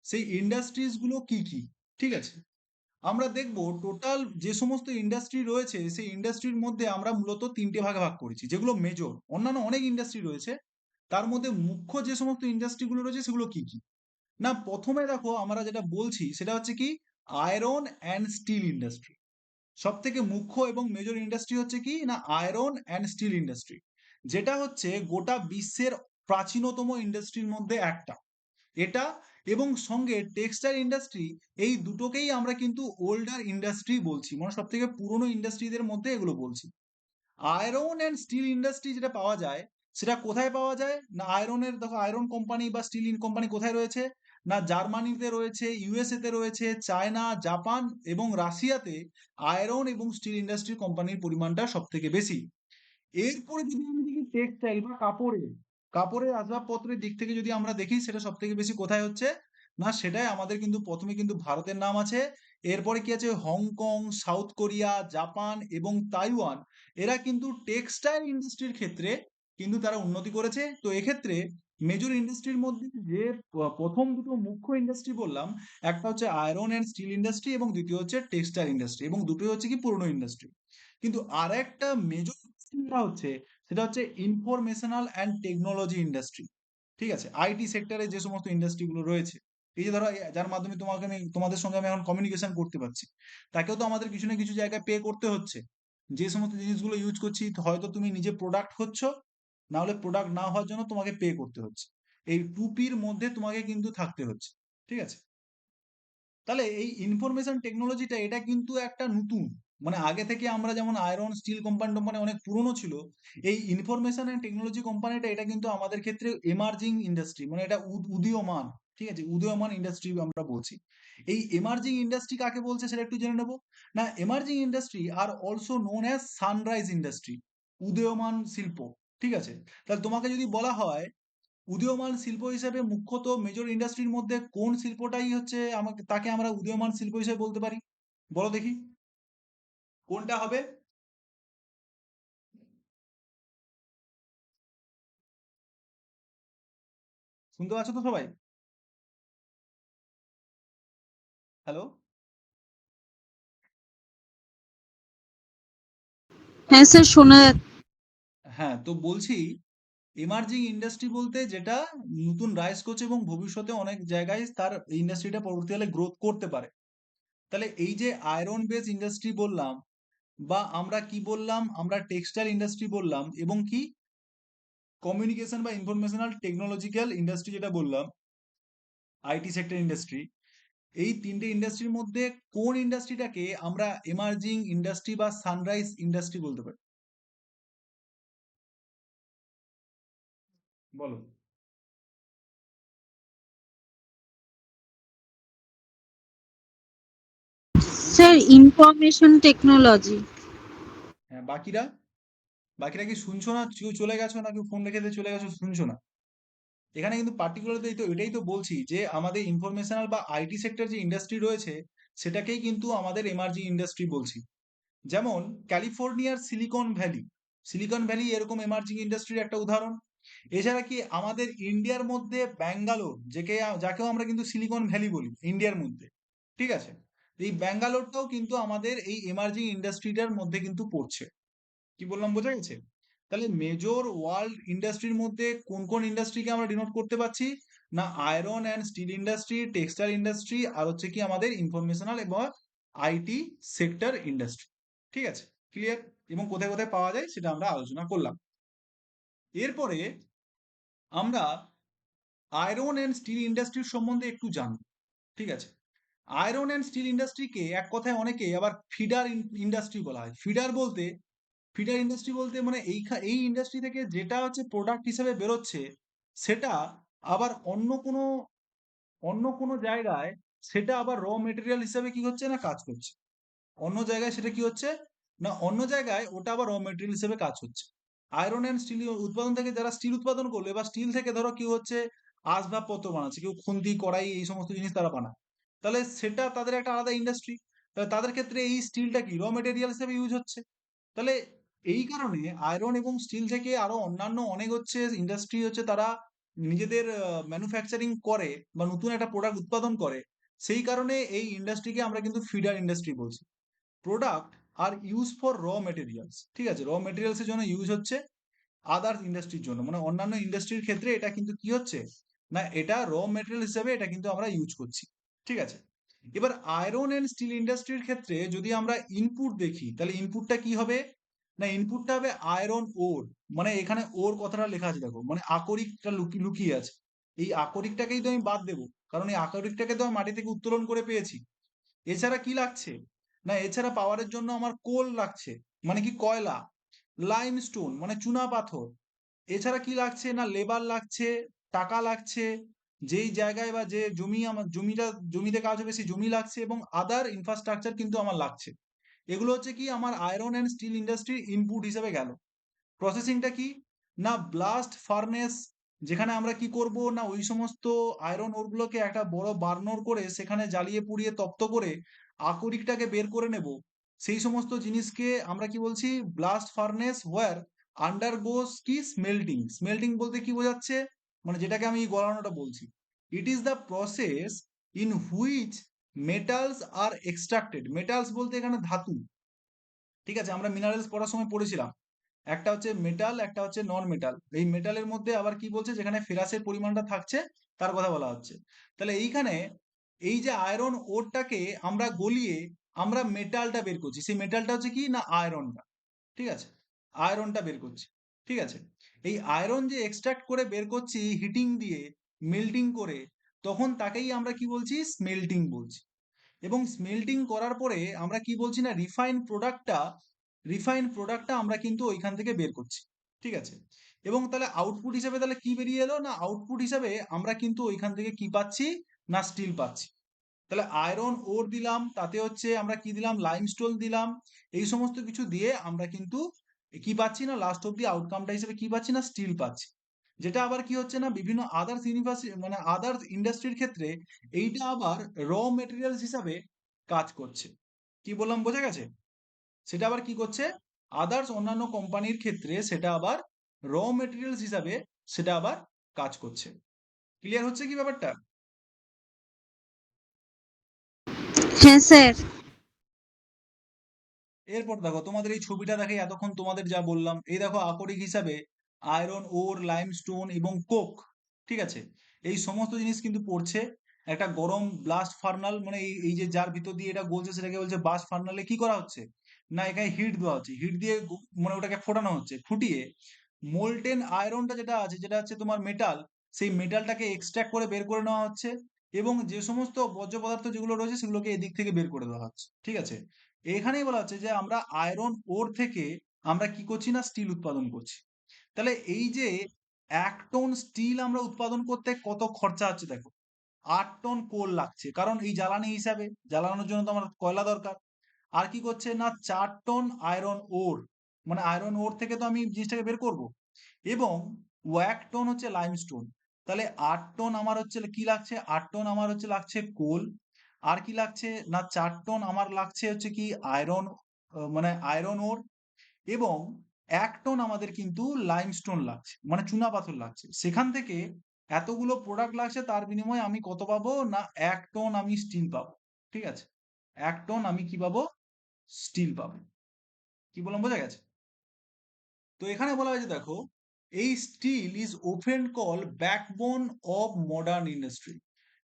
সেই ইন্ডাস্ট্রিজ গুলো কি কি। ঠিক আছে, আমরা দেখব টোটাল যে সমস্ত ইন্ডাস্ট্রি রয়েছে সেই ইন্ডাস্ট্রির মধ্যে আমরা মূলত তিনটে ভাগে ভাগ করেছি যেগুলো মেজর। অন্যান্য অনেক ইন্ডাস্ট্রি রয়েছে, তার মধ্যে মুখ্য যে সমস্ত ইন্ডাস্ট্রিগুলো রয়েছে সেগুলো কি কি না, প্রথমে দেখো আমরা যেটা বলছি সেটা হচ্ছে কি, আয়রন অ্যান্ড স্টিল ইন্ডাস্ট্রি। সব থেকে মুখ্য এবং মেজর ইন্ডাস্ট্রি হচ্ছে কি না আয়রন অ্যান্ড স্টিল ইন্ডাস্ট্রি, যেটা হচ্ছে গোটা বিশ্বের প্রাচীনতম ইন্ডাস্ট্রির মধ্যে একটা এটা। এবং সঙ্গে টেক্সটাইল ইন্ডাস্ট্রি, এই দুটোকেই আমরা কিন্তু ওল্ডার ইন্ডাস্ট্রি বলছি, মানে সব থেকে পুরনো ইন্ডাস্ট্রিদের মধ্যে এগুলো বলছি। আয়রন অ্যান্ড স্টিল ইন্ডাস্ট্রি যেটা পাওয়া যায় সেটা কোথায় পাওয়া যায় না, আয়রনের দেখো আয়রন কোম্পানি বা স্টিল কোম্পানি কোথায় রয়েছে না, জার্মানিতে রয়েছে, ইউএসএ তে রয়েছে, চায়না, জাপান এবং রাশিয়াতে আয়রন এবং স্টিল ইন্ডাস্ট্রি কোম্পানির পরিমাণটা সব থেকে বেশি। এরপরে যদি আমি দেখি টেক্সটাইল বা কাপড়ের আসবাবপত্রের দিক থেকে যদি আমরা দেখি সেটা সব থেকে বেশি কোথায় হচ্ছে না, সেটাই আমাদের কিন্তু প্রথমে কিন্তু ভারতের নাম আছে। এরপরে কি আছে, হংকং, সাউথ কোরিয়া, জাপান এবং তাইওয়ান, এরা কিন্তু টেক্সটাইল ইন্ডাস্ট্রির ক্ষেত্রে কিন্তু তারা উন্নতি করেছে। তো এক্ষেত্রে মেজর ইন্ডাস্ট্রির মধ্যে যে প্রথম দুটো মুখ্য ইন্ডাস্ট্রি বললাম, একটা হচ্ছে আয়রন অ্যান্ড স্টিল ইন্ডাস্ট্রি এবং দ্বিতীয় হচ্ছে টেক্সটাইল ইন্ডাস্ট্রি, এবং দুটোই হচ্ছে কি পুরনো ইন্ডাস্ট্রি। কিন্তু আর একটা মেজর ইন্ডাস্ট্রিটা হচ্ছে সেটা হচ্ছে ইনফরমেশনাল অ্যান্ড টেকনোলজি ইন্ডাস্ট্রি। ঠিক আছে, আইটি সেক্টরে যে সমস্ত ইন্ডাস্ট্রিগুলো রয়েছে, এই যে ধরো যার মাধ্যমে তোমাদের সঙ্গে আমি এখন কমিউনিকেশন করতে পারছি, তাকেও তো আমাদের কিছু না কিছু জায়গায় পে করতে হচ্ছে। যে সমস্ত জিনিসগুলো ইউজ করছি হয়তো তুমি নিজে প্রোডাক্ট হচ্ছ, না হলে প্রোডাক্ট না হওয়ার জন্য তোমাকে পে করতে হচ্ছে। এই টুপির মধ্যে তোমাকে কিন্তু থাকতে হচ্ছে। ঠিক আছে, তাহলে এই ইনফরমেশন টেকনোলজিটা এটা কিন্তু একটা নতুন, মানে আগে থেকে আমরা যেমন আয়রন স্টিল কোম্পানি টোম্পানি অনেক পুরনো ছিল, এই ইনফরমেশন অ্যান্ড টেকনোলজি কোম্পানিটা এটা কিন্তু আমাদের ক্ষেত্রে এমার্জিং ইন্ডাস্ট্রি, মানে এটা উদীয়মান, ঠিক আছে, উদীয়মান ইন্ডাস্ট্রি আমরা বলছি। এই এমার্জিং ইন্ডাস্ট্রি কাকে বলছে সেটা একটু জেনে নেবো। না, emerging industry are also known as sunrise industry, উদীয়মান শিল্প, ঠিক আছে। তাহলে তোমাকে যদি বলা হয় উদীয়মান শিল্প হিসেবে মুখ্যত মেজর ইন্ডাস্ট্রির মধ্যে কোন শিল্পটাই হচ্ছে আমাকে তাকে আমরা উদীয়মান শিল্প হিসেবে বলতে পারি, বলো দেখি কোনটা হবে? শুনতে পাচ্ছ তো সবাই? হ্যালো? হ্যাঁ স্যার, শোনা হ্যাঁ, তো বলছি এমার্জিং ইন্ডাস্ট্রি বলতে যেটা নতুন রাইজ করছে এবং ভবিষ্যতে অনেক জায়গায় তার ইন্ডাস্ট্রিটা পরবর্তীকালে গ্রোথ করতে পারে। তাহলে এই যে আয়রন বেস ইন্ডাস্ট্রি বললাম, বা আমরা কি বললাম, আমরা টেক্সটাইল ইন্ডাস্ট্রি বললাম, এবং কি কমিউনিকেশন বা ইনফরমেশনাল টেকনোলজিক্যাল ইন্ডাস্ট্রি যেটা বললাম, আইটি সেক্টর ইন্ডাস্ট্রি, এই তিনটে ইন্ডাস্ট্রির মধ্যে কোন ইন্ডাস্ট্রিটাকে আমরা এমার্জিং ইন্ডাস্ট্রি বা সানরাইজ ইন্ডাস্ট্রি বলতে পারি, বলো? Sir information technology. হ্যাঁ, বাকিরা, বাকিরা কি শুনছো না? চলে গেছো নাকি ফোন রেখে দিয়ে চলে গেছো, শুনছো না? এখানে কিন্তু পার্টিকুলারলি তো এটাই তো বলছি যে আমাদের ইনফরমেশনাল বা আইটি সেক্টর যে ইন্ডাস্ট্রি রয়েছে সেটাকেই কিন্তু আমাদের এমার্জিং ইন্ডাস্ট্রি বলছি। যেমন ক্যালিফোর্নিয়ার সিলিকন ভ্যালি, সিলিকন ভ্যালি এরকম এমার্জিং ইন্ডাস্ট্রির একটা উদাহরণ। এছাড়া কি আমাদের ইন্ডিয়ার মধ্যে ব্যাঙ্গালোর, যাকেও আমরা কিন্তু সিলিকন ভ্যালি বলি ইন্ডিয়ার মধ্যে, ঠিক আছে, এই ব্যাঙ্গালোরটাও কিন্তু আমাদের এই এমার্জিং ইন্ডাস্ট্রিটার মধ্যে কিন্তু পড়ছে। কি বললাম, বোঝা গেছে? তাহলে মেজর ওয়ার্ল্ড ইন্ডাস্ট্রির মধ্যে কোন কোন ইন্ডাস্ট্রিকে আমরা ডিনোট করতে পারছি? না, iron and steel industry, textile industry, আর হচ্ছে কি আমাদের ইনফরমেশনাল এবং আইটি সেক্টর ইন্ডাস্ট্রি, ঠিক আছে, ক্লিয়ার? এবং কোথায় কোথায় পাওয়া যায় সেটা আমরা আলোচনা করলাম। এরপরে আমরা আয়রন অ্যান্ড স্টিল ইন্ডাস্ট্রির সম্বন্ধে একটু জানব, ঠিক আছে। আয়রন অ্যান্ড স্টিল ইন্ডাস্ট্রিকে এক কথায় অনেকে আবার ফিডার ইন্ডাস্ট্রি বলা হয়। ফিডার ইন্ডাস্ট্রি বলতে মানে এই ইন্ডাস্ট্রি থেকে যেটা হচ্ছে প্রোডাক্ট হিসেবে বেরোচ্ছে সেটা আবার অন্য কোনো জায়গায় সেটা আবার র মেটেরিয়াল হিসেবে কি হচ্ছে না কাজ করছে। অন্য জায়গায় সেটা কি হচ্ছে না, অন্য জায়গায় ওটা আবার র মেটেরিয়াল হিসেবে কাজ হচ্ছে। আয়রন অ্যান্ড স্টিল উৎপাদন থেকে যারা স্টিল উৎপাদন করলো, এবার স্টিল থেকে ধরো কি হচ্ছে আসবাবপত্র বানাচ্ছে, কেউ খুন্তি কড়াই এই সমস্ত জিনিস তারা বানায়, তাহলে সেটা তাদের একটা আলাদা ইন্ডাস্ট্রি। তাহলে তাদের ক্ষেত্রে এই স্টিলটা কি র মেটেরিয়াল হিসেবে ইউজ হচ্ছে। তাহলে এই কারণে আয়রন এবং স্টিল থেকে আরো অন্যান্য অনেক হচ্ছে ইন্ডাস্ট্রি হচ্ছে তারা নিজেদের ম্যানুফ্যাকচারিং করে বা নতুন একটা প্রোডাক্ট উৎপাদন করে। সেই কারণে এই ইন্ডাস্ট্রিকে আমরা কিন্তু ফিডার ইন্ডাস্ট্রি বলছি। Product are use for raw materials, ঠিক আছে, র মেটেরিয়ালসের জন্য ইউজ হচ্ছে আদার্স ইন্ডাস্ট্রির জন্য, মানে অন্যান্য ইন্ডাস্ট্রির ক্ষেত্রে এটা কিন্তু কি হচ্ছে না, এটা র মেটেরিয়াল হিসেবে এটা কিন্তু আমরা ইউজ করছি, ঠিক আছে। এবার আয়রন এন্ড স্টিল ইন্ডাস্ট্রির ক্ষেত্রে যদি আমরা ইনপুট দেখি তাহলে ইনপুটটা কি হবে, না ইনপুটটা হবে আয়রন ওর। মানে এখানে ওর কথাটা লেখা আছে দেখো, মানে আকরিকটা লুকিয়ে আছে। এই আকরিকটাকেই তো আমি বাদ দেবো, কারণ এই আকরিকটাকে তো আমি মাটি থেকে উত্তোলন করে পেয়েছি। এছাড়া কি লাগছে, না এছাড়া পাওয়ারের জন্য আমার কোল লাগছে, মানে কি কয়লা, লাইমস্টোন মানে চুনা পাথর। এছাড়া কি লাগছে, না লেবার লাগছে, টাকা লাগছে, যেই জায়গায় বা যে জমি আমার জমিতে কাজ হবে সেই জমি লাগছে, এবং আদার ইনফ্রাস্ট্রাকচার কিন্তু আমার লাগছে। এগুলো হচ্ছে কি আমার আয়রন অ্যান্ড স্টিল ইন্ডাস্ট্রির ইনপুট হিসেবে গেল। প্রসেসিংটা কি, না ব্লাস্ট ফার্নেস, যেখানে আমরা কি করব না ওই সমস্ত আয়রন ওরগুলোকে একটা বড় বার্নর করে সেখানে জ্বালিয়ে পুড়িয়ে তপ্ত করে আকরিকটাকে বের করে নেব। সেই সমস্ত জিনিসকে আমরা কি বলছি, ব্লাস্ট ফার্নেস হোয়ার আন্ডার গোস কি স্মেল্টিং। স্মেল্টিং বলতে কি বোঝাচ্ছে, মানে যেটাকে আমি গলানোটা বলছি, it is the process in which metals are extracted. Metals বলতে এখানে ধাতু, ঠিক আছে, আমরা মিনারেলস পড়ার সময় পড়েছিলাম একটা হচ্ছে মেটাল একটা হচ্ছে নন মেটাল। এই মেটালের মধ্যে আবার কি বলছে, যেখানে ফেরাসের পরিমাণটা থাকছে তার কথা বলা হচ্ছে। তাহলে এইখানে এই যে আয়রন ওরটাকে আমরা গলিয়ে আমরা মেটালটা বের করছি, সেই মেটালটা হচ্ছে কি না আয়রনটা, ঠিক আছে, আয়রনটা বের করছি, ঠিক আছে। এই আয়রন যে এক্সট্রাক্ট করে বের করছি হিটিং দিয়ে, মেল্টিং করে, তখন তাকেই আমরা কি বলছি, স্মেল্টিং বলছি। এবং স্মেল্টিং করার পরে আমরা কি বলছি না রিফাইন প্রোডাক্টটা আমরা কিন্তু ওইখান থেকে বের করছি, ঠিক আছে। এবং তাহলে আউটপুট হিসাবে তাহলে কি বেরিয়ে এলো না, আউটপুট হিসাবে আমরা কিন্তু ওইখান থেকে কি পাচ্ছি না স্টিল পাচ্ছি। তাহলে আয়রন ওর দিলাম, তাতে হচ্ছে আমরা কি দিলাম লাইমস্টোন দিলাম, এই সমস্ত কিছু দিয়ে আমরা কিন্তু কি পাচ্ছি না লাস্ট অব্দি আউটকামটা হিসেবে কি পাচ্ছি না স্টিল পাচ্ছি। যেটা আবার কি হচ্ছে না বিভিন্ন আদার্স ইউনিভার্সিটি মানে আদার্স ইন্ডাস্ট্রির ক্ষেত্রে এইটা আবার র মেটেরিয়ালস হিসাবে কাজ করছে। কি বললাম বোঝা গেছে? সেটা আবার কি করছে, আদার্স অন্যান্য কোম্পানির ক্ষেত্রে সেটা আবার র মেটেরিয়ালস হিসাবে সেটা আবার কাজ করছে। ক্লিয়ার হচ্ছে কি ব্যাপারটা? হ্যাঁ স্যার। এরপর দেখো তোমাদের এই ছবিটা দেখে এতক্ষণ তোমাদের যা বললাম, এই দেখো আকরিক হিসাবে আয়রন ওর, লাইমস্টোন এবং কোক, ঠিক আছে, এই সমস্ত জিনিস কিন্তু পড়ছে। একটা গরম ব্লাস্ট ফার্নাল মানে এই যে যার ভিতর দিয়ে এটা গলছে সেটাকে বলছে ব্লাস্ট ফার্নালে কি করা হচ্ছে না এখানে হিট দেওয়া হচ্ছে, হিট দিয়ে মানে ওটাকে ফোটানো হচ্ছে, ফুটিয়ে মোল্টেন আয়রনটা যেটা আছে যেটা হচ্ছে তোমার মেটাল, সেই মেটালটাকে এক্সট্রাক্ট করে বের করে নেওয়া হচ্ছে এবং যে সমস্ত বর্জ্য পদার্থ যেগুলো রয়েছে সেগুলোকে এদিক থেকে বের করে দেওয়া হচ্ছে, ঠিক আছে। এখানেই বলা হচ্ছে যে আমরা আয়রন ওর থেকে আমরা কি করছি না স্টিল উৎপাদন করছি। তাহলে এই যে 1 টন স্টিল আমরা উৎপাদন করতে কত খরচা হচ্ছে দেখো, 8 টন কোল লাগছে, কারণ এই জ্বালানি হিসাবে জ্বালানোর জন্য তো আমার কয়লা দরকার। আর কি করছে না 4 টন আয়রন ওর, মানে আয়রন ওর থেকে তো আমি জিনিসটাকে বের করব, এবং 1 টন হচ্ছে লাইমস্টোন। তাহলে 8 টন আমার হচ্ছে কি লাগছে, 8 টন আমার হচ্ছে লাগছে কোল। আর কি লাগছে না 4 টন আমার লাগছে হচ্ছে কি আয়রন, মানে আয়রন ওর, এবং 1 টন আমাদের কিন্তু লাইমস্টোন লাগছে মানে চুনা পাথর লাগছে। সেখান থেকে এতগুলো প্রোডাক্ট লাগছে, তার বিনিময়ে আমি কত পাবো না 1 টন আমি স্টিল পাবো, ঠিক আছে। 1 টন আমি কি পাবো স্টিল পাবো। কি বললাম বোঝা গেছে? তো এখানে বলা হয়েছে দেখো, এই steel is often call backbone of modern industry.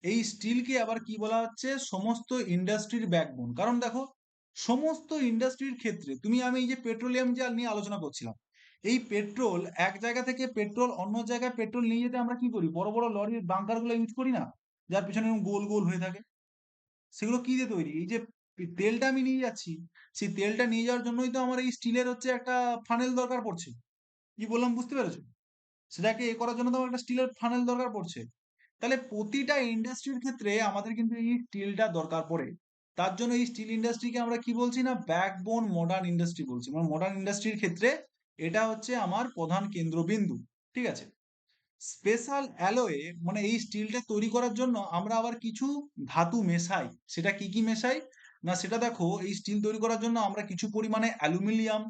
এই স্টিলকে আবার কি বলা হচ্ছে সমস্ত ইন্ডাস্ট্রির ব্যাকবোন। কারণ দেখো সমস্ত ইন্ডাস্ট্রির ক্ষেত্রে তুমি আমি এই যে পেট্রোলিয়াম জাল নিয়ে আলোচনা করছিলাম, এই পেট্রোল এক জায়গা থেকে পেট্রোল অন্য জায়গায় পেট্রোল নিয়ে যেতে আমরা কি করি, বড় বড় লরির বাঙ্কার গুলো ইউজ করি না, যার পিছনে এরকম গোল গোল হয়ে থাকে, সেগুলো কি দিয়ে তৈরি, এই যে তেলটা আমি নিয়ে যাচ্ছি, সেই তেলটা নিয়ে যাওয়ার জন্যই তো আমার এই স্টিলের হচ্ছে একটা ফানেল দরকার পড়ছে। কি বললাম বুঝতে পেরেছো? সেটাকে করার জন্য তো আমার একটা স্টিলের ফানেল দরকার পড়ছে। তাহলে প্রতিটা ইন্ডাস্ট্রির ক্ষেত্রে আমাদের কিন্তু এই স্টিলটা দরকার পড়ে। তার জন্য এই স্টিল ইন্ডাস্ট্রিকে আমরা কি বলছি না ব্যাকবোন মডার্ন ইন্ডাস্ট্রি বলছি, মানে মডার্ন ইন্ডাস্ট্রির ক্ষেত্রে এটা হচ্ছে আমার প্রধান কেন্দ্রবিন্দু, ঠিক আছে। স্পেশাল অ্যালয়ে মানে এই স্টিলটা তৈরি করার জন্য আমরা আবার কিছু ধাতু মেশাই। সেটা কি কি মেশাই না সেটা দেখো, এই স্টিল তৈরি করার জন্য আমরা কিছু পরিমাণে অ্যালুমিনিয়াম,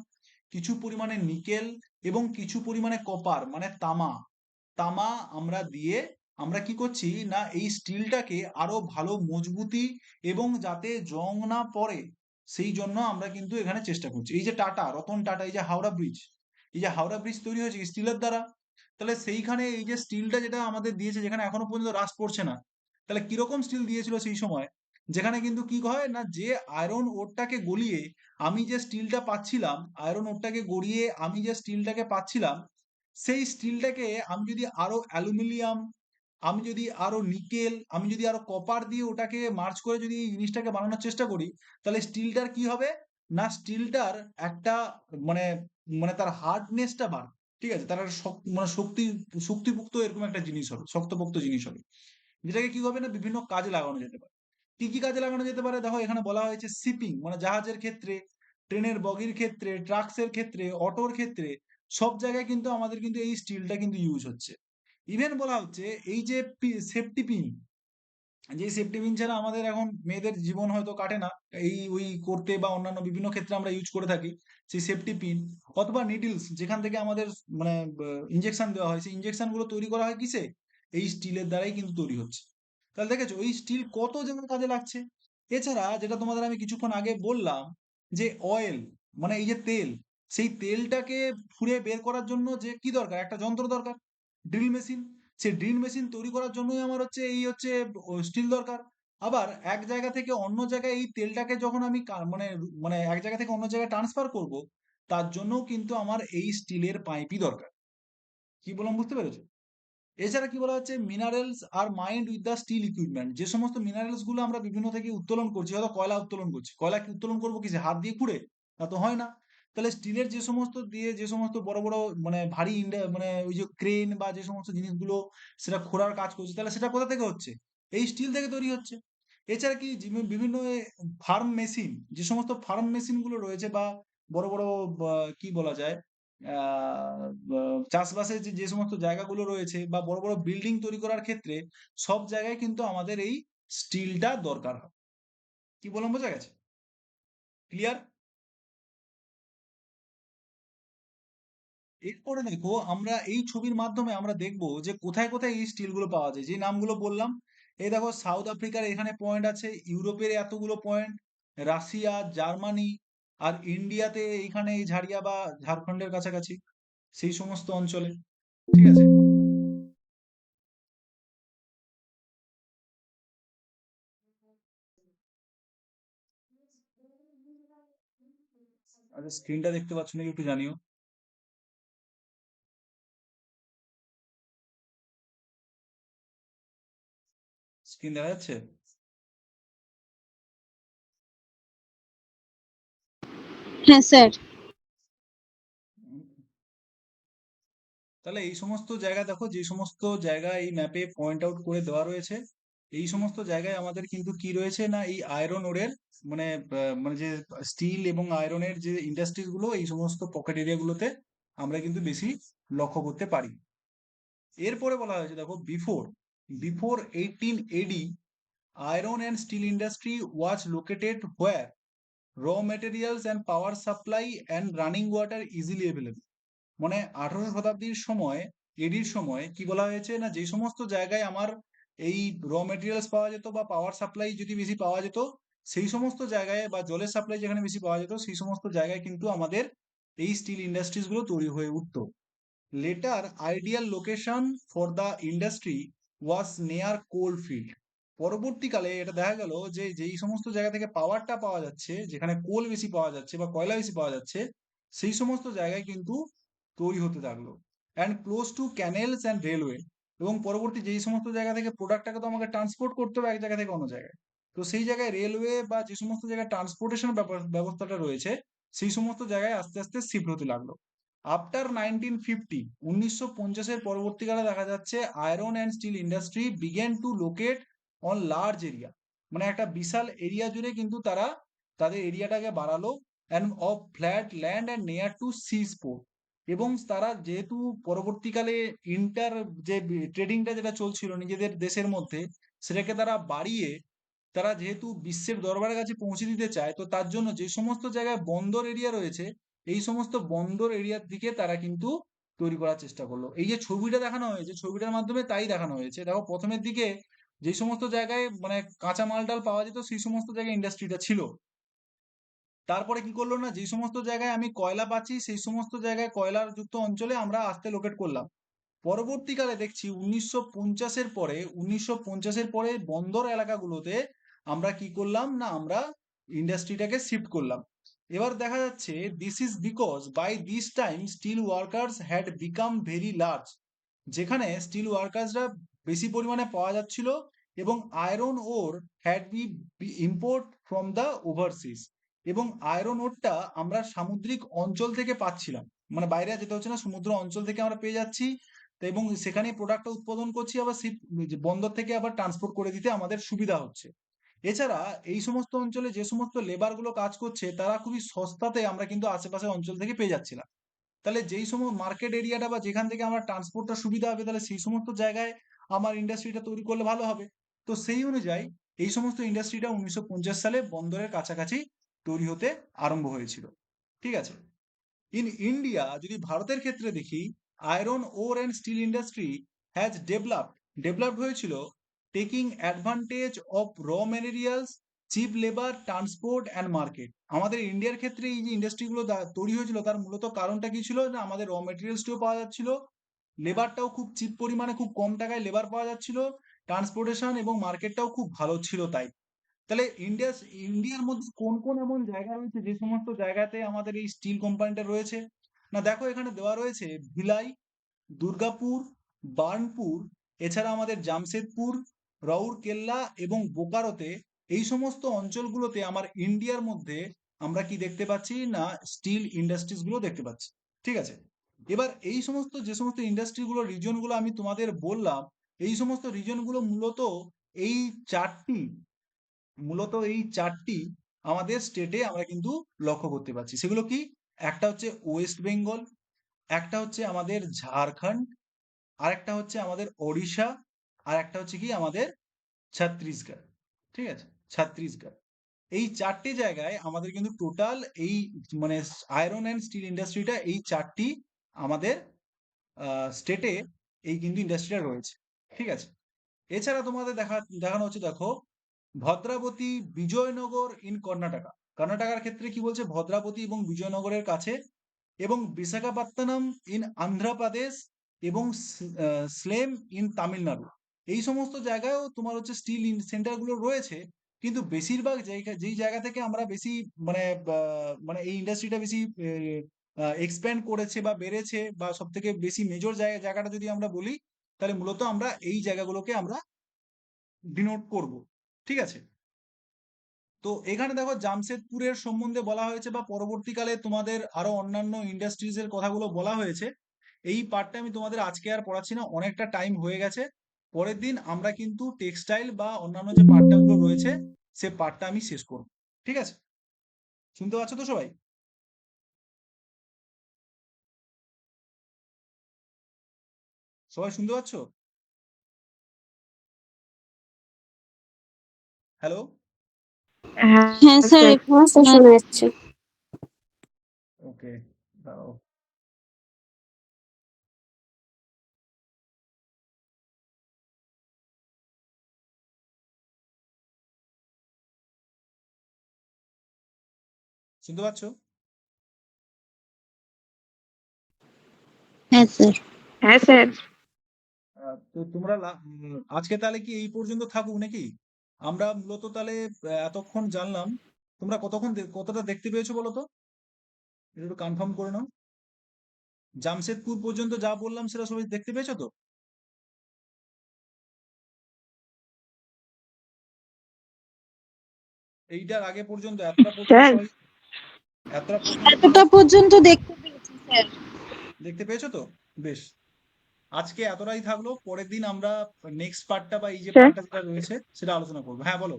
কিছু পরিমাণে নিকেল এবং কিছু পরিমাণে কপার মানে তামা, তামা আমরা দিয়ে আমরা কি করছি না এই স্টিলটাকে আরো ভালো মজবুতি এবং যাতে জং না পড়ে সেই জন্য আমরা কিন্তু এখানে চেষ্টা করছি। এই যে টাটা রতন টাটা এই যে হাওড়া ব্রিজ, এই যে হাওড়া ব্রিজ তৈরি হয়েছে স্টিলের দ্বারা, তাহলে সেইখানে এই যে স্টিলটা যেটা আমাদের দিয়েছে যেখানে এখনো পর্যন্ত রাস্ট পড়ছে না, তাহলে কিরকম স্টিল দিয়েছিল সেই সময়, যেখানে কিন্তু কি হয় না যে আয়রন ওরটাকে গলিয়ে আমি যে স্টিলটা পাচ্ছিলাম, আয়রন ওরটাকে গড়িয়ে আমি যে স্টিলটাকে পাচ্ছিলাম, সেই স্টিলটাকে আমি যদি আরো অ্যালুমিনিয়াম, আমি যদি আরো নিকেল, আমি যদি আরো কপার দিয়ে ওটাকে মার্চ করে যদি এই জিনিসটাকে বানানোর চেষ্টা করি, তাহলে স্টিলটার কি হবে না স্টিলটার একটা মানে মানে তার হার্ডনেসটা বাড়বে, ঠিক আছে, তার একটা মানে শক্তিপুক্ত এরকম একটা জিনিস হবে, শক্তপোক্ত জিনিস হবে, যেটাকে কি হবে না বিভিন্ন কাজে লাগানো যেতে পারে। কি কি কাজে লাগানো যেতে পারে দেখো, এখানে বলা হয়েছে শিপিং মানে জাহাজের ক্ষেত্রে, ট্রেনের বগির ক্ষেত্রে, ট্রাক্সের ক্ষেত্রে, অটোর ক্ষেত্রে, সব জায়গায় কিন্তু আমাদের কিন্তু এই স্টিলটা কিন্তু ইউজ হচ্ছে। ইভেন বলা হচ্ছে এই যে সেফটি পিন, যে সেফটি পিন ছাড়া আমাদের এখন মেয়েদের জীবন হয়তো কাটে না, এই ওই করতে বা অন্যান্য বিভিন্ন ক্ষেত্রে আমরা ইউজ করে থাকি সেই সেফটি পিন, অথবা নিডলস যেখান থেকে আমাদের মানে ইঞ্জেকশন দেওয়া হয়, সেই ইঞ্জেকশন গুলো তৈরি করা হয় কিসে, এই স্টিলের দ্বারাই কিন্তু তৈরি হচ্ছে। তাহলে দেখেছো ওই স্টিল কত জায়গায় কাজে লাগছে। এছাড়া যেটা তোমাদের আমি কিছুক্ষণ আগে বললাম যে অয়েল মানে এই যে তেল, সেই তেলটাকে ফুঁড়ে বের করার জন্য যে কি দরকার একটা যন্ত্র দরকার, ড্রিল মেশিন। সেই ড্রিল মেশিন তৈরি করার জন্যই আমার হচ্ছে এই হচ্ছে স্টিল দরকার। আবার এক জায়গা থেকে অন্য জায়গায় এই তেলটাকে যখন আমি মানে মানে এক জায়গা থেকে অন্য জায়গায় ট্রান্সফার করব, তার জন্যও কিন্তু আমার এই স্টিলের পাইপই দরকার। কি বললাম বুঝতে পেরেছো? এছাড়া কি বলা হচ্ছে, minerals are mined with the steel equipment. যে সমস্ত মিনারেলস গুলো আমরা বিভিন্ন থেকে উত্তোলন করছি, হয়তো কয়লা উত্তোলন করছি, কয়লা কি উত্তোলন করবো কিসে, হাত দিয়ে খুঁড়ে? তা তো হয় না। তাহলে স্টিলের যে সমস্ত দিয়ে যে সমস্ত বড় বড় মানে ভারী মানে ওই যে ক্রেন বা যে সমস্ত জিনিসগুলো সেটা খোঁড়ার কাজ করছে, তাহলে সেটা কোথা থেকে হচ্ছে? এই স্টিল থেকে তৈরি হচ্ছে। এছাড়া কি বিভিন্ন ফার্ম মেশিন, যে সমস্ত ফার্ম মেশিন গুলো রয়েছে বা বড় বড় কি বলা যায়, চাষবাসের যে যে সমস্ত জায়গাগুলো রয়েছে বা বড় বড় বিল্ডিং তৈরি করার ক্ষেত্রে সব জায়গায় কিন্তু আমাদের এই স্টিলটা দরকার হয়। কি বললাম, বোঝা গেছে? ক্লিয়ার? এরপরে দেখো, আমরা এই ছবির মাধ্যমে আমরা দেখবো যে কোথায় কোথায় এই স্টিল গুলো পাওয়া যায়, যে নামগুলো বললাম। এই দেখো, সাউথ আফ্রিকার এখানে পয়েন্ট আছে, ইউরোপের এতগুলো পয়েন্ট, রাশিয়া, জার্মানি, আর ইন্ডিয়াতে এইখানে এই ঝাড়িয়া বা ঝাড়খণ্ডের কাছাকাছি সেই সমস্ত অঞ্চলে। ঠিক আছে? আচ্ছা, স্ক্রিনটা দেখতে পাচ্ছ নাকি একটু জানিও। স্ক্রিন দেখা যাচ্ছে? হ্যাঁ স্যার। তাহলে এই সমস্ত জায়গা দেখো, যে সমস্ত জায়গা এই ম্যাপে পয়েন্ট আউট করে দেওয়া রয়েছে, এই সমস্ত জায়গায় আমাদের কিন্তু কি রয়েছে না, এই আয়রন ওরের মানে মানে যে স্টিল এবং আয়রনের যে ইন্ডাস্ট্রিজ গুলো এই সমস্ত পকেট এরিয়া গুলোতে আমরা কিন্তু বেশি লক্ষ্য করতে পারি। এরপরে বলা হয়েছে দেখো, before before 18 AD, iron and steel industry was located where raw materials and power supply and running water easily available। মানে 18শো শতাব্দীর সময়, এডির সময় কি বলা হয়েছে না, যে সমস্ত জায়গায় আমার এই র মেটেরিয়ালস পাওয়া যেত বা পাওয়ার সাপ্লাই যদি বেশি পাওয়া যেত, সেই সমস্ত জায়গায় বা জলের সাপ্লাই যেখানে বেশি পাওয়া যেত সেই সমস্ত জায়গায় কিন্তু আমাদের এই স্টিল ইন্ডাস্ট্রিজ গুলো তৈরি হয়ে উঠতো। Letter ideal location for the industry ওয়াজ নেয়ার কোল ফিল্ড। পরবর্তীকালে এটা দেখা গেল যে যেই সমস্ত জায়গা থেকে পাওয়ারটা পাওয়া যাচ্ছে, যেখানে কোল বেশি পাওয়া যাচ্ছে বা কয়লা বেশি পাওয়া যাচ্ছে, সেই সমস্ত জায়গায় কিন্তু তৈরি হতে থাকলো। And close two canals and railway. এবং পরবর্তী যেই সমস্ত জায়গা থেকে প্রোডাক্টটাকে তো আমাকে ট্রান্সপোর্ট করতে হবে এক জায়গা থেকে অন্য জায়গায়, তো সেই জায়গায় রেলওয়ে বা যে সমস্ত জায়গায় ট্রান্সপোর্টেশন ব্যবস্থাটা রয়েছে সেই সমস্ত জায়গায় আস্তে আস্তে শিফট হতে লাগলো। আফটার 1950, 1950-এর পরবর্তীকালে দেখা যাচ্ছে iron and steel industry began to locate on large area. মানে একটা বিশাল এরিয়া জুড়ে কিন্তু তারা তাদের এরিয়াটাকে বাড়ালো, and of flat land and near to seaport. এবং তারা যেহেতু পরবর্তীকালে ইন্টার যে ট্রেডিংটা যেটা চলছিল নিজেদের দেশের মধ্যে, সেটাকে তারা বাড়িয়ে তারা যেহেতু বিশ্বের দরবারের কাছে পৌঁছে দিতে চায়, তো তার জন্য যে সমস্ত জায়গায় বন্দর এরিয়া রয়েছে এই সমস্ত বন্দর এরিয়ার দিকে তারা কিন্তু তৈরি করার চেষ্টা করলো। এই যে ছবিটা দেখানো হয়েছে, ছবিটার মাধ্যমে তাই দেখানো হয়েছে। দেখো, প্রথমের দিকে যে সমস্ত জায়গায় মানে কাঁচা মালটাল পাওয়া যেত সেই সমস্ত জায়গায় ইন্ডাস্ট্রিটা ছিল। তারপরে কি করলো না, যে সমস্ত জায়গায় আমি কয়লা পাচ্ছি সেই সমস্ত জায়গায় কয়লার যুক্ত অঞ্চলে আমরা আস্তে লোকেট করলাম। পরবর্তীকালে দেখছি 1950-এর পরে বন্দর এলাকাগুলোতে আমরা কি করলাম না, আমরা ইন্ডাস্ট্রিটাকে শিফট করলাম। এবার দেখা যাচ্ছে this is because by this time steel workers had become very large. যেখানে স্টিল ওয়ার্কার্সরা বেশি পরিমাণে পাওয়া যাচ্ছিল এবং iron ore had be import from the overseas. এবং আয়রন ওরটা আমরা সামুদ্রিক অঞ্চল থেকে পাচ্ছিলাম, মানে বাইরে আর যেতে হচ্ছে না, সমুদ্র অঞ্চল থেকে আমরা পেয়ে যাচ্ছি। তো এবং সেখানেই প্রোডাক্টটা উৎপাদন করছি, আবার শিপ বন্দর থেকে আবার ট্রান্সপোর্ট করে দিতে আমাদের সুবিধা হচ্ছে। এছাড়া এই সমস্ত অঞ্চলে যে সমস্ত লেবার গুলো কাজ করছে তারা খুবই সস্তাতে আমরা কিন্তু আশেপাশের অঞ্চল থেকে পেয়ে যাচ্ছিলাম। তাহলে যেই সময় মার্কেট এরিয়াটা বা যেখান থেকে আমার ট্রান্সপোর্টটা সুবিধা হবে, তাহলে সেই সমস্ত জায়গায় আমার ইন্ডাস্ট্রিটা তৈরি করলে ভালো হবে। তো সেই অনুযায়ী এই সমস্ত ইন্ডাস্ট্রিটা 1950 সালে বন্দরের কাছাকাছি তৈরি হতে আরম্ভ হয়েছিল। ঠিক আছে? ইন ইন্ডিয়া, যদি ভারতের ক্ষেত্রে দেখি, iron ore and steel industry has developed হয়েছিল taking advantage of raw materials, cheap labour, transport and market. আমাদের ইন্ডিয়ার ক্ষেত্রে এই যে ইন্ডাস্ট্রিগুলো তৈরি হয়েছিল তার মূলত কারণটা কি ছিল, না আমাদের র মেটেরিয়ালসটিও পাওয়া যাচ্ছিল, লেবারটাও খুব চিপ পরিমাণে খুব কম টাকায় লেবার পাওয়া যাচ্ছিল, ট্রান্সপোর্টেশন এবং মার্কেটটাও খুব ভালো ছিল। তাই তাহলে ইন্ডিয়ার মধ্যে কোন কোন এমন জায়গা রয়েছে যে সমস্ত জায়গাতে আমাদের এই স্টিল কোম্পানিটা রয়েছে? না দেখো, এখানে দেওয়া রয়েছে ভিলাই, দুর্গাপুর, বার্নপুর, এছাড়া আমাদের জামশেদপুর, রাউরকেল্লা এবং বোকারোতে, এই সমস্ত অঞ্চলগুলোতে আমার ইন্ডিয়ার মধ্যে আমরা কি দেখতে পাচ্ছি না, স্টিল ইন্ডাস্ট্রিজ গুলো দেখতে পাচ্ছি। ঠিক আছে, এবার এই সমস্ত যে সমস্ত ইন্ডাস্ট্রি গুলো রিজন গুলো আমি তোমাদের বললাম, এই সমস্ত রিজন গুলো এই চারটি মূলত এই চারটি আমাদের স্টেটে আমরা কিন্তু লক্ষ্য করতে পারছি। সেগুলো কি? একটা হচ্ছে ওয়েস্ট বেঙ্গল, একটা হচ্ছে আমাদের ঝাড়খণ্ড, আরেকটা হচ্ছে আমাদের ওড়িশা, আর একটা হচ্ছে কি আমাদের ছত্তিশগড়। ঠিক আছে, ছত্তিশগড়। এই চারটে জায়গায় আমাদের কিন্তু টোটাল এই মানে আয়রন অ্যান্ড স্টিল ইন্ডাস্ট্রিটা, এই চারটি আমাদের স্টেটে এই কিন্তু ইন্ডাস্ট্রিটা রয়েছে। ঠিক আছে, এছাড়া তোমাদের দেখানো হচ্ছে, দেখো, ভদ্রাবতী, বিজয়নগর ইন কর্ণাটকা। কর্ণাটকার ক্ষেত্রে কি বলছে? ভদ্রাবতী এবং বিজয়নগরের কাছে, এবং বিশাখাপত্তনম ইন অন্ধ্রপ্রদেশ, এবং স্লেম ইন তামিলনাড়ু। এই সমস্ত জায়গায়ও তোমার হচ্ছে স্টিল সেন্টার গুলো রয়েছে, কিন্তু বেশিরভাগ জায়গা, যেই জায়গা থেকে আমরা বেশি মানে মানে এই ইন্ডাস্ট্রিটা বেশি এক্সপ্যান্ড করেছে বা বেড়েছে, বা সব থেকে বেশি মেজর জায়গাটা যদি আমরা বলি, তাহলে মূলত আমরা এই জায়গাগুলোকে আমরা ডিনোট করব। ঠিক আছে, তো এখানে দেখো জামশেদপুরের সম্বন্ধে বলা হয়েছে, বা পরবর্তীকালে তোমাদের আরো অন্যান্য ইন্ডাস্ট্রিজ এর কথাগুলো বলা হয়েছে। এই পার্টটা আমি তোমাদের আজকে আর পড়াচ্ছি না, অনেকটা টাইম হয়ে গেছে। পরের দিন আমরা কিন্তু টেক্সটাইল বা অন্যান্য যে পার্টটা গুলো রয়েছে, সে পার্টটা আমি শেষ করব। ঠিক আছে, শুনতে পাচ্ছ তো সবাই? সবাই শুনতে পাচ্ছ? হ্যালো? হ্যাঁ হ্যাঁ স্যার, স্যার, হ্যাঁ স্যার, আহ, শোনা যাচ্ছে। ওকে, দাঁড়াও। শুনতে পাচ্ছ? হ্যাঁ স্যার। হ্যাঁ স্যার। তো তোমরা আজকে তাহলে কি এই পর্যন্ত থাকুক নাকি? আমরা মূলত তাহলে এতক্ষণ জানলাম। তোমরা কতটা দেখতে পেয়েছো বলো তো? এটা একটু কনফার্ম করে নাও। জামশেদপুর পর্যন্ত যা বললাম সেটা সবাই দেখতে পেয়েছো তো? এইটার আগে পর্যন্ত, এতটা পর্যন্ত স্যার, সবাই, এতটা পর্যন্ত তোমরা এতটা পর্যন্ত দেখতে পেয়েছি স্যার। দেখতে পেয়েছো তো? বেশ, আজকে এতটাই থাকলো। পরের দিন আমরা নেক্সট পার্টটা বা এই যে স্যার, পার্টটা যেটা রয়েছে সেটা আলোচনা করবো। হ্যাঁ, বলো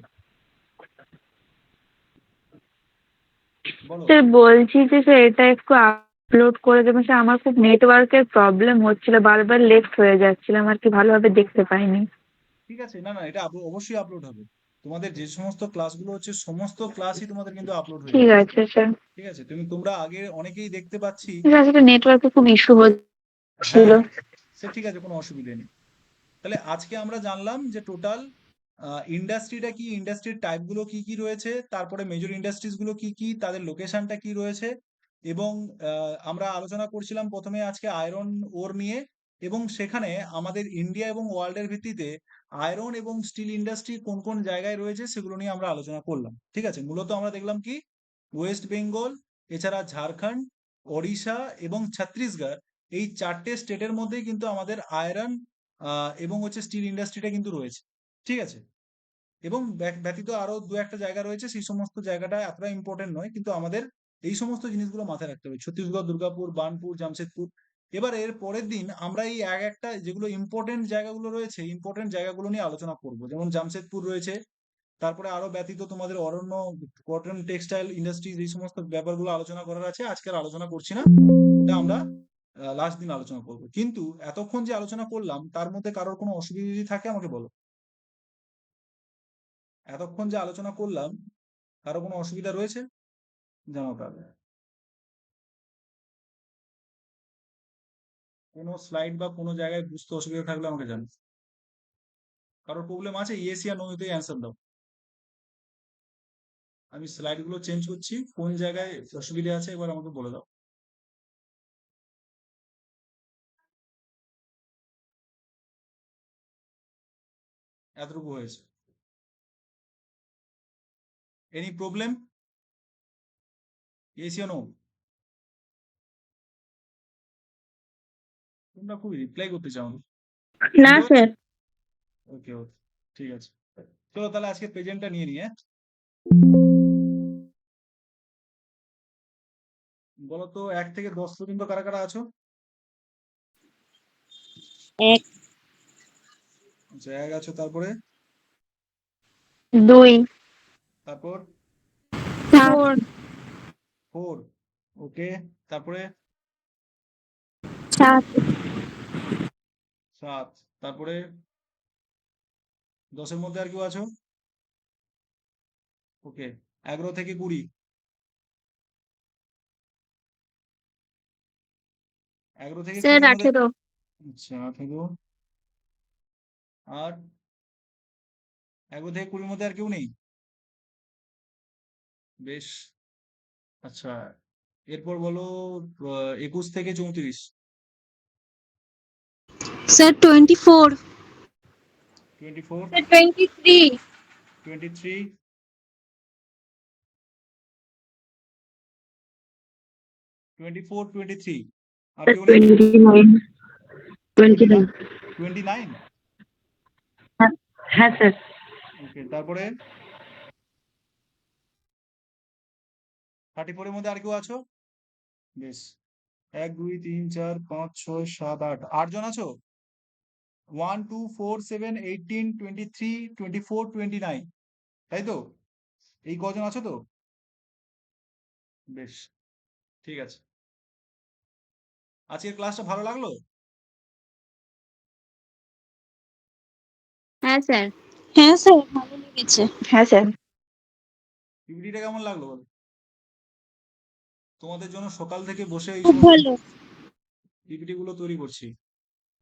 বলো। স্যার বলছি যে স্যার এটা একটু আপলোড করে দেবেন স্যার, আমার খুব নেটওয়ার্কের প্রবলেম হচ্ছিল, বারবার লেফট হয়ে যাচ্ছিলাম আর কি, ভালোভাবে দেখতে পাইনি। ঠিক আছে, না না, এটা অবশ্যই আপলোড হবে। তোমাদের যে সমস্ত ক্লাসগুলো হচ্ছে, সমস্ত ক্লাসই তোমাদের কিন্তু আপলোড হয়ে ঠিক যাবে। আছে স্যার। ঠিক আছে, তোমরা আগে অনেকেই দেখতে পাচ্ছি। ঠিক আছে, নেটওয়ার্কে খুব ইস্যু হ্যাঁ হচ্ছিল। হ্যাঁ, সে ঠিক আছে, কোনো অসুবিধা নেই। তাহলে আজকে আমরা জানলাম যে টোটাল ইন্ডাস্ট্রিটা কি, ইন্ডাস্ট্রির টাইপ গুলো কি কি রয়েছে, তারপরে মেজর ইন্ডাস্ট্রিজ গুলো কি কি, তাদের লোকেশনটা কি রয়েছে, এবং আমরা আলোচনা করছিলাম প্রথমে আজকে আয়রন ওর নিয়ে, এবং সেখানে আমাদের ইন্ডিয়া এবং ওয়ার্ল্ডের ভিত্তিতে আয়রন এবং স্টিল ইন্ডাস্ট্রি কোন কোন জায়গায় রয়েছে সেগুলো নিয়ে আমরা আলোচনা করলাম। ঠিক আছে, মূলত আমরা দেখলাম কি, ওয়েস্ট বেঙ্গল, এছাড়া ঝাড়খণ্ড, ওড়িশা এবং ছত্তিশগড়, এই চারটে স্টেটের মধ্যেই কিন্তু আমাদের আয়রন এবং হচ্ছে স্টিল ইন্ডাস্ট্রিটা কিন্তু রয়েছে। ঠিক আছে, এবং ব্যতীত আরো দু একটা জায়গা রয়েছে, সেই সমস্ত জায়গাটা এতটা ইম্পর্টেন্ট নয়, কিন্তু আমাদের এই সমস্ত জিনিসগুলো মাথায় রাখতে হবে: ছত্তিশগড়, দুর্গাপুর, বার্নপুর, জামশেদপুর। এবার এর পরের দিন আমরা এই এক একটা যেগুলো ইম্পর্টেন্ট জায়গাগুলো রয়েছে, ইম্পর্টেন্ট জায়গাগুলো নিয়ে আলোচনা করব। যেমন জামশেদপুর রয়েছে, তারপরে আরো ব্যতীত তোমাদের অরণ্য, কটন টেক্সটাইল ইন্ডাস্ট্রিজ, এই সমস্ত ব্যাপারগুলো আলোচনা করার আছে। আজকে আর আলোচনা করছি না, ওটা আমরা লাস্ট দিন আলোচনা করব। কিন্তু এতক্ষণ যে আলোচনা করলাম তার মধ্যে কারোর কোনো অসুবিধা যদি থাকে আমাকে বলো। এতক্ষণ যে আলোচনা করলাম, কারো কোনো অসুবিধা রয়েছে? জানাও তাহলে। কোনো স্লাইড বা কোনো জায়গায় বুঝতে অসুবিধা থাকলে আমাকে জানো। কারোর প্রবলেম আছে? ইয়েস ইয়া নো তে অ্যান্সার দাও। আমি স্লাইড গুলো চেঞ্জ করছি, কোন জায়গায় অসুবিধা আছে এবার আমাকে বলে দাও। এতটুকু হয়েছে। Any problem? ইয়েস ইয়া নো? তোমরা খুবই রিপ্লাই করতে চাও না। না শুনতে পাচ্ছ? স্যার। ওকে ওকে, ঠিক আছে। চলো তাহলে আজকে প্রেজেন্টটা নিয়ে নিই, হ্যাঁ। বলো তো 1 থেকে 10 পর্যন্ত কারা কারা আছো? এক, আচ্ছা, 1 আছো, তারপরে? দুই, তারপর? ফোর, 4, ওকে। তারপরে? সাত, 7, তারপরে? 10 এর মধ্যে আর কেউ আছো? ওকে। 11 থেকে 20? 11 থেকে স্যার 20 মধ্যে? 18। আচ্ছা, 18। আর 11 থেকে 20 মধ্যে আর কেউ নেই? বেশ। আচ্ছা, এরপর বলো 21 থেকে 34? স্যার 24। 24? স্যার 23। 23? 24, 23? আর স্যার কেউ নেই? 29। 29। 29? 29? হ্যাঁ স্যার। ওকে, তারপরে? 34 এর মধ্যে আর কেউ আছো? বেশ। 1, 2, 3, 4, 5, 6, 7, 8, 8 জন আছো? 1, 2, 4, 7, 18, 23, 24, 29, তাই তো? এই কজন আছো তো? বেশ, ঠিক আছে। আজকের ক্লাসটা ভালো লাগলো? হ্যাঁ স্যার। হ্যাঁ স্যার, ভালো লেগেছে। হ্যাঁ স্যার। পিপিটিটা কেমন লাগলো বলো? তোমাদের জন্য সকাল থেকে বসে এই খুব সমস্ত ভালো। পিপিটি গুলো তৈরি করছি।